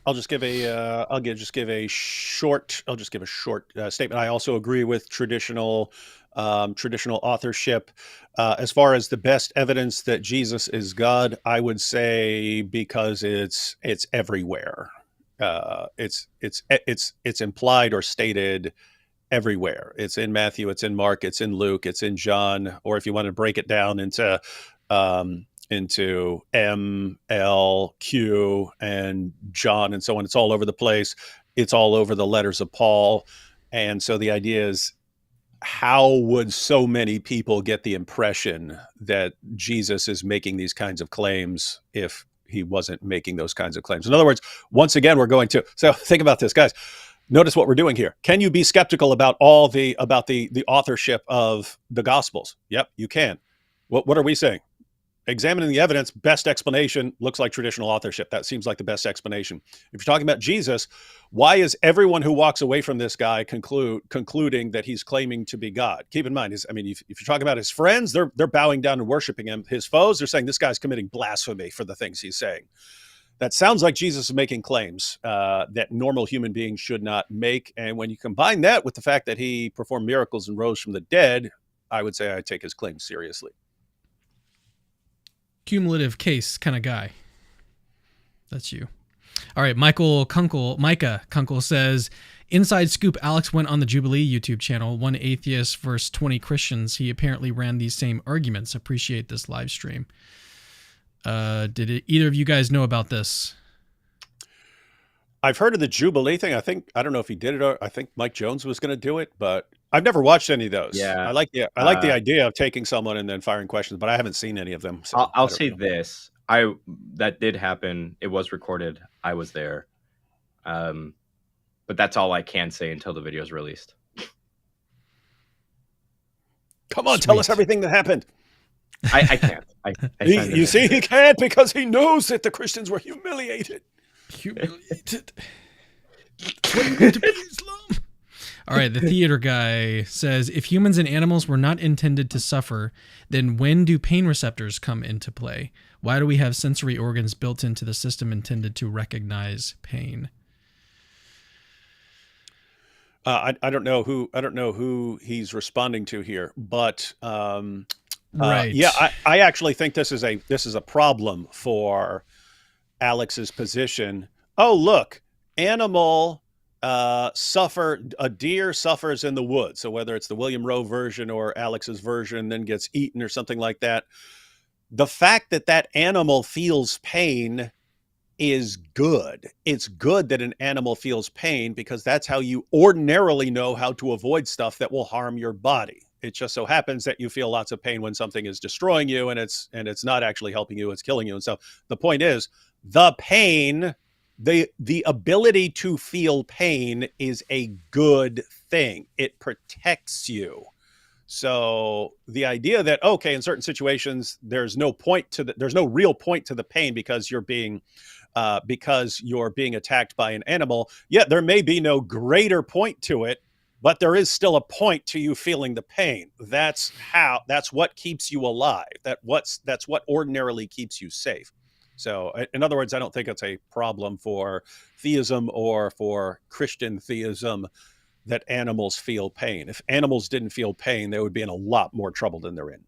I'll just give a short statement. I also agree with traditional authorship. As far as the best evidence that Jesus is God, I would say because it's everywhere. It's implied or stated everywhere. It's in Matthew, it's in Mark, it's in Luke, it's in John, or if you want to break it down into M, L, Q, and John, and so on. It's all over the place. It's all over the letters of Paul. And so the idea is, how would so many people get the impression that Jesus is making these kinds of claims if he wasn't making those kinds of claims? In other words, once again, so think about this, guys. Notice what we're doing here. Can you be skeptical about the authorship of the Gospels? Yep, you can. What are we saying? Examining the evidence, best explanation looks like traditional authorship. That seems like the best explanation. If you're talking about Jesus, why is everyone who walks away from this guy concluding that he's claiming to be God? Keep in mind, if you're talking about his friends, they're bowing down and worshiping him. His foes, they're saying this guy's committing blasphemy for the things he's saying. That sounds like Jesus is making claims that normal human beings should not make. And when you combine that with the fact that he performed miracles and rose from the dead, I would say I take his claims seriously. Cumulative case kind of guy. That's you. All right, Micah Kunkel says, inside scoop, Alex went on the Jubilee YouTube channel, 1 atheist versus 20 Christians. He apparently ran these same arguments. Appreciate this live stream. Did either of you guys know about this? I've heard of the Jubilee thing. I don't know if he did it, or I think Mike Jones was going to do it, but I've never watched any of those. Yeah. I like the idea of taking someone and then firing questions, but I haven't seen any of them. So I'll say this. That did happen. It was recorded. I was there. But that's all I can say until the video is released. Come on, tell us everything that happened. I can't. You see, he can't because he knows that the Christians were humiliated. Humiliated. To be Islam. All right, the theater guy says, if humans and animals were not intended to suffer, then when do pain receptors come into play? Why do we have sensory organs built into the system intended to recognize pain? I don't know who he's responding to here, but right. Yeah, I actually think this is a problem for Alex's position. Oh, look, a deer suffers in the woods. So whether it's the William Rowe version or Alex's version, then gets eaten or something like that. The fact that animal feels pain is good. It's good that an animal feels pain because that's how you ordinarily know how to avoid stuff that will harm your body. It just so happens that you feel lots of pain when something is destroying you and it's not actually helping you, it's killing you. And so the point is, the pain, the ability to feel pain is a good thing. It protects you. So the idea that, okay, in certain situations, there's no real point to the pain because you're being attacked by an animal. Yet there may be no greater point to it, but there is still a point to you feeling the pain. That's what keeps you alive. That's what ordinarily keeps you safe. So in other words, I don't think it's a problem for theism or for Christian theism that animals feel pain. If animals didn't feel pain, they would be in a lot more trouble than they're in.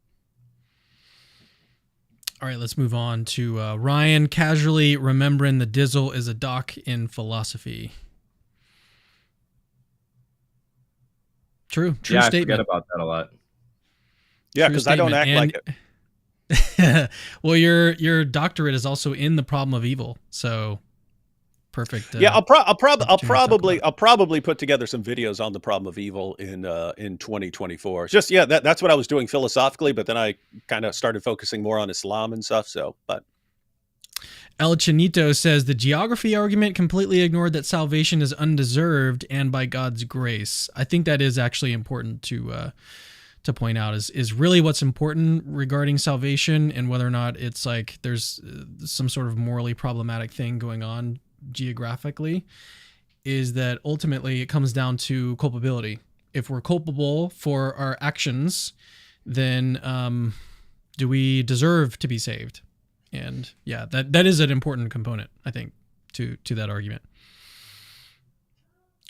All right, let's move on to Ryan, casually remembering the Dizzle is a doc in philosophy. True yeah, statement. I forget about that a lot. Yeah, because I don't act like it. Well, your doctorate is also in the problem of evil, so perfect. Yeah, I'll probably put together some videos on the problem of evil in 2024. Just that's what I was doing philosophically, but then I kind of started focusing more on Islam and stuff. So, but El Chinito says the geography argument completely ignored that salvation is undeserved and by God's grace. I think that is actually important to point out is really what's important regarding salvation and whether or not it's like there's some sort of morally problematic thing going on geographically, is that ultimately it comes down to culpability. If we're culpable for our actions, then do we deserve to be saved? And yeah, that is an important component, I think, to that argument.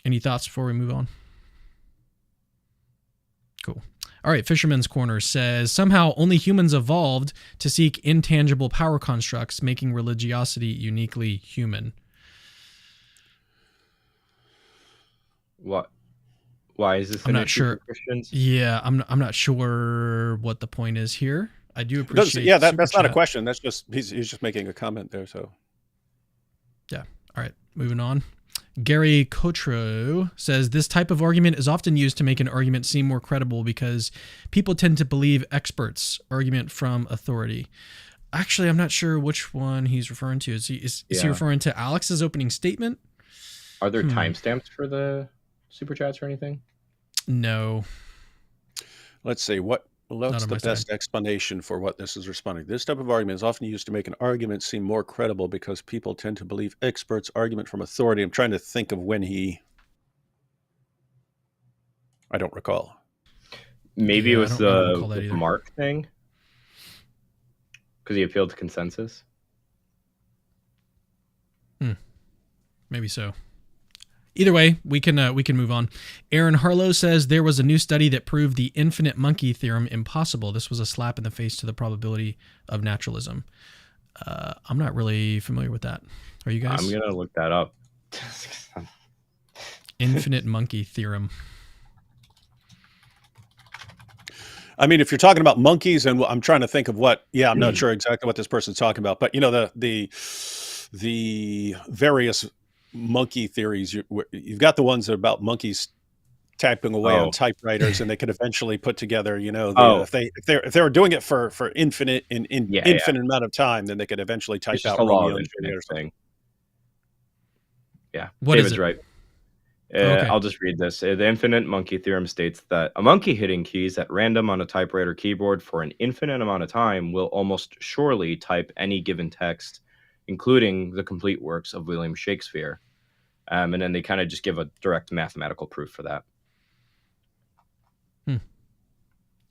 Any thoughts before we move on? Cool. All right, Fisherman's Corner says, somehow only humans evolved to seek intangible power constructs, making religiosity uniquely human. What? Why is this? I'm not sure. Christians? Yeah, I'm not sure what the point is here. I do appreciate. Yeah, that's not a question. That's just he's just making a comment there. So yeah. All right, moving on. Gary Cotreau says this type of argument is often used to make an argument seem more credible because people tend to believe experts. Argument from authority. Actually, I'm not sure which one he's referring to. Is he referring to Alex's opening statement? Are there timestamps for the super chats or anything? No. Let's see. What's the best explanation for what this is responding? This type of argument is often used to make an argument seem more credible because people tend to believe experts. Argument from authority. I'm trying to think of when I don't recall. Maybe it was the Mark thing because he appealed to consensus. Maybe so. Either way, we can move on. Aaron Harlow says there was a new study that proved the infinite monkey theorem impossible. This was a slap in the face to the probability of naturalism. I'm not really familiar with that. Are you guys? I'm gonna look that up. Infinite monkey theorem. I mean, if you're talking about monkeys, and I'm trying to think of what, I'm not sure exactly what this person's talking about, but the various monkey theories, you've got the ones that are about monkeys typing away on typewriters, and they could eventually put together, if they were doing it for infinite amount of time, then they could eventually type it's out a law Romeo of and Juliet or something. thing. Yeah, what David's is it? right. Okay. I'll just read this. The infinite monkey theorem states that a monkey hitting keys at random on a typewriter keyboard for an infinite amount of time will almost surely type any given text, including the complete works of William Shakespeare. And then they kind of just give a direct mathematical proof for that.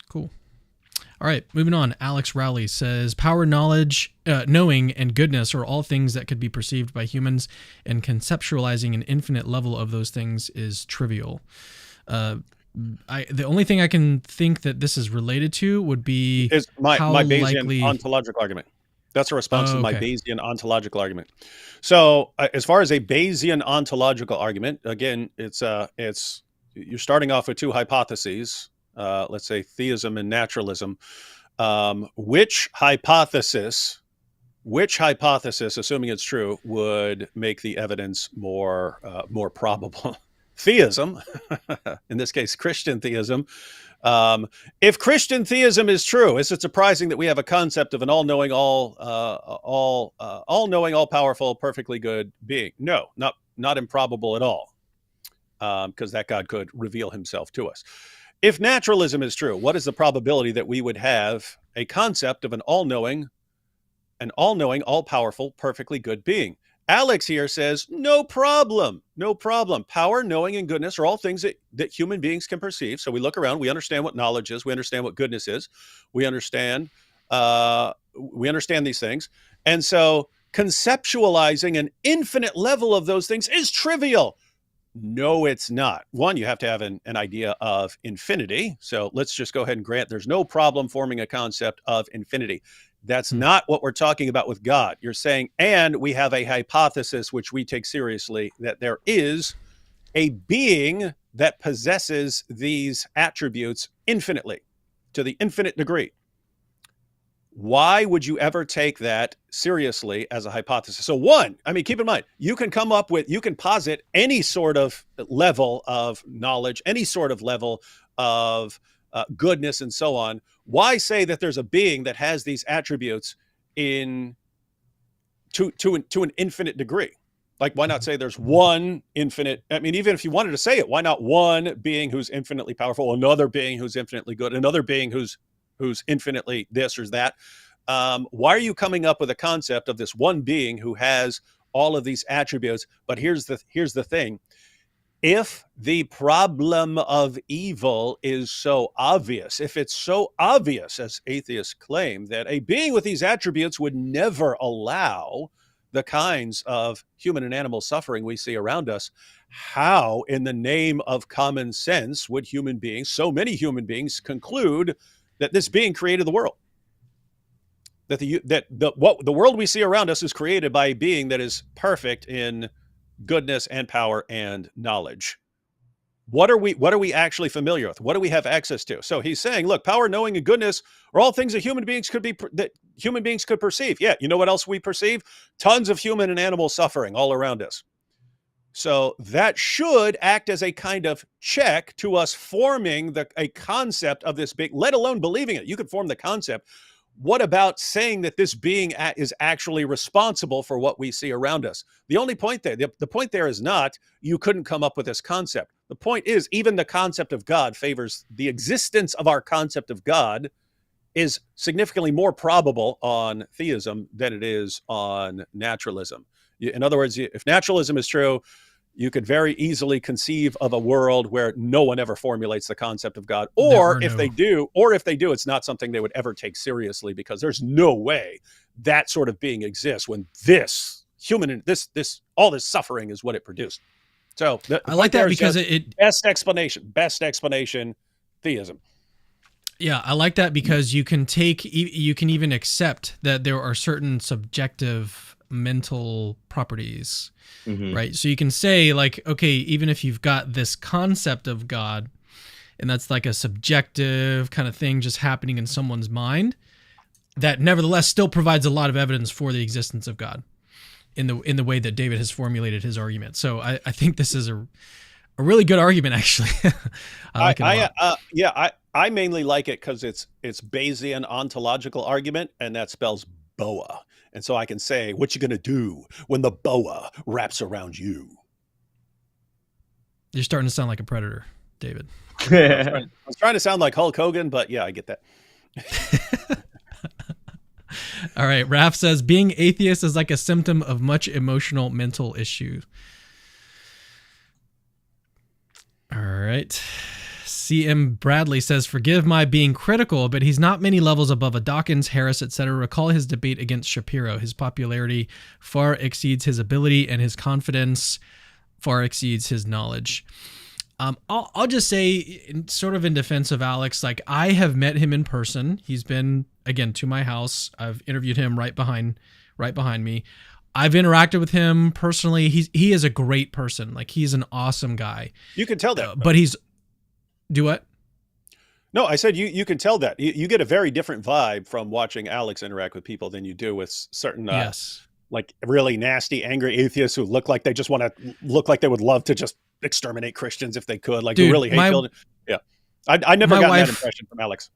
Cool. All right, moving on. Alex Rowley says, power, knowledge, knowing, and goodness are all things that could be perceived by humans, and conceptualizing an infinite level of those things is trivial. The only thing I can think that this is related to would be my Bayesian likely... ontological argument. That's a response to my Bayesian ontological argument. So as far as a Bayesian ontological argument, again, it's you're starting off with two hypotheses. Let's say theism and naturalism. Which hypothesis, assuming it's true, would make the evidence more probable? Theism, in this case, Christian theism. If Christian theism is true, is it surprising that we have a concept of an all-knowing, all-knowing, all-powerful, perfectly good being? No, not improbable at all, because that God could reveal himself to us. If naturalism is true, what is the probability that we would have a concept of an all-knowing, all-powerful, perfectly good being? Alex here says, no problem. Power, knowing, and goodness are all things that human beings can perceive. So we look around, we understand what knowledge is, we understand what goodness is, we understand these things. And so conceptualizing an infinite level of those things is trivial. No, it's not. One, you have to have an idea of infinity. So let's just go ahead and grant there's no problem forming a concept of infinity. That's not what we're talking about with God. You're saying, and we have a hypothesis which we take seriously, that there is a being that possesses these attributes infinitely, to the infinite degree. Why would you ever take that seriously as a hypothesis? So one, I mean, keep in mind, you can posit any sort of level of knowledge, any sort of level of goodness and so on. Why say that there's a being that has these attributes to an infinite degree? Like, why not say there's one infinite? I mean, even if you wanted to say it, why not one being who's infinitely powerful, another being who's infinitely good, another being who's infinitely this or that? Why are you coming up with a concept of this one being who has all of these attributes? But here's the thing. If the problem of evil is so obvious, if it's so obvious, as atheists claim, that a being with these attributes would never allow the kinds of human and animal suffering we see around us, how in the name of common sense would so many human beings conclude that this being created the world? That the world we see around us is created by a being that is perfect in goodness and power and knowledge. What are we actually familiar with? What do we have access to? So he's saying, look, power, knowing, and goodness are all things that human beings could perceive. Yeah, you know what else we perceive? Tons of human and animal suffering all around us. So that should act as a kind of check to us forming a concept of this being, let alone believing it. You could form the concept. What about saying that this being is actually responsible for what we see around us? The only point there, the point there is not you couldn't come up with this concept. The point is, even the concept of God favors the existence of our concept of God is significantly more probable on theism than it is on naturalism. In other words, if naturalism is true, you could very easily conceive of a world where no one ever formulates the concept of God, or if they do, it's not something they would ever take seriously, because there's no way that sort of being exists when all this suffering is what it produced. So I like that because it best explanation, theism. Yeah, I like that because you can even accept that there are certain subjective mental properties, right? So you can say like, okay, even if you've got this concept of God, and that's like a subjective kind of thing just happening in someone's mind, that nevertheless still provides a lot of evidence for the existence of God in the way that David has formulated his argument. So I think this is a really good argument, actually. I like it a lot. I mainly like it because it's Bayesian ontological argument, and that spells boa. And so I can say, what you gonna do when the boa wraps around you? You're starting to sound like a predator, David. I was trying to sound like Hulk Hogan, but yeah, I get that. All right. Raph says, being atheist is like a symptom of much emotional mental issue. All right. C.M. Bradley says, forgive my being critical, but he's not many levels above a Dawkins, Harris, etc. Recall his debate against Shapiro. His popularity far exceeds his ability, and his confidence far exceeds his knowledge. I'll just say, sort of in defense of Alex, like, I have met him in person. He's been, again, to my house. I've interviewed him right behind me. I've interacted with him personally. He is a great person. Like, he's an awesome guy. You can tell that. But he's... Do what? No, I said you can tell that. You get a very different vibe from watching Alex interact with people than you do with certain... yes. Like really nasty, angry atheists who look like they just want to look like they would love to just exterminate Christians if they could. Like, dude, really hate children. Yeah. I never got that impression from Alex.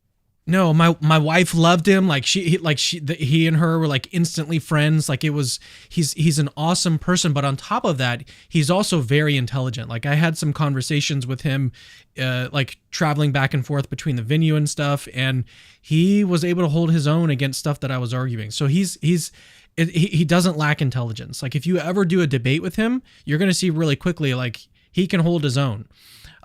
No, my wife loved him. Like he and her were like instantly friends. Like he's an awesome person. But on top of that, he's also very intelligent. Like I had some conversations with him, like traveling back and forth between the venue and stuff. And he was able to hold his own against stuff that I was arguing. So he doesn't lack intelligence. Like if you ever do a debate with him, you're going to see really quickly, like he can hold his own.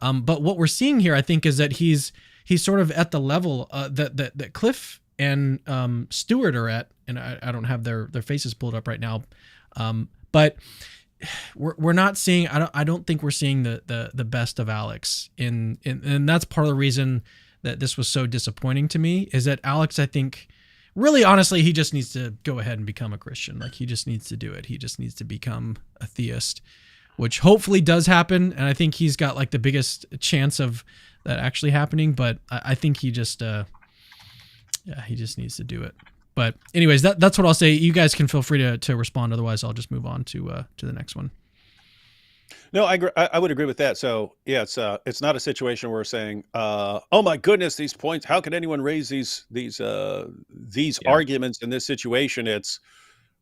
But what we're seeing here, I think, is that he's sort of at the level that Cliff and Stewart are at, and I don't have their faces pulled up right now, but we're not seeing. I don't think we're seeing the best of Alex and that's part of the reason that this was so disappointing to me. Is that Alex, I think, really honestly, he just needs to go ahead and become a Christian. Like he just needs to do it. He just needs to become a theist, which hopefully does happen, and I think he's got like the biggest chance of that actually happening. But I think he just he just needs to do it. But anyways, that's what I'll say. You guys can feel free to respond. Otherwise, I'll just move on to the next one. No, I would agree with that. So yeah, it's not a situation where we're saying, oh my goodness, these points. How could anyone raise these arguments in this situation? It's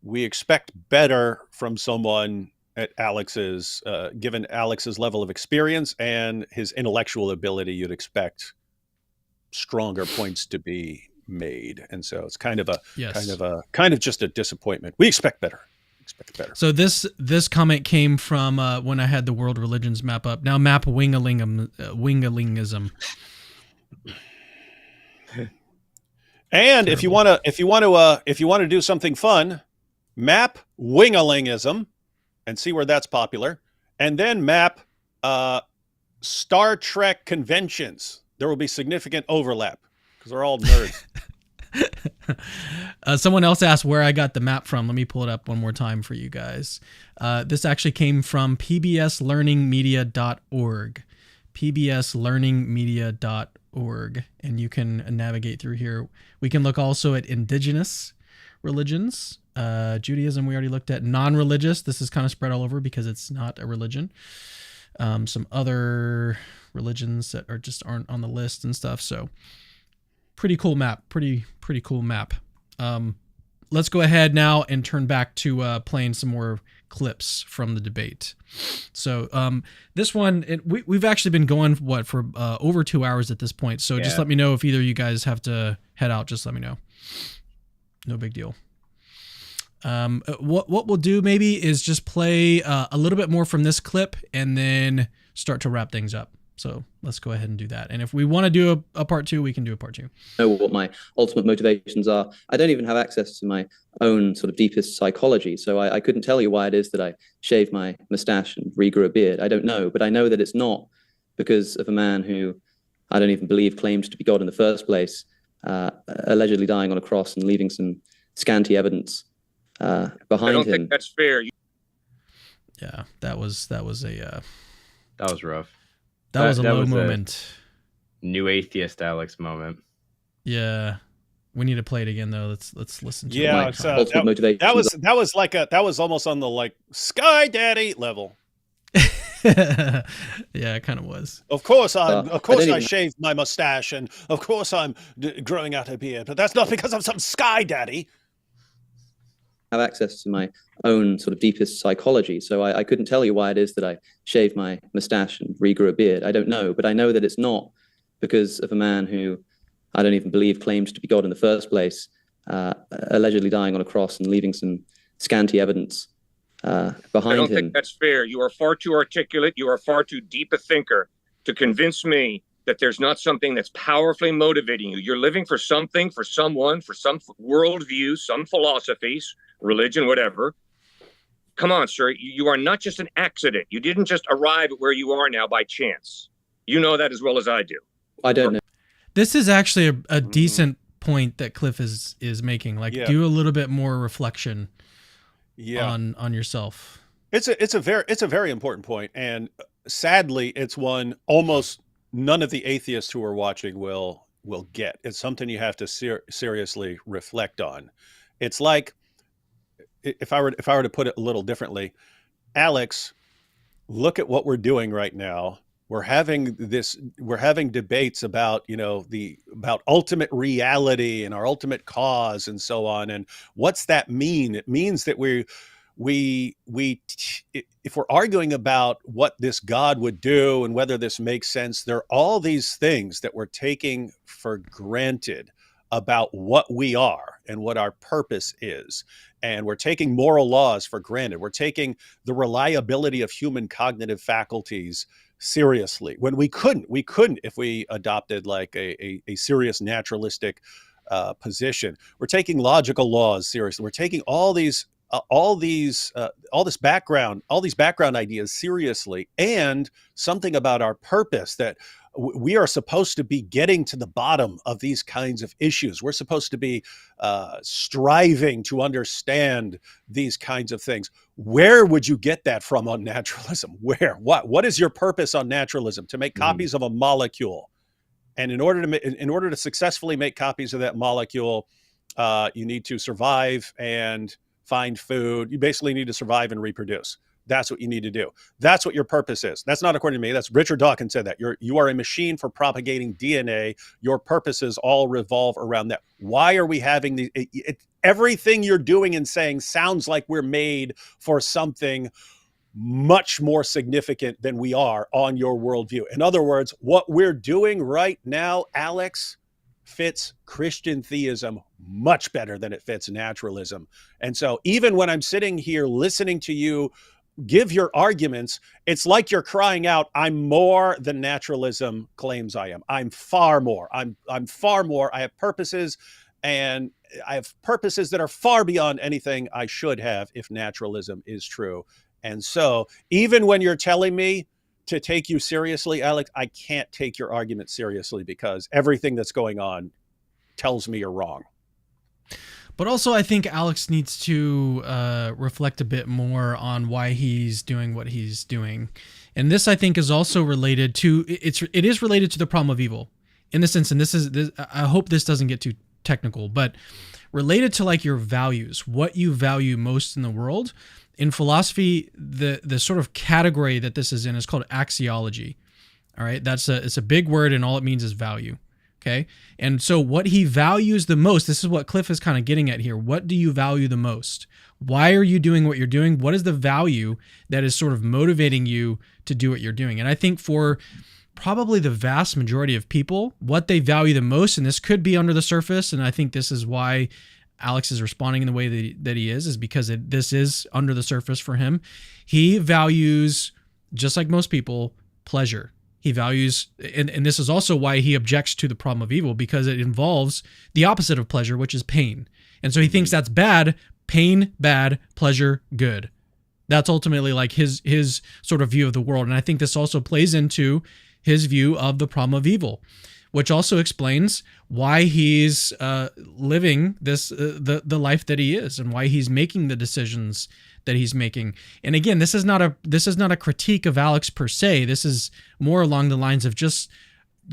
we expect better from someone at Alex's, given Alex's level of experience and his intellectual ability. You'd expect stronger points to be made, and so it's kind of just a disappointment. We expect better. So this comment came from when I had the world religions map up. Now map wingalingism. And if you want to do something fun, map wingalingism and see where that's popular, and then map Star Trek conventions. There will be significant overlap because they're all nerds. Someone else asked where I got the map from. Let me pull it up one more time for you guys. This actually came from pbslearningmedia.org. pbslearningmedia.org. And you can navigate through here. We can look also at indigenous religions. Judaism we already looked at. Non-religious. This is kind of spread all over because it's not a religion. Some other religions that aren't on the list and stuff. So pretty cool map. Pretty cool map. Let's go ahead now and turn back to playing some more clips from the debate. So this one, we've actually been going for over 2 hours at this point. So just let me know if either of you guys have to head out. Just let me know. No big deal. What we'll do maybe is just play a little bit more from this clip and then start to wrap things up. So let's go ahead and do that. And if we want to do a part 2, we can do a part 2. Know what my ultimate motivations are. I don't even have access to my own sort of deepest psychology. So I couldn't tell you why it is that I shaved my mustache and regrew a beard. I don't know, but I know that it's not because of a man who I don't even believe claimed to be God in the first place, allegedly dying on a cross and leaving some scanty evidence behind him. I don't think that's fair. Yeah, that was That was rough. That was a low moment. New atheist Alex moment. Yeah, we need to play it again though. Let's listen to it. That was almost on the like Sky Daddy level. Yeah, it kind of was. Of course I shaved my mustache, and of course I'm growing out a beard, but that's not because I'm some Sky Daddy. Have access to my own sort of deepest psychology. So I couldn't tell you why it is that I shaved my mustache and regrew a beard. I don't know, but I know that it's not because of a man who I don't even believe claimed to be God in the first place, allegedly dying on a cross and leaving some scanty evidence behind him. I don't think that's fair. You are far too articulate. You are far too deep a thinker to convince me that there's not something that's powerfully motivating you. You're living for something, for someone, for some worldview, some philosophies, religion, whatever. Come on, sir. You are not just an accident. You didn't just arrive at where you are now by chance. You know that as well as I do. I don't know. This is actually a decent point that Cliff is making. Like, do a little bit more reflection on yourself. It's a very important point, and sadly, it's one almost none of the atheists who are watching will get. It's something you have to seriously reflect on. It's like, if I were to put it a little differently, Alex, look at what we're doing right now. We're having debates about, about ultimate reality and our ultimate cause and so on. And what's that mean? It means that if we're arguing about what this God would do and whether this makes sense, there are all these things that we're taking for granted about what we are and what our purpose is. And we're taking moral laws for granted. We're taking the reliability of human cognitive faculties seriously when we couldn't if we adopted like a serious naturalistic position. We're taking logical laws seriously. We're taking all these background ideas seriously, and something about our purpose, that we are supposed to be getting to the bottom of these kinds of issues. We're supposed to be striving to understand these kinds of things. Where would you get that from on naturalism? Where? What is your purpose on naturalism? To make copies of a molecule. And in order to successfully make copies of that molecule, you need to survive and find food. You basically need to survive and reproduce. That's what you need to do. That's what your purpose is. That's not according to me. That's Richard Dawkins said that. You are a machine for propagating DNA. Your purposes all revolve around that. Why are we having everything you're doing and saying sounds like we're made for something much more significant than we are on your worldview. In other words, what we're doing right now, Alex, fits Christian theism much better than it fits naturalism. And so even when I'm sitting here listening to you give your arguments, it's like you're crying out, I'm more than naturalism claims I am. I'm far more. I'm far more. I have purposes, and I have purposes that are far beyond anything I should have if naturalism is true. And so even when you're telling me to take you seriously, Alex, I can't take your argument seriously because everything that's going on tells me you're wrong. But also, I think Alex needs to reflect a bit more on why he's doing what he's doing. And this, I think, is also related to, it is related to the problem of evil in the sense, and I hope this doesn't get too technical, but related to like your values, what you value most in the world. In philosophy, the sort of category that this is in is called axiology. All right, it's a big word, and all it means is value. Okay, and so what he values the most, this is what Cliff is kind of getting at here. What do you value the most? Why are you doing what you're doing? What is the value that is sort of motivating you to do what you're doing? And I think for probably the vast majority of people, what they value the most, and this could be under the surface, and I think this is why Alex is responding in the way that he is because this is under the surface for him. He values, just like most people, pleasure. He values, and this is also why he objects to the problem of evil, because it involves the opposite of pleasure, which is pain. And so he thinks that's bad, pain, bad, pleasure, good. That's ultimately like his sort of view of the world. And I think this also plays into his view of the problem of evil, which also explains why he's living this the life that he is, and why he's making the decisions that he's making. And again, this is not a critique of Alex per se. This is more along the lines of just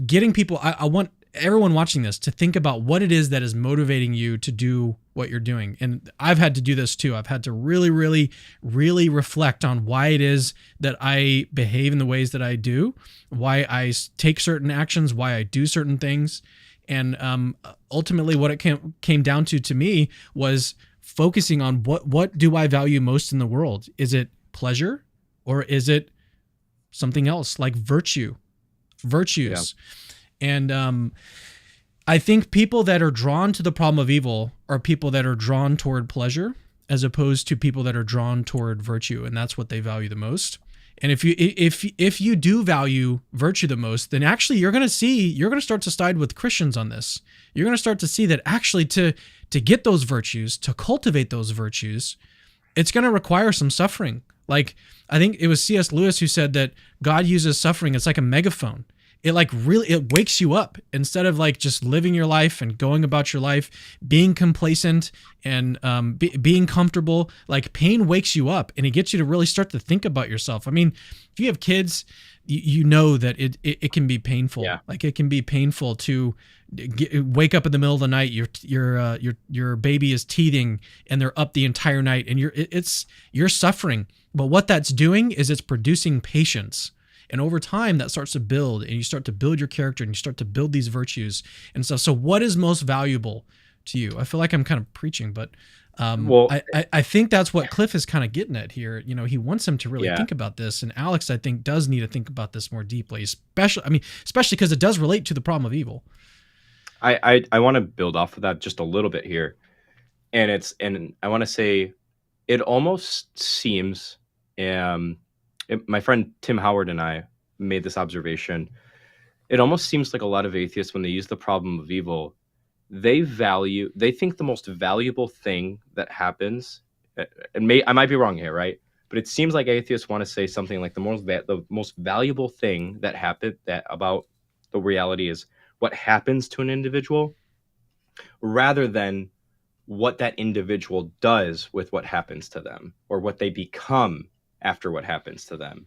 getting people. I want everyone watching this to think about what it is that is motivating you to do what you're doing. And I've had to do this too. I've had to really, really, really reflect on why it is that I behave in the ways that I do, why I take certain actions, why I do certain things. And ultimately what it came down to me was focusing on what do I value most in the world? Is it pleasure, or is it something else like virtues? Yeah. And I think people that are drawn to the problem of evil are people that are drawn toward pleasure, as opposed to people that are drawn toward virtue, and that's what they value the most. And if you do value virtue the most, then actually you're going to start to side with Christians on this. You're going to start to see that actually to get those virtues, to cultivate those virtues, it's going to require some suffering. Like, I think it was C.S. Lewis who said that God uses suffering. It's like a megaphone. It wakes you up instead of like just living your life and going about your life, being complacent and being comfortable. Like, pain wakes you up and it gets you to really start to think about yourself. I mean, if you have kids, you know that it can be painful. Yeah. Like, it can be painful to wake up in the middle of the night. Your baby is teething and they're up the entire night, and you're suffering. But what that's doing is it's producing patience. And over time, that starts to build, and you start to build your character, and you start to build these virtues and stuff. So what is most valuable to you? I feel like I'm kind of preaching, but I think that's what Cliffe is kind of getting at here. You know, he wants him to really think about this. And Alex, I think, does need to think about this more deeply, especially because it does relate to the problem of evil. I want to build off of that just a little bit here. And I want to say it almost seems, my friend Tim Howard and I made this observation. It almost seems like a lot of atheists, when they use the problem of evil, they think the most valuable thing that happens, I might be wrong here, right? But it seems like atheists want to say something like the most valuable thing that happened, that about the reality is what happens to an individual, rather than what that individual does with what happens to them, or what they become after what happens to them.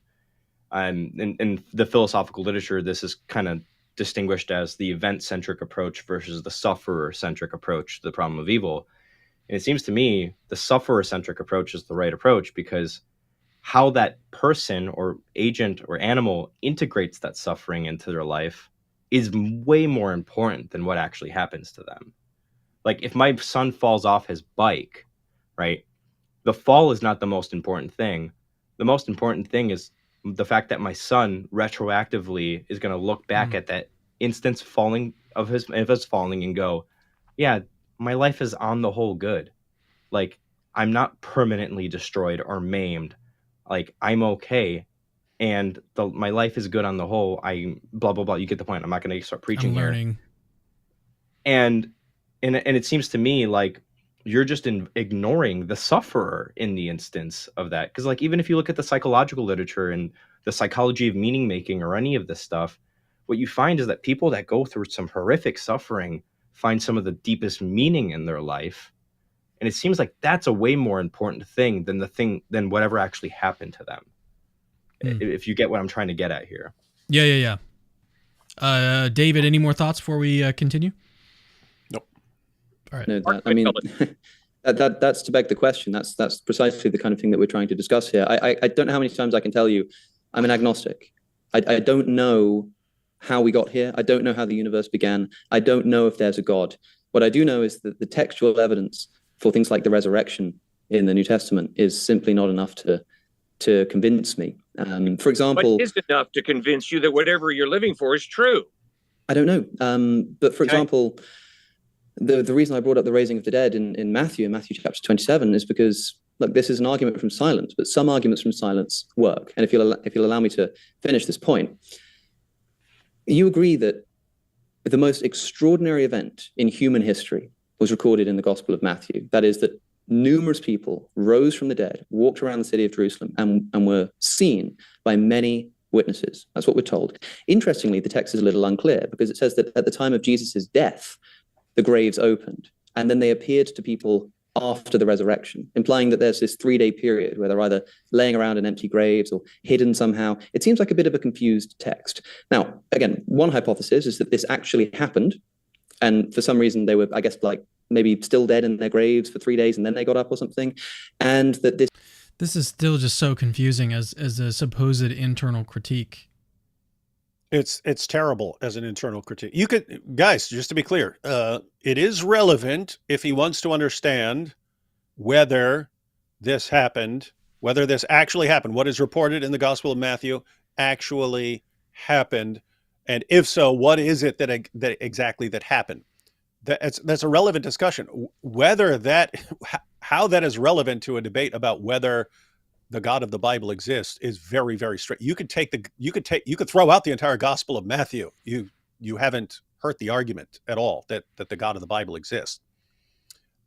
In the philosophical literature, this is kind of distinguished as the event-centric approach versus the sufferer-centric approach to the problem of evil. And it seems to me the sufferer-centric approach is the right approach, because how that person or agent or animal integrates that suffering into their life is way more important than what actually happens to them. Like, if my son falls off his bike, right, the fall is not the most important thing. The most important thing is the fact that my son retroactively is going to look back at that instance of his falling and go, yeah, my life is on the whole good. Like, I'm not permanently destroyed or maimed. Like, I'm okay. And my life is good on the whole. I blah, blah, blah. You get the point. I'm not going to start preaching here. And it seems to me like you're just ignoring the sufferer in the instance of that. Because, like, even if you look at the psychological literature and the psychology of meaning making or any of this stuff, what you find is that people that go through some horrific suffering find some of the deepest meaning in their life. And it seems like that's a way more important thing than whatever actually happened to them. If you get what I'm trying to get at here. Yeah. David, any more thoughts before we continue? All right. No, that's to beg the question. That's precisely the kind of thing that we're trying to discuss here. I don't know how many times I can tell you I'm an agnostic. I don't know how we got here. I don't know how the universe began. I don't know if there's a God. What I do know is that the textual evidence for things like the resurrection in the New Testament is simply not enough to convince me. For example, what is enough to convince you that whatever you're living for is true? I don't know. But for example, the reason I brought up the raising of the dead in Matthew chapter 27 is because, look, this is an argument from silence, but some arguments from silence work. And if you'll allow me to finish this point, you agree that the most extraordinary event in human history was recorded in the Gospel of Matthew. That is, that numerous people rose from the dead, walked around the city of Jerusalem, and were seen by many witnesses. That's what we're told. Interestingly, the text is a little unclear because it says that at the time of Jesus' death, the graves opened, and then they appeared to people after the resurrection, implying that there's this 3-day period where they're either laying around in empty graves or hidden somehow. It seems like a bit of a confused text. Now, again, one hypothesis is that this actually happened, and for some reason they were, I guess, like maybe still dead in their graves for 3 days and then they got up or something, and that this is still just so confusing as a supposed internal critique. It's terrible as an internal critique. You could, guys, just to be clear, it is relevant if he wants to understand whether this happened, whether this actually happened, what is reported in the Gospel of Matthew actually happened, and if so, what is it that exactly that happened? That's a relevant discussion. Whether that, how that is relevant to a debate about whether the God of the Bible exists is very, very straight. You could throw out the entire Gospel of Matthew. You haven't hurt the argument at all that the God of the Bible exists.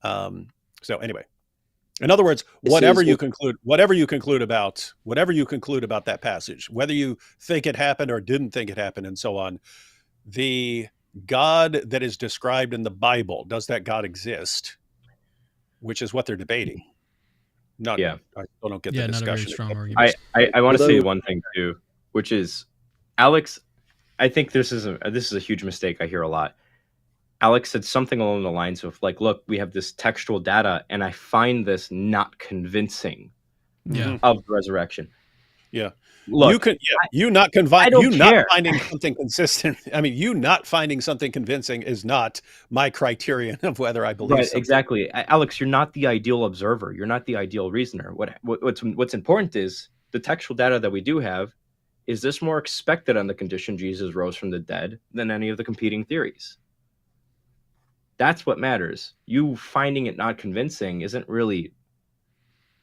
So anyway, in other words, whatever you conclude about that passage, whether you think it happened or didn't think it happened and so on, the God that is described in the Bible, does that God exist? Which is what they're debating. I still don't get the discussion. Not a very strong argument. I want to say one thing too, which is, Alex, I think this is a huge mistake I hear a lot. Alex said something along the lines of like, look, we have this textual data and I find this not convincing of the resurrection. Yeah. Look, you not finding something consistent. I mean, you not finding something convincing is not my criterion of whether I believe something. Exactly. Alex, you're not the ideal observer. You're not the ideal reasoner. What's important is the textual data that we do have. Is this more expected on the condition Jesus rose from the dead than any of the competing theories? That's what matters. You finding it not convincing isn't really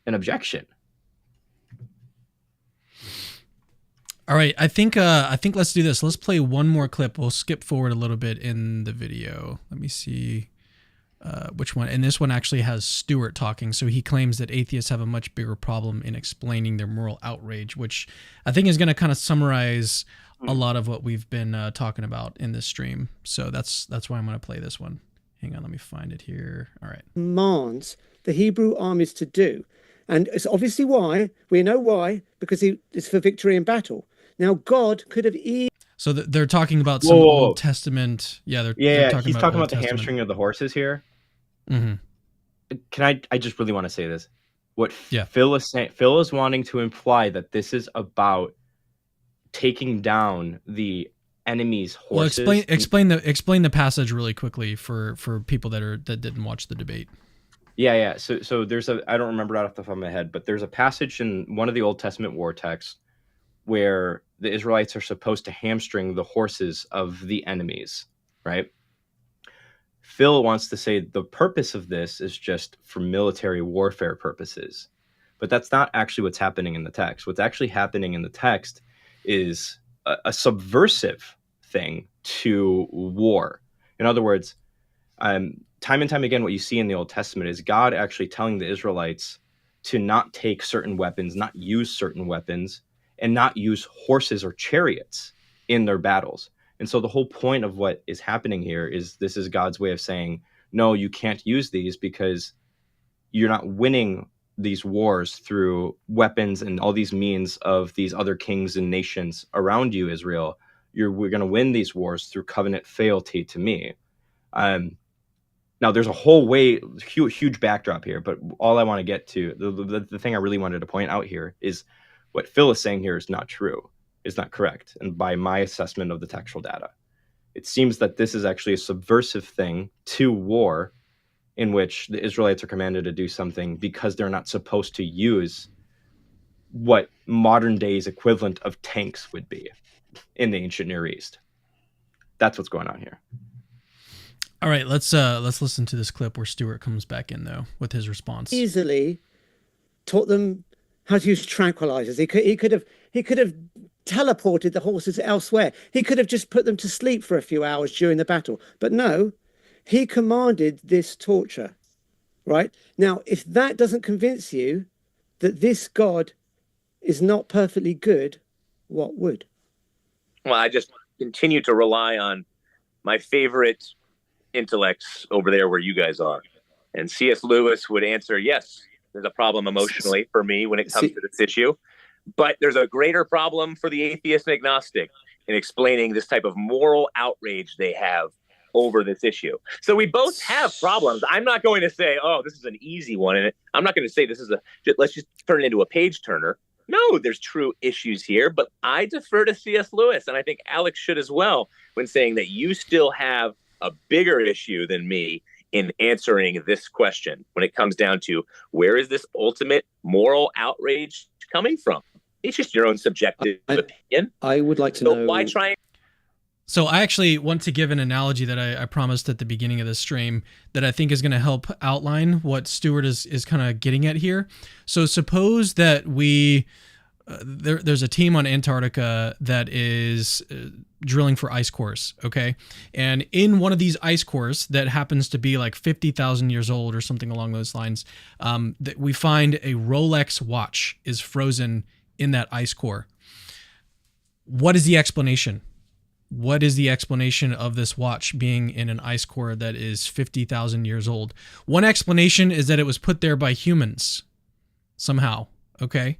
an objection. All right, I think let's do this. Let's play one more clip. We'll skip forward a little bit in the video. Let me see which one. And this one actually has Stuart talking. So he claims that atheists have a much bigger problem in explaining their moral outrage, which I think is going to kind of summarize a lot of what we've been talking about in this stream. So that's why I'm going to play this one. Hang on, let me find it here. All right. Commands the Hebrew armies to do. And it's obviously why. We know why, because it's for victory in battle. Now, God could have So they're talking about some Old Testament. Yeah, he's talking about the hamstring of the horses here. Mm-hmm. I just really want to say this. What Phil is saying, Phil is wanting to imply that this is about taking down the enemy's horses. Well, explain the passage really quickly for people that didn't watch the debate. Yeah. So there's I don't remember right off the top of my head, but there's a passage in one of the Old Testament war texts where the Israelites are supposed to hamstring the horses of the enemies, right? Phil wants to say the purpose of this is just for military warfare purposes, but that's not actually what's happening in the text. What's actually happening in the text is a subversive thing to war. In other words, time and time again, what you see in the Old Testament is God actually telling the Israelites to not take certain weapons, not use certain weapons, and not use horses or chariots in their battles. And so the whole point of what is happening here is this is God's way of saying, no, you can't use these because you're not winning these wars through weapons and all these means of these other kings and nations around you, Israel. We're going to win these wars through covenant fealty to me. Now, there's a whole huge backdrop here, but all I want to get to, the thing I really wanted to point out here is what Phil is saying here is not true, is not correct. And by my assessment of the textual data, it seems that this is actually a subversive thing to war in which the Israelites are commanded to do something because they're not supposed to use what modern day's equivalent of tanks would be in the ancient Near East. That's what's going on here. All right, let's listen to this clip where Stuart comes back in though with his response. Easily taught them how to use tranquilizers. He could have teleported the horses elsewhere. He could have just put them to sleep for a few hours during the battle. But no, he commanded this torture, right? Now, if that doesn't convince you that this God is not perfectly good, what would? Well, I just continue to rely on my favorite intellects over there where you guys are. And C.S. Lewis would answer, yes, there's a problem emotionally for me when it comes to this issue. But there's a greater problem for the atheist and agnostic in explaining this type of moral outrage they have over this issue. So we both have problems. I'm not going to say, oh, this is an easy one. And I'm not going to say let's just turn it into a page turner. No, there's true issues here, but I defer to C.S. Lewis, and I think Alex should as well, when saying that you still have a bigger issue than me in answering this question when it comes down to where is this ultimate moral outrage coming from? It's just your own subjective opinion. I would like to know. Why try? So I actually want to give an analogy that I promised at the beginning of this stream that I think is going to help outline what Stuart is kind of getting at here. So suppose that there's a team on Antarctica that is drilling for ice cores, okay? And in one of these ice cores that happens to be like 50,000 years old or something along those lines, that we find a Rolex watch is frozen in that ice core. What is the explanation? What is the explanation of this watch being in an ice core that is 50,000 years old? One explanation is that it was put there by humans somehow, okay?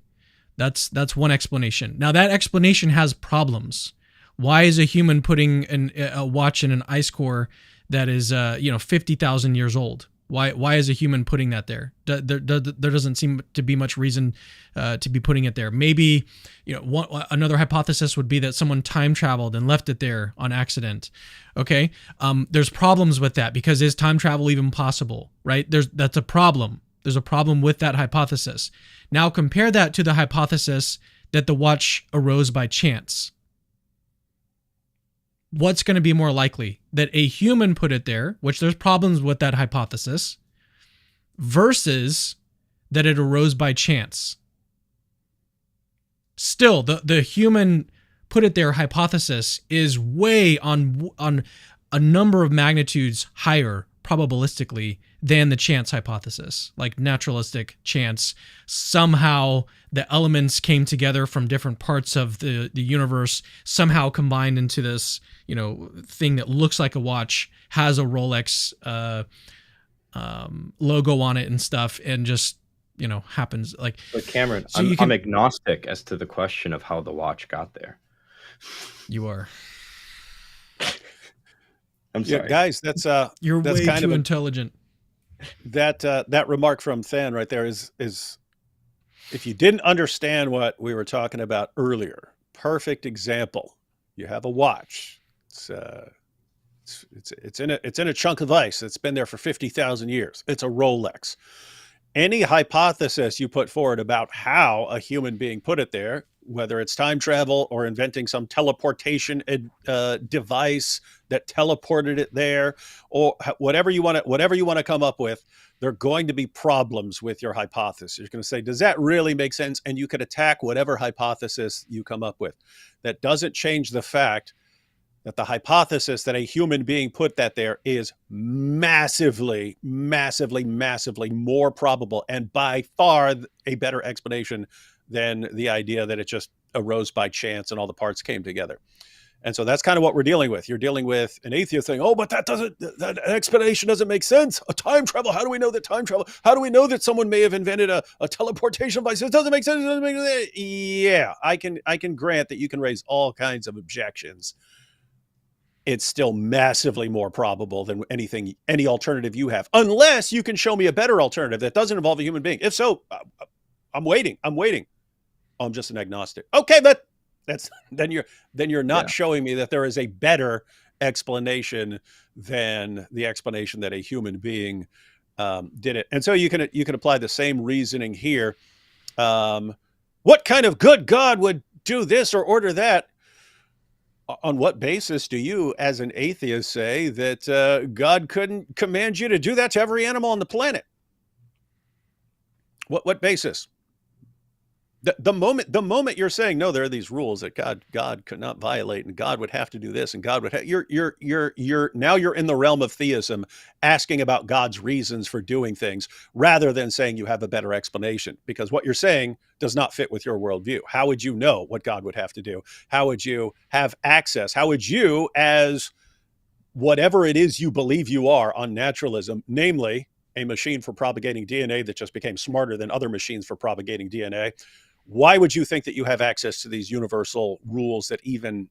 That's one explanation. Now that explanation has problems. Why is a human putting a watch in an ice core that is 50,000 years old? Why is a human putting that there? There doesn't seem to be much reason to be putting it there. Maybe another hypothesis would be that someone time traveled and left it there on accident. Okay, there's problems with that because is time travel even possible? Right? That's a problem. There's a problem with that hypothesis. Now compare that to the hypothesis that the watch arose by chance. What's going to be more likely? That a human put it there, which there's problems with that hypothesis, versus that it arose by chance. Still, the human put it there hypothesis is way on a number of magnitudes higher probabilistically than the chance hypothesis, like naturalistic chance. Somehow the elements came together from different parts of the universe, somehow combined into this, thing that looks like a watch, has a Rolex logo on it and stuff, and just, happens like. But Cameron, so I'm agnostic as to the question of how the watch got there. You are. I'm sorry, yeah, guys. That's you're that's way kind too of intelligent. That remark from Than right there is if you didn't understand what we were talking about earlier, perfect example. You have a watch. It's in a chunk of ice that's been there for 50,000 years. It's a Rolex. Any hypothesis you put forward about how a human being put it there, whether it's time travel or inventing some teleportation device that teleported it there, or whatever you want to come up with, there are going to be problems with your hypothesis. You're going to say, does that really make sense? And you could attack whatever hypothesis you come up with. That doesn't change the fact that the hypothesis that a human being put that there is massively, massively, massively more probable and by far a better explanation than the idea that it just arose by chance and all the parts came together. And so that's kind of what we're dealing with. You're dealing with an atheist saying, oh, but that explanation doesn't make sense. A time travel. How do we know that time travel? How do we know that someone may have invented a teleportation device? It doesn't make sense. It doesn't make sense. Yeah, I can grant that you can raise all kinds of objections. It's still massively more probable than any alternative you have, unless you can show me a better alternative that doesn't involve a human being. If so, I'm waiting. Oh, I'm just an agnostic. Okay, then you're not showing me that there is a better explanation than the explanation that a human being did it. And so you can apply the same reasoning here. What kind of good God would do this or order that? On what basis do you, as an atheist, say that God couldn't command you to do that to every animal on the planet? What basis? The moment you're saying no, there are these rules that God could not violate, and God would have to do this, and God would have, you're now you're in the realm of theism, asking about God's reasons for doing things rather than saying you have a better explanation, because what you're saying does not fit with your worldview. How would you know what God would have to do? How would you have access? How would you, as whatever it is you believe you are on naturalism, namely a machine for propagating DNA that just became smarter than other machines for propagating DNA, why would you think that you have access to these universal rules that even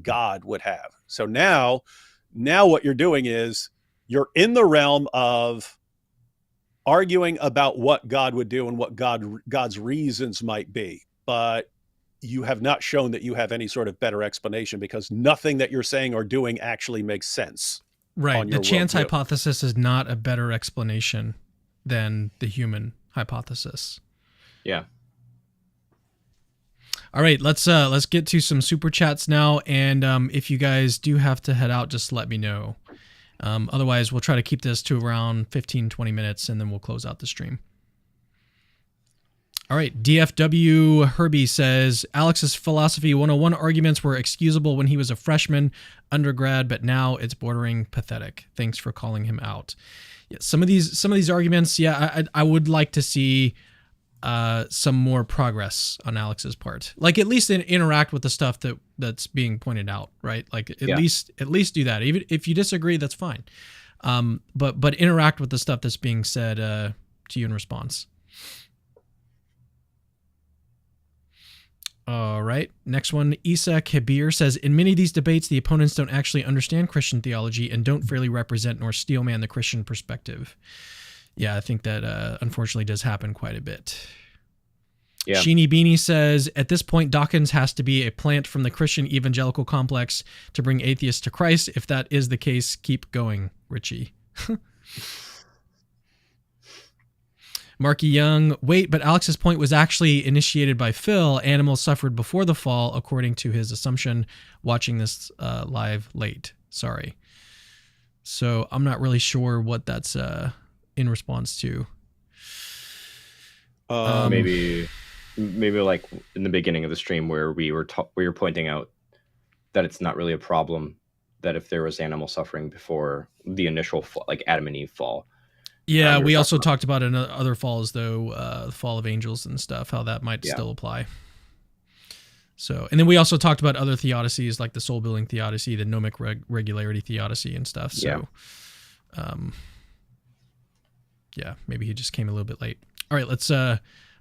God would have? So now what you're doing is you're in the realm of arguing about what God would do and what God's reasons might be, but you have not shown that you have any sort of better explanation, because nothing that you're saying or doing actually makes sense. Right. The chance hypothesis is not a better explanation than the human hypothesis. Yeah. All right, let's get to some super chats now, and if you guys do have to head out, just let me know. Otherwise, we'll try to keep this to around 15-20 minutes, and then we'll close out the stream. All right, DFW Herbie says, Alex's Philosophy 101 arguments were excusable when he was a freshman undergrad, but now it's bordering pathetic. Thanks for calling him out. Yeah, some of these arguments, yeah, I would like to see some more progress on Alex's part. Like, at least interact with the stuff that's being pointed out, right? Like at least do that. Even if you disagree, that's fine. But interact with the stuff that's being said to you in response. All right, next one. Isa Kabir says, in many of these debates, the opponents don't actually understand Christian theology and don't fairly represent nor steelman the Christian perspective. Yeah, I think that unfortunately does happen quite a bit. Yeah. Sheeny Beanie says, at this point, Dawkins has to be a plant from the Christian evangelical complex to bring atheists to Christ. If that is the case, keep going, Richie. Marky Young, wait, but Alex's point was actually initiated by Phil. Animals suffered before the fall, according to his assumption. Watching this live late. Sorry. So I'm not really sure what that's in response to. Maybe like in the beginning of the stream where we were pointing out that it's not really a problem that if there was animal suffering before the initial fall, like Adam and Eve fall. Yeah, we also talked about in other falls, though, the fall of angels and stuff, how that might still apply. So, and then we also talked about other theodicies, like the soul-building theodicy, the gnomic regularity theodicy and stuff. So, yeah, maybe he just came a little bit late. All right, let's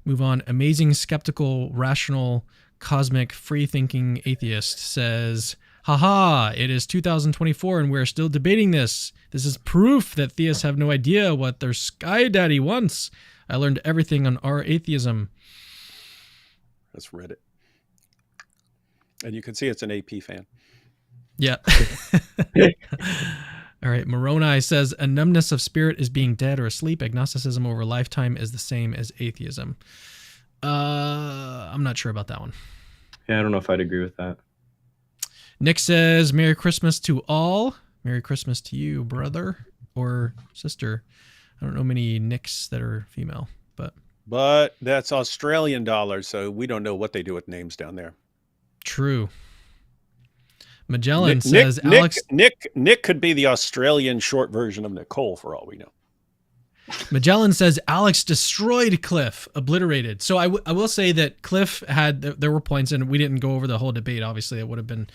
move on. Amazing, skeptical, rational, cosmic, free-thinking atheist says, haha, it is 2024 and we're still debating this. This is proof that theists have no idea what their sky daddy wants. I learned everything on our atheism. That's Reddit. And you can see it's an AP fan. Yeah. All right. Moroni says, a numbness of spirit is being dead or asleep. Agnosticism over lifetime is the same as atheism. I'm not sure about that one. Yeah, I don't know if I'd agree with that. Nick says, Merry Christmas to all. Merry Christmas to you, brother or sister. I don't know many Nicks that are female, but that's Australian dollars, so we don't know what they do with names down there. True. Magellan says, Alex... Nick could be the Australian short version of Nicole, for all we know. Magellan says, Alex destroyed Cliff, obliterated. So I will say that Cliff there were points, and we didn't go over the whole debate. Obviously, it would have been,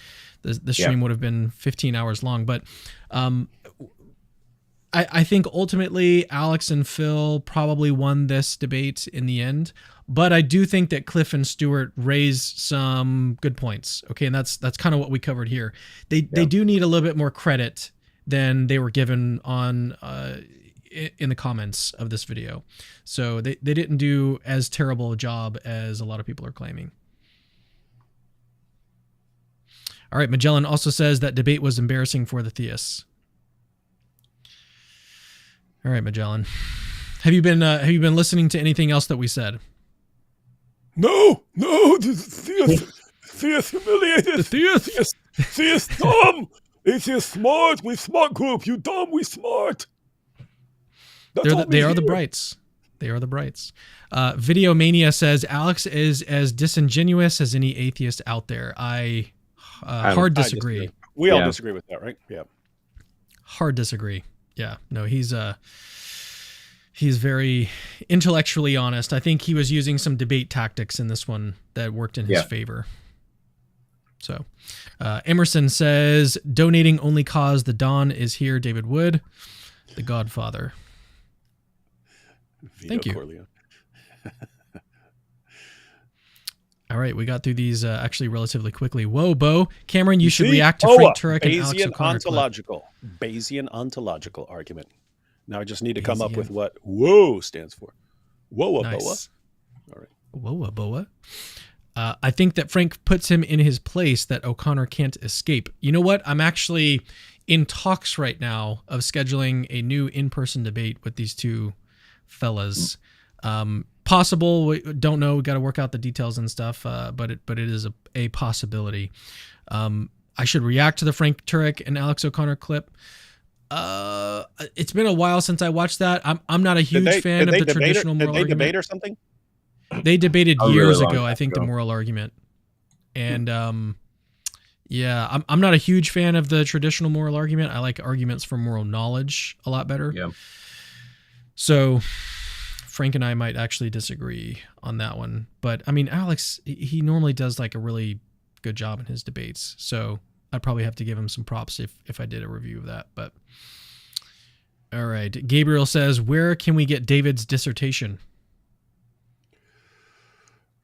the stream would have been 15 hours long. But I think ultimately Alex and Phil probably won this debate in the end. But I do think that Cliff and Stewart raised some good points. Okay, and that's kind of what we covered here. They do need a little bit more credit than they were given on in the comments of this video. So they didn't do as terrible a job as a lot of people are claiming. All right, Magellan also says that debate was embarrassing for the theists. All right, Magellan. Have you been listening to anything else that we said? No, the theist humiliated. The theist dumb. It is smart. We smart group. You dumb. We smart. They are the brights. They are the brights. Video Mania says Alex is as disingenuous as any atheist out there. I hard disagree. We all disagree with that, right? Yeah. Hard disagree. Yeah. No, he's very intellectually honest. I think he was using some debate tactics in this one that worked in his favor. So, Emerson says, donating only cause the dawn is here. David Wood, the Godfather. Thank you. Corleone. All right, we got through these actually relatively quickly. Whoa, Bo. Cameron, you should react to Frank Turek and Alex O'Connor. Bayesian ontological argument. Now I just need to come up with what whoa stands for. Whoa, nice. Boa. All right. Whoa, Boa. I think that Frank puts him in his place that O'Connor can't escape. You know what? I'm actually in talks right now of scheduling a new in-person debate with these two fellas. Possible, we don't know. We got to work out the details and stuff. But it is a possibility. I should react to the Frank Turek and Alex O'Connor clip. It's been a while since I watched that. I'm not a huge fan of the traditional moral argument. Did they debate or something? They debated years ago, I think, the moral argument. And I'm not a huge fan of the traditional moral argument. I like arguments for moral knowledge a lot better. Yeah. So Frank and I might actually disagree on that one. But I mean, Alex, he normally does like a really good job in his debates. So I'd probably have to give him some props if I did a review of that. But all right. Gabriel says, where can we get David's dissertation?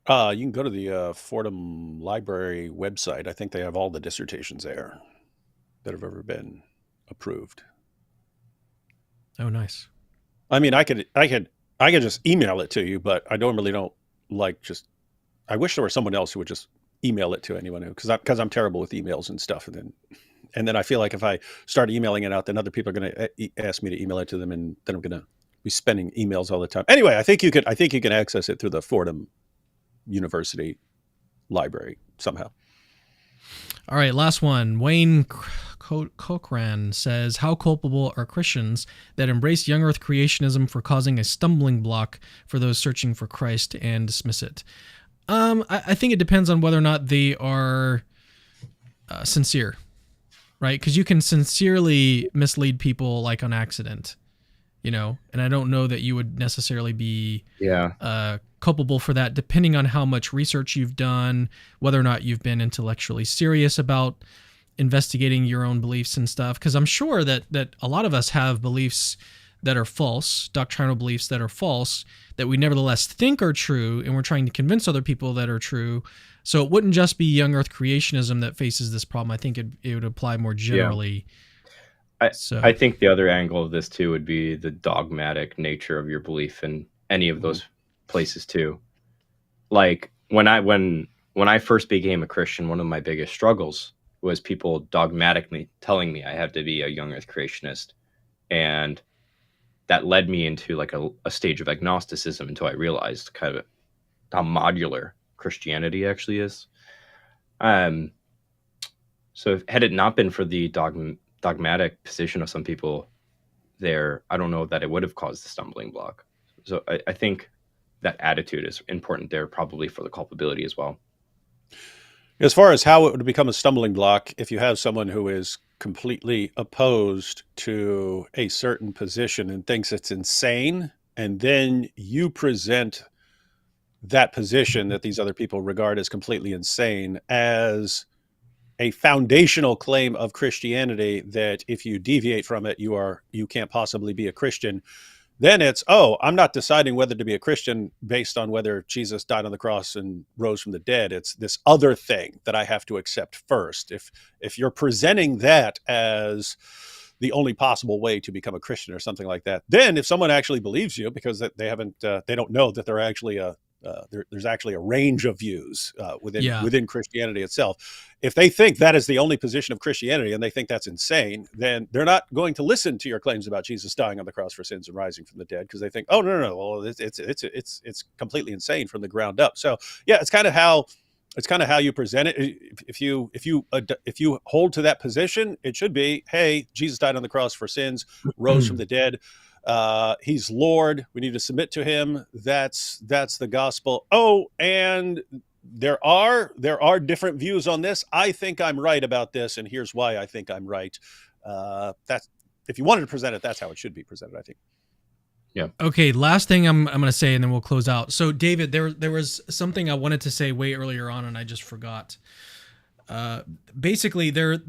You can go to the Fordham Library website. I think they have all the dissertations there that have ever been approved. Oh, nice. I mean, I could just email it to you, but I normally don't like just. I wish there were someone else who would just email it to anyone because I'm terrible with emails and stuff, and then I feel like if I start emailing it out, then other people are going to ask me to email it to them, and then I'm going to be spending emails all the time. Anyway, I think you can access it through the Fordham University library somehow. All right, last one. Wayne Cochran says, how culpable are Christians that embrace young earth creationism for causing a stumbling block for those searching for Christ and dismiss it? I think it depends on whether or not they are sincere, right? Because you can sincerely mislead people like on accident, and I don't know that you would necessarily be culpable for that, depending on how much research you've done, whether or not you've been intellectually serious about investigating your own beliefs and stuff. Because I'm sure that a lot of us have beliefs that are false, doctrinal beliefs that are false, that we nevertheless think are true, and we're trying to convince other people that are true. So it wouldn't just be young earth creationism that faces this problem. I think it would apply more generally. I think the other angle of this too would be the dogmatic nature of your belief in any of those places too. Like when I first became a Christian, one of my biggest struggles was people dogmatically telling me I have to be a young earth creationist, and that led me into like a stage of agnosticism until I realized kind of how modular Christianity actually is. So had it not been for the dogmatic position of some people there, I don't know that it would have caused the stumbling block. So I think that attitude is important there, probably for the culpability as well. As far as how it would become a stumbling block, if you have someone who is completely opposed to a certain position and thinks it's insane, and then you present that position that these other people regard as completely insane as a foundational claim of Christianity, that if you deviate from it, you can't possibly be a Christian. Then it's, I'm not deciding whether to be a Christian based on whether Jesus died on the cross and rose from the dead. It's this other thing that I have to accept first. If you're presenting that as the only possible way to become a Christian or something like that, then if someone actually believes you, because they don't know that they're actually there's actually a range of views within Christianity itself. If they think that is the only position of Christianity and they think that's insane, then they're not going to listen to your claims about Jesus dying on the cross for sins and rising from the dead, because they think, oh no, well it's completely insane from the ground up. So yeah, it's kind of how you present it. If you hold to that position, it should be, hey, Jesus died on the cross for sins, rose from the dead. He's Lord. We need to submit to him. That's the gospel. Oh, and there are different views on this. I think I'm right about this, and here's why I think I'm right. That's, if you wanted to present it, that's how it should be presented, I think. Yeah. Okay, last thing I'm going to say, and then we'll close out. So, David, there was something I wanted to say way earlier on, and I just forgot. Basically, there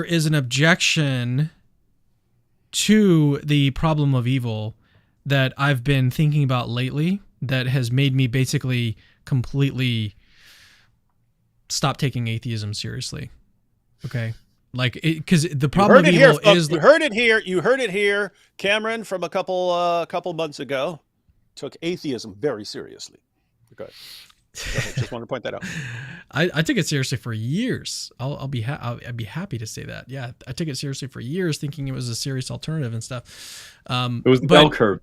is an objection to the problem of evil that I've been thinking about lately that has made me basically completely stop taking atheism seriously. Okay. Like, because the problem of evil is... You heard it here. Cameron, from a couple months ago, took atheism very seriously. Okay. Just wanted to point that out. I took it seriously for years. I'd be happy to say that. Yeah, I took it seriously for years, thinking it was a serious alternative and stuff. It was the bell curve.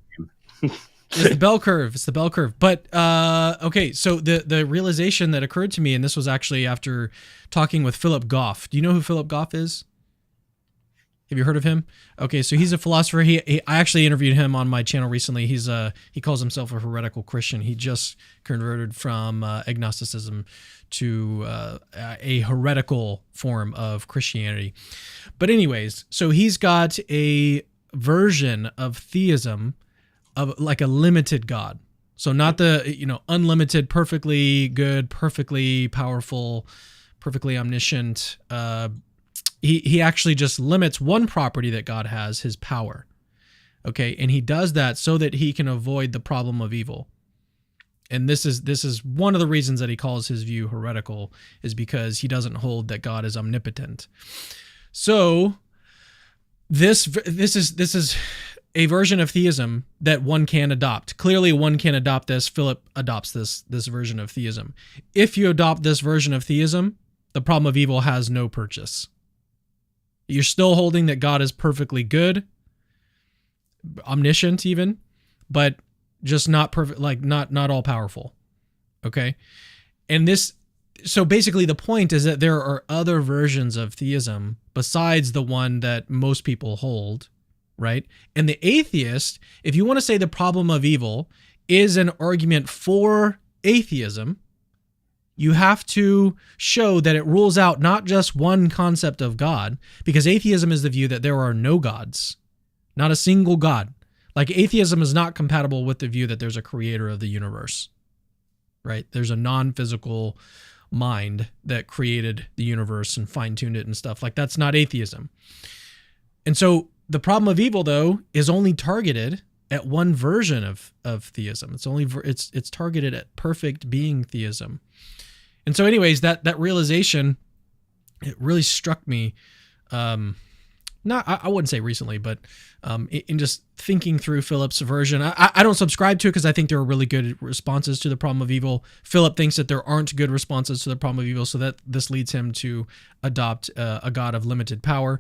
It's the bell curve. It's the bell curve. But okay, so the realization that occurred to me, and this was actually after talking with Philip Goff. Do you know who Philip Goff is? Have you heard of him? Okay, so he's a philosopher. I actually interviewed him on my channel recently. He calls himself a heretical Christian. He just converted from agnosticism to a heretical form of Christianity. But anyways, so he's got a version of theism of like a limited God. So not the, unlimited, perfectly good, perfectly powerful, perfectly omniscient. He actually just limits one property that God has, his power. Okay, and he does that so that he can avoid the problem of evil. And this is one of the reasons that he calls his view heretical, is because he doesn't hold that God is omnipotent. So this is a version of theism that one can adopt. Clearly, one can adopt this. Philip adopts this version of theism. If you adopt this version of theism, the problem of evil has no purchase. You're still holding that God is perfectly good, omniscient even, but just not perfect, like not all powerful. Okay? And so basically the point is that there are other versions of theism besides the one that most people hold, right? And the atheist, if you want to say the problem of evil is an argument for atheism, you have to show that it rules out not just one concept of God, because atheism is the view that there are no gods, not a single God. Like, atheism is not compatible with the view that there's a creator of the universe, right? There's a non-physical mind that created the universe and fine-tuned it and stuff. Like, that's not atheism. And so the problem of evil, though, is only targeted at one version of theism. It's targeted at perfect being theism. And so anyways, that realization, it really struck me, I wouldn't say recently, but in just thinking through Philip's version. I don't subscribe to it because I think there are really good responses to the problem of evil. Philip thinks that there aren't good responses to the problem of evil, so that this leads him to adopt a God of limited power.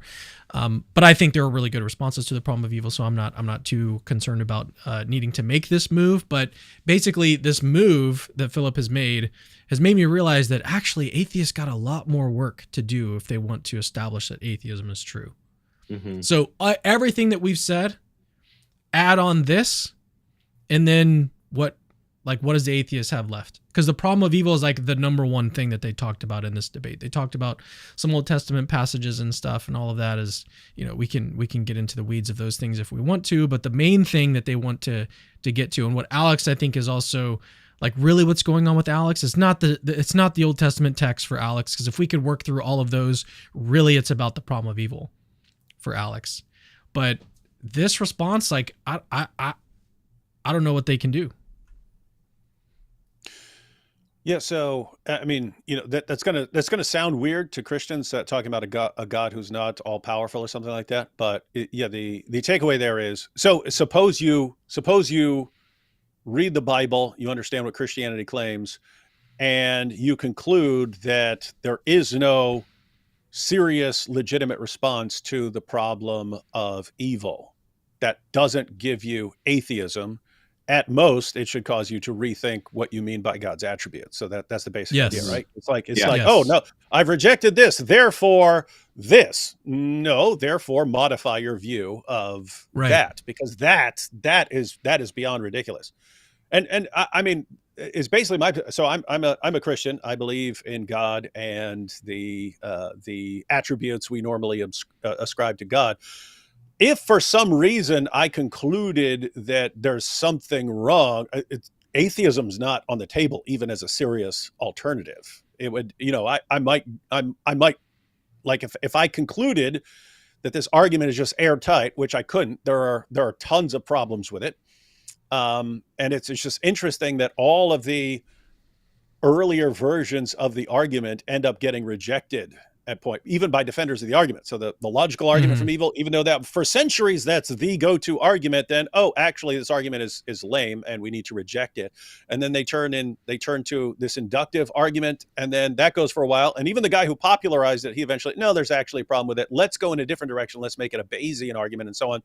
But I think there are really good responses to the problem of evil, so I'm not too concerned about needing to make this move. But basically, this move that Philip has made me realize that actually atheists got a lot more work to do if they want to establish that atheism is true. Mm-hmm. So everything that we've said, add on this, and then what does the atheist have left? Because the problem of evil is like the number one thing that they talked about in this debate. They talked about some Old Testament passages and stuff, and all of that is, we can get into the weeds of those things if we want to, but the main thing that they want to get to, and what Alex I think is also like really what's going on with Alex is it's not the Old Testament text for Alex, because if we could work through all of those, really it's about the problem of evil for Alex. But this response, like I don't know what they can do. Yeah, so I mean, that's gonna sound weird to Christians, talking about a God who's not all powerful or something like that. But the takeaway there is, so suppose you read the Bible, you understand what Christianity claims, and you conclude that there is no serious, legitimate response to the problem of evil. That doesn't give you atheism. At most, it should cause you to rethink what you mean by God's attributes. So that's the basic idea, right? It's like, oh no, I've rejected this, therefore this. No, therefore modify your view of that, because that is beyond ridiculous. And I mean, is basically I'm a Christian. I believe in God and the attributes we normally ascribe to God. If for some reason I concluded that there's something wrong, atheism's not on the table, even as a serious alternative. It would, I might, like, if I concluded that this argument is just airtight, which I couldn't, there are tons of problems with it. And it's just interesting that all of the earlier versions of the argument end up getting rejected at point, even by defenders of the argument. So the logical argument from evil, even though that for centuries that's the go-to argument, then actually this argument is lame and we need to reject it. And then they turn to this inductive argument, and then that goes for a while. And even the guy who popularized it, he eventually, no, there's actually a problem with it. Let's go in a different direction. Let's make it a Bayesian argument, and so on.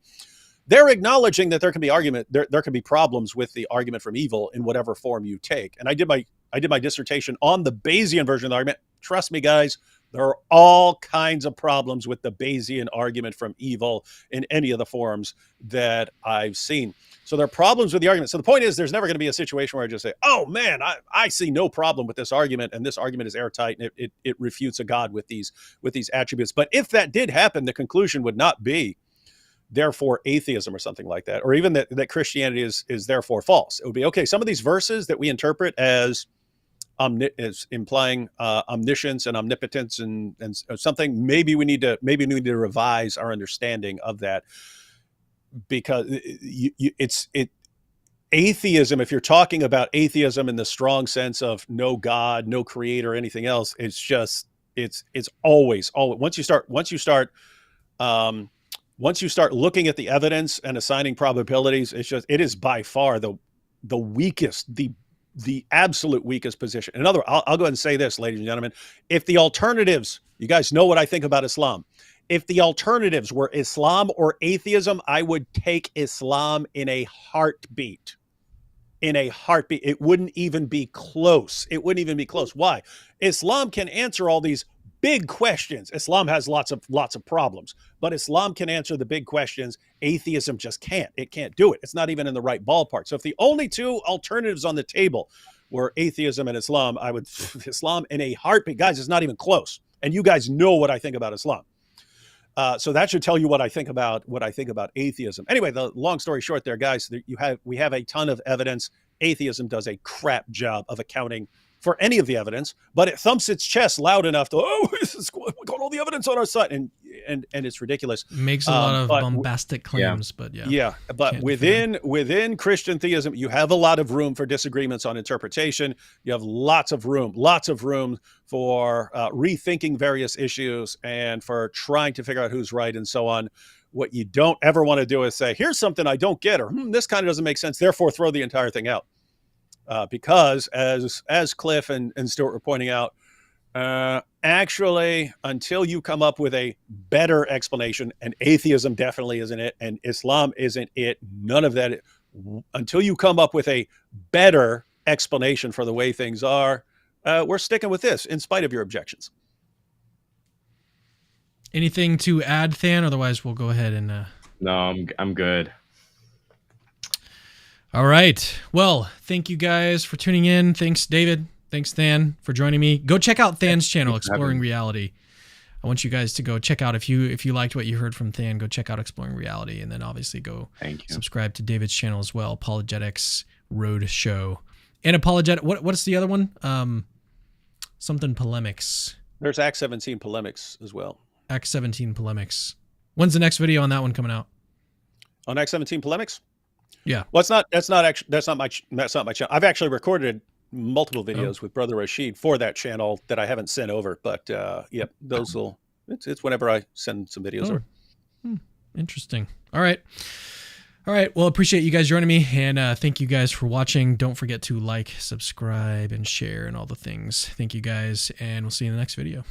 They're acknowledging that there can be problems with the argument from evil in whatever form you take. And I did my dissertation on the Bayesian version of the argument. Trust me, guys, there are all kinds of problems with the Bayesian argument from evil in any of the forms that I've seen. So there are problems with the argument. So the point is, there's never going to be a situation where I just say, oh man, I see no problem with this argument, and this argument is airtight, and it refutes a God with these attributes. But if that did happen, the conclusion would not be therefore atheism or something like that, or even that Christianity is therefore false. It would be, okay, some of these verses that we interpret as implying omniscience and omnipotence and something, maybe we need to revise our understanding of that, because atheism, if you're talking about atheism in the strong sense of no God, no creator, anything else, it's always once you start looking at the evidence and assigning probabilities, it is by far the weakest, the absolute weakest position. In other words, I'll go ahead and say this, ladies and gentlemen, if the alternatives, you guys know what I think about Islam. If the alternatives were Islam or atheism, I would take Islam in a heartbeat. In a heartbeat. It wouldn't even be close. Why? Islam can answer all these big questions. Islam has lots of problems, but Islam can answer the big questions. Atheism just can't. It can't do it. It's not even in the right ballpark. So if the only two alternatives on the table were atheism and Islam, I would Islam in a heartbeat. Guys, it's not even close. And you guys know what I think about Islam. So that should tell you what I think about atheism. Anyway, the long story short there, guys, we have a ton of evidence. Atheism does a crap job of accounting for any of the evidence, but it thumps its chest loud enough to, we got all the evidence on our side, and it's ridiculous. Makes a lot of bombastic claims, but yeah. But within Christian theism, you have a lot of room for disagreements on interpretation. You have lots of room for rethinking various issues and for trying to figure out who's right and so on. What you don't ever want to do is say, here's something I don't get, or this kind of doesn't make sense, therefore throw the entire thing out. Because as Cliff and Stuart were pointing out, actually, until you come up with a better explanation, and atheism definitely isn't it, and Islam isn't it, none of that, until you come up with a better explanation for the way things are, we're sticking with this in spite of your objections. Anything to add, Than? Otherwise, we'll go ahead and... No, I'm good. All right. Well, thank you guys for tuning in. Thanks, David. Thanks, Than, for joining me. Go check out Than's channel, Exploring Reality. I want you guys to go check out, if you liked what you heard from Than, go check out Exploring Reality, and then obviously go subscribe to David's channel as well, Apologetics Road Show. And what's the other one? Something Polemics. There's Act 17 Polemics as well. Act 17 Polemics. When's the next video on that one coming out? On Act 17 Polemics? Yeah. Well, that's not my channel. I've actually recorded multiple videos with Brother Rashid for that channel that I haven't sent over, but those will. It's whenever I send some videos over. Interesting. All right. Well, appreciate you guys joining me, and thank you guys for watching. Don't forget to like, subscribe, and share, and all the things. Thank you guys, and we'll see you in the next video.